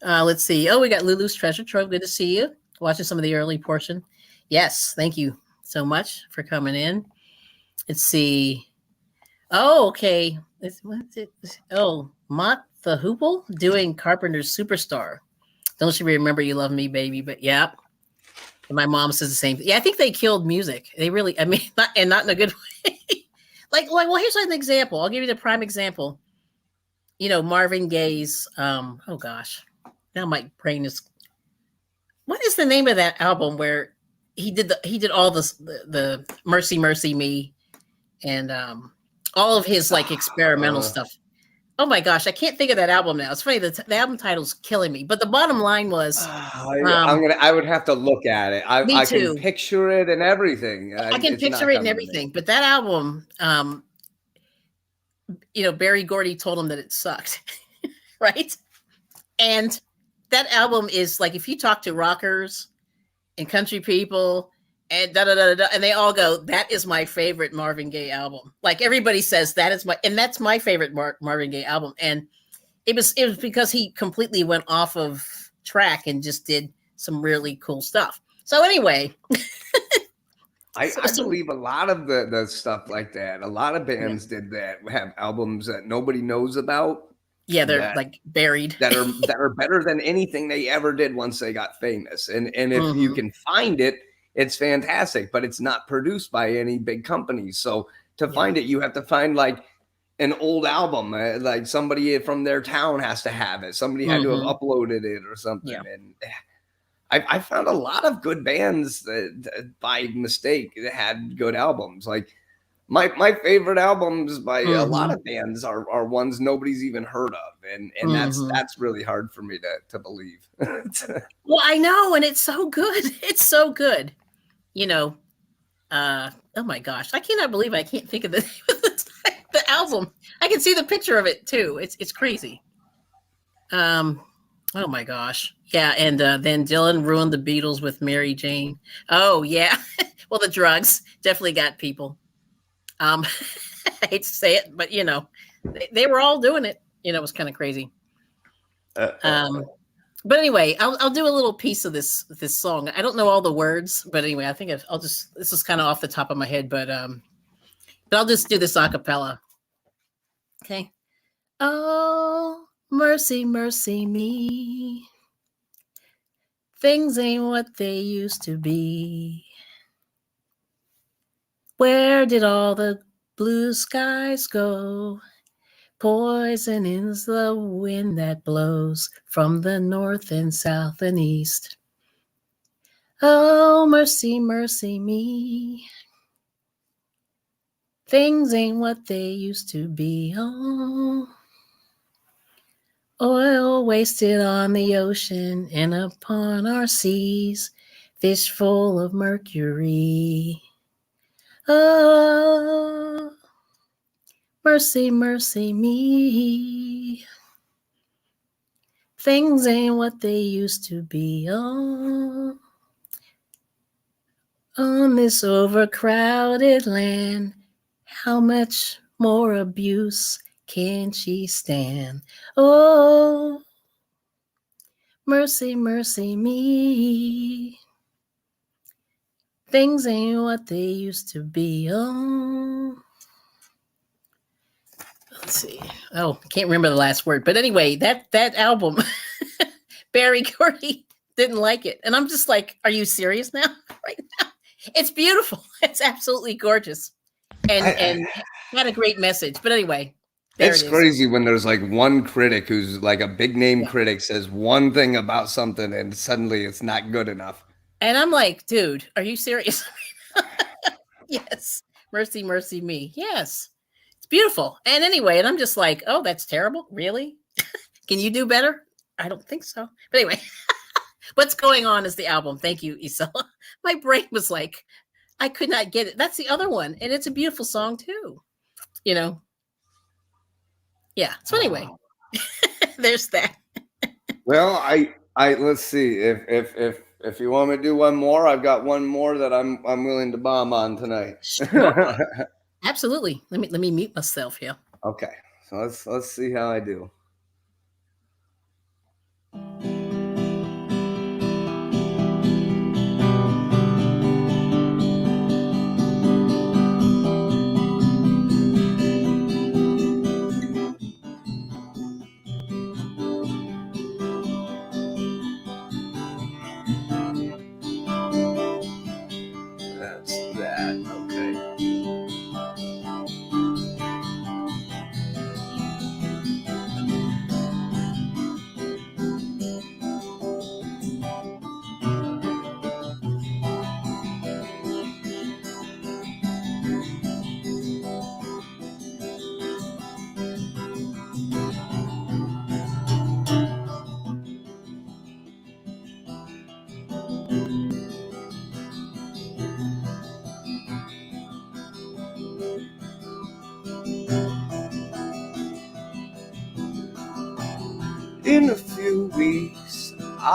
Let's see. Oh, we got Lulu's Treasure Trove. Good to see you. Watching some of the early portion. Yes, thank you so much for coming in. Let's see. Oh, okay. What's it? Oh, Mott the Hoople doing Carpenter's Superstar. Don't you remember You Love Me, Baby? But yeah. And my mom says the same thing. Yeah, I think they killed music. They really, I mean, not in a good way. like, well, here's an example. I'll give you the prime example. Marvin Gaye's, oh gosh. Now my brain is. What is the name of that album where he did all the Mercy Mercy Me, and all of his like experimental stuff? Oh my gosh, I can't think of that album now. It's funny, the album title's killing me. But the bottom line was, I would have to look at it. Me I can too. picture it and everything. I can It's picture not it and coming to me. everything. But that album, Barry Gordy told him that it sucked, right? And that album is like, if you talk to rockers and country people and and they all go, that is my favorite Marvin Gaye album. Like everybody says that's my favorite Marvin Gaye album. And it was because he completely went off of track and just did some really cool stuff. So anyway, I believe a lot of the stuff like that. A lot of bands did that. Have albums that nobody knows about. Yeah, they're like buried. that are better than anything they ever did once they got famous. And if you can find it, it's fantastic. But it's not produced by any big companies. So to find it, you have to find like an old album, like somebody from their town has to have it. Somebody had to have uploaded it or something. Yeah. And I found a lot of good bands that by mistake had good albums. Like my favorite albums by a lot of bands are ones nobody's even heard of. And that's really hard for me to believe. Well, I know. And it's so good. It's so good. Oh my gosh. I cannot believe I can't think of the album. I can see the picture of it too. It's crazy. Oh my gosh. Yeah. And then Dylan ruined the Beatles with Mary Jane. Oh yeah. Well, the drugs definitely got people. I hate to say it, but they were all doing it. It was kind of crazy. But anyway, I'll do a little piece of this song. I don't know all the words, but anyway, I think I'll just, this is kind of off the top of my head, but I'll just do this a cappella. Okay. Oh, mercy, mercy me. Things ain't what they used to be. Where did all the blue skies go? Poison is the wind that blows from the north and south and east. Oh, mercy, mercy me. Things ain't what they used to be. Oh, oil wasted on the ocean and upon our seas, fish full of mercury. Oh, mercy, mercy me. Things ain't what they used to be. Oh, on this overcrowded land, how much more abuse can she stand? Oh, mercy, mercy me. Things ain't what they used to be. Oh, let's see. Oh, I can't remember the last word. But anyway, that album, Barry Gordy didn't like it. And I'm just like, are you serious now? Right now? It's beautiful. It's absolutely gorgeous. And had a great message. But anyway. It's crazy when there's like one critic who's like a big name critic says one thing about something and suddenly it's not good enough. And I'm like, dude, are you serious? Yes. Mercy, mercy me. Yes. It's beautiful. And anyway, and I'm just like, oh, that's terrible. Really? Can you do better? I don't think so. But anyway, what's going on is the album. Thank you, Isela. My brain was like, I could not get it. That's the other one. And it's a beautiful song too. Yeah. So anyway, there's that. Well, I let's see if you want me to do one more, I've got one more that I'm willing to bomb on tonight. Sure. Absolutely. Let me mute myself here. Okay. So let's see how I do.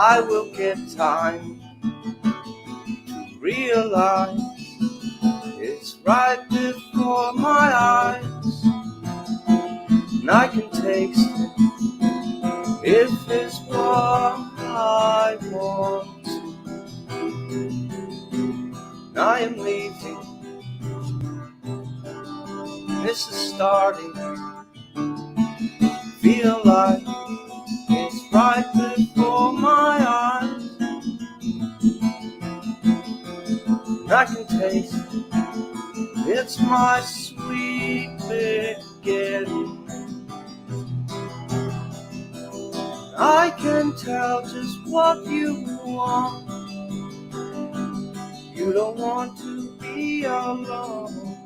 I will get time to realize it's right before my eyes, and I can taste it if it's what I want. And I am leaving, this is starting, feel like it's right before my eyes, and I can taste it, it's my sweet beginning. I can tell just what you want. You don't want to be alone.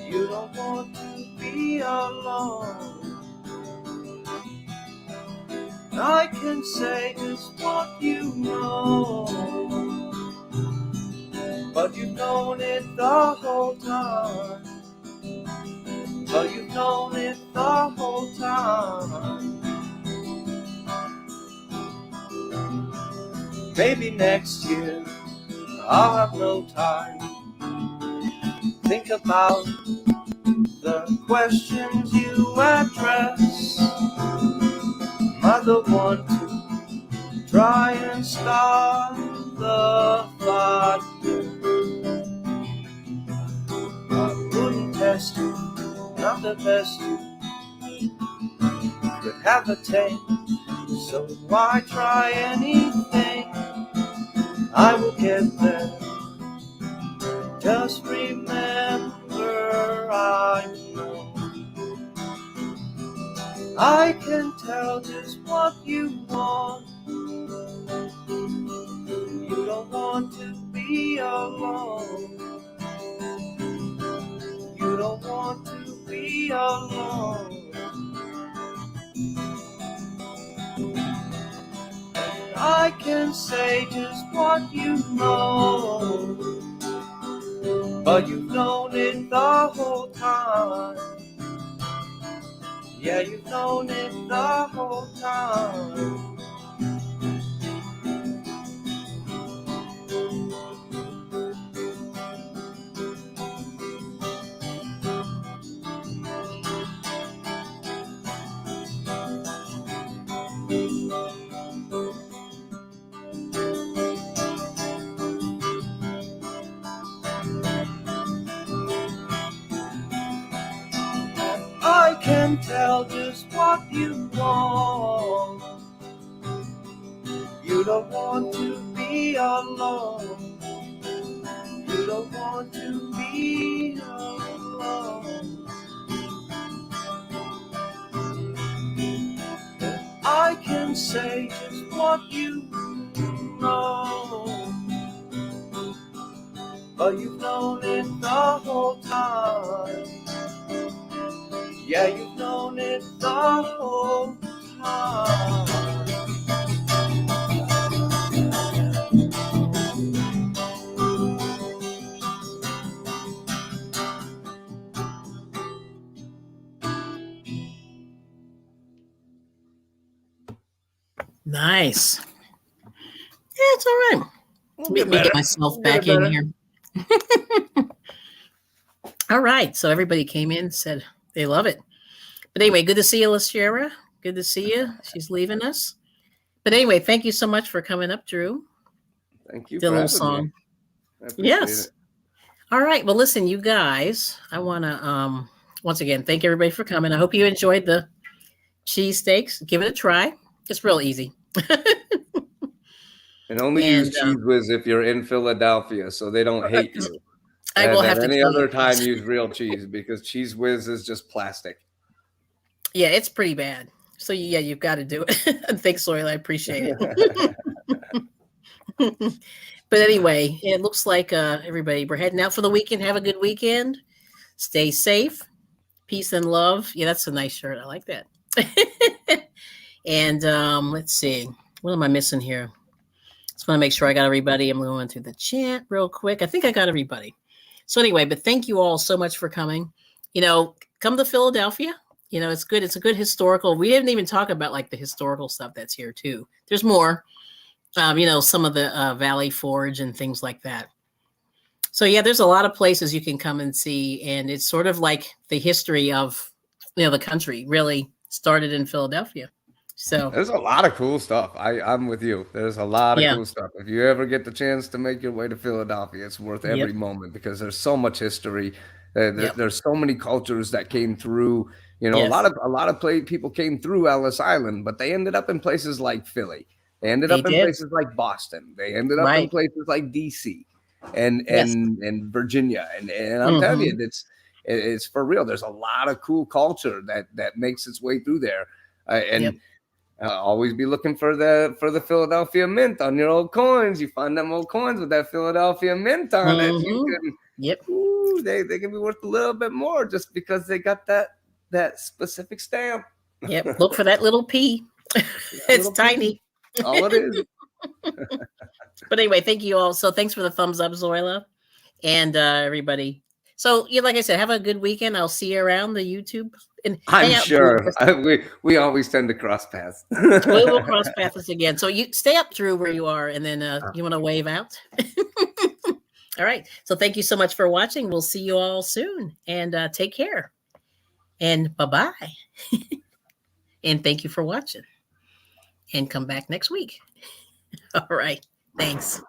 You don't want to be alone. I can say just what you know, but you've known it the whole time. But you've known it the whole time. Maybe next year I'll have no time. Think about the questions you address. Am I the one to try and start the fire? I wouldn't test you, not the best you could have attained. So why try anything? I will get there. Just remember, I know I can tell just what you want. You don't want to be alone. You don't want to be alone. I can say just what you know, but you've known it the whole time. Yeah, you've known it the whole time. I can tell just what you want. You don't want to be alone. You don't want to be alone. I can say just what you know, but you've known it the whole time. Yeah, you've known it the whole time. Nice. Yeah, it's all right. Let me get myself back in here. All right. So everybody came in and said they love it. But anyway, good to see you, LaSierra. Good to see you. She's leaving us. But anyway, thank you so much for coming up, Drew. Thank you The for little having song. me. I appreciate Yes. it. All right. Well, listen, you guys, I want to once again thank everybody for coming. I hope you enjoyed the cheesesteaks. Give it a try. It's real easy. And only use Cheese Whiz if you're in Philadelphia, so they don't hate you. I will have to any tell other you. time use real cheese, because Cheese Whiz is just plastic. Yeah, it's pretty bad. So yeah, you've got to do it. Thanks, Loyal. I appreciate it. But anyway, it looks like everybody, we're heading out for the weekend. Have a good weekend. Stay safe. Peace and love. Yeah, that's a nice shirt. I like that. And let's see. What am I missing here? Just want to make sure I got everybody. I'm going through the chat real quick. I think I got everybody. So anyway, but thank you all so much for coming. You know, come to Philadelphia. It's good. It's a good historical. We didn't even talk about like the historical stuff that's here too. There's more. Some of the Valley Forge and things like that. So yeah, there's a lot of places you can come and see, and it's sort of like the history of the country really started in Philadelphia. So there's a lot of cool stuff. I'm with you. There's a lot of cool stuff. If you ever get the chance to make your way to Philadelphia, it's worth every moment because there's so much history. There's so many cultures that came through. A lot of people came through Ellis Island, but they ended up in places like Philly. They ended up in places like Boston. They ended up in places like DC and Virginia. And I'm telling you, it's for real. There's a lot of cool culture that makes its way through there. Always be looking for the Philadelphia mint on your old coins. You find them old coins with that Philadelphia mint on it. You can, they can be worth a little bit more just because they got that specific stamp. Yep. Look for that little P. It's tiny. All it is. But anyway, thank you all. So thanks for the thumbs up, Zoila, and everybody. So like I said, have a good weekend. I'll see you around the YouTube. And I'm sure we always tend to cross paths. We will cross paths again. So you stay up through where you are, and then you want to wave out. All right. So thank you so much for watching. We'll see you all soon, and take care. And bye-bye. And thank you for watching. And come back next week. All right. Thanks.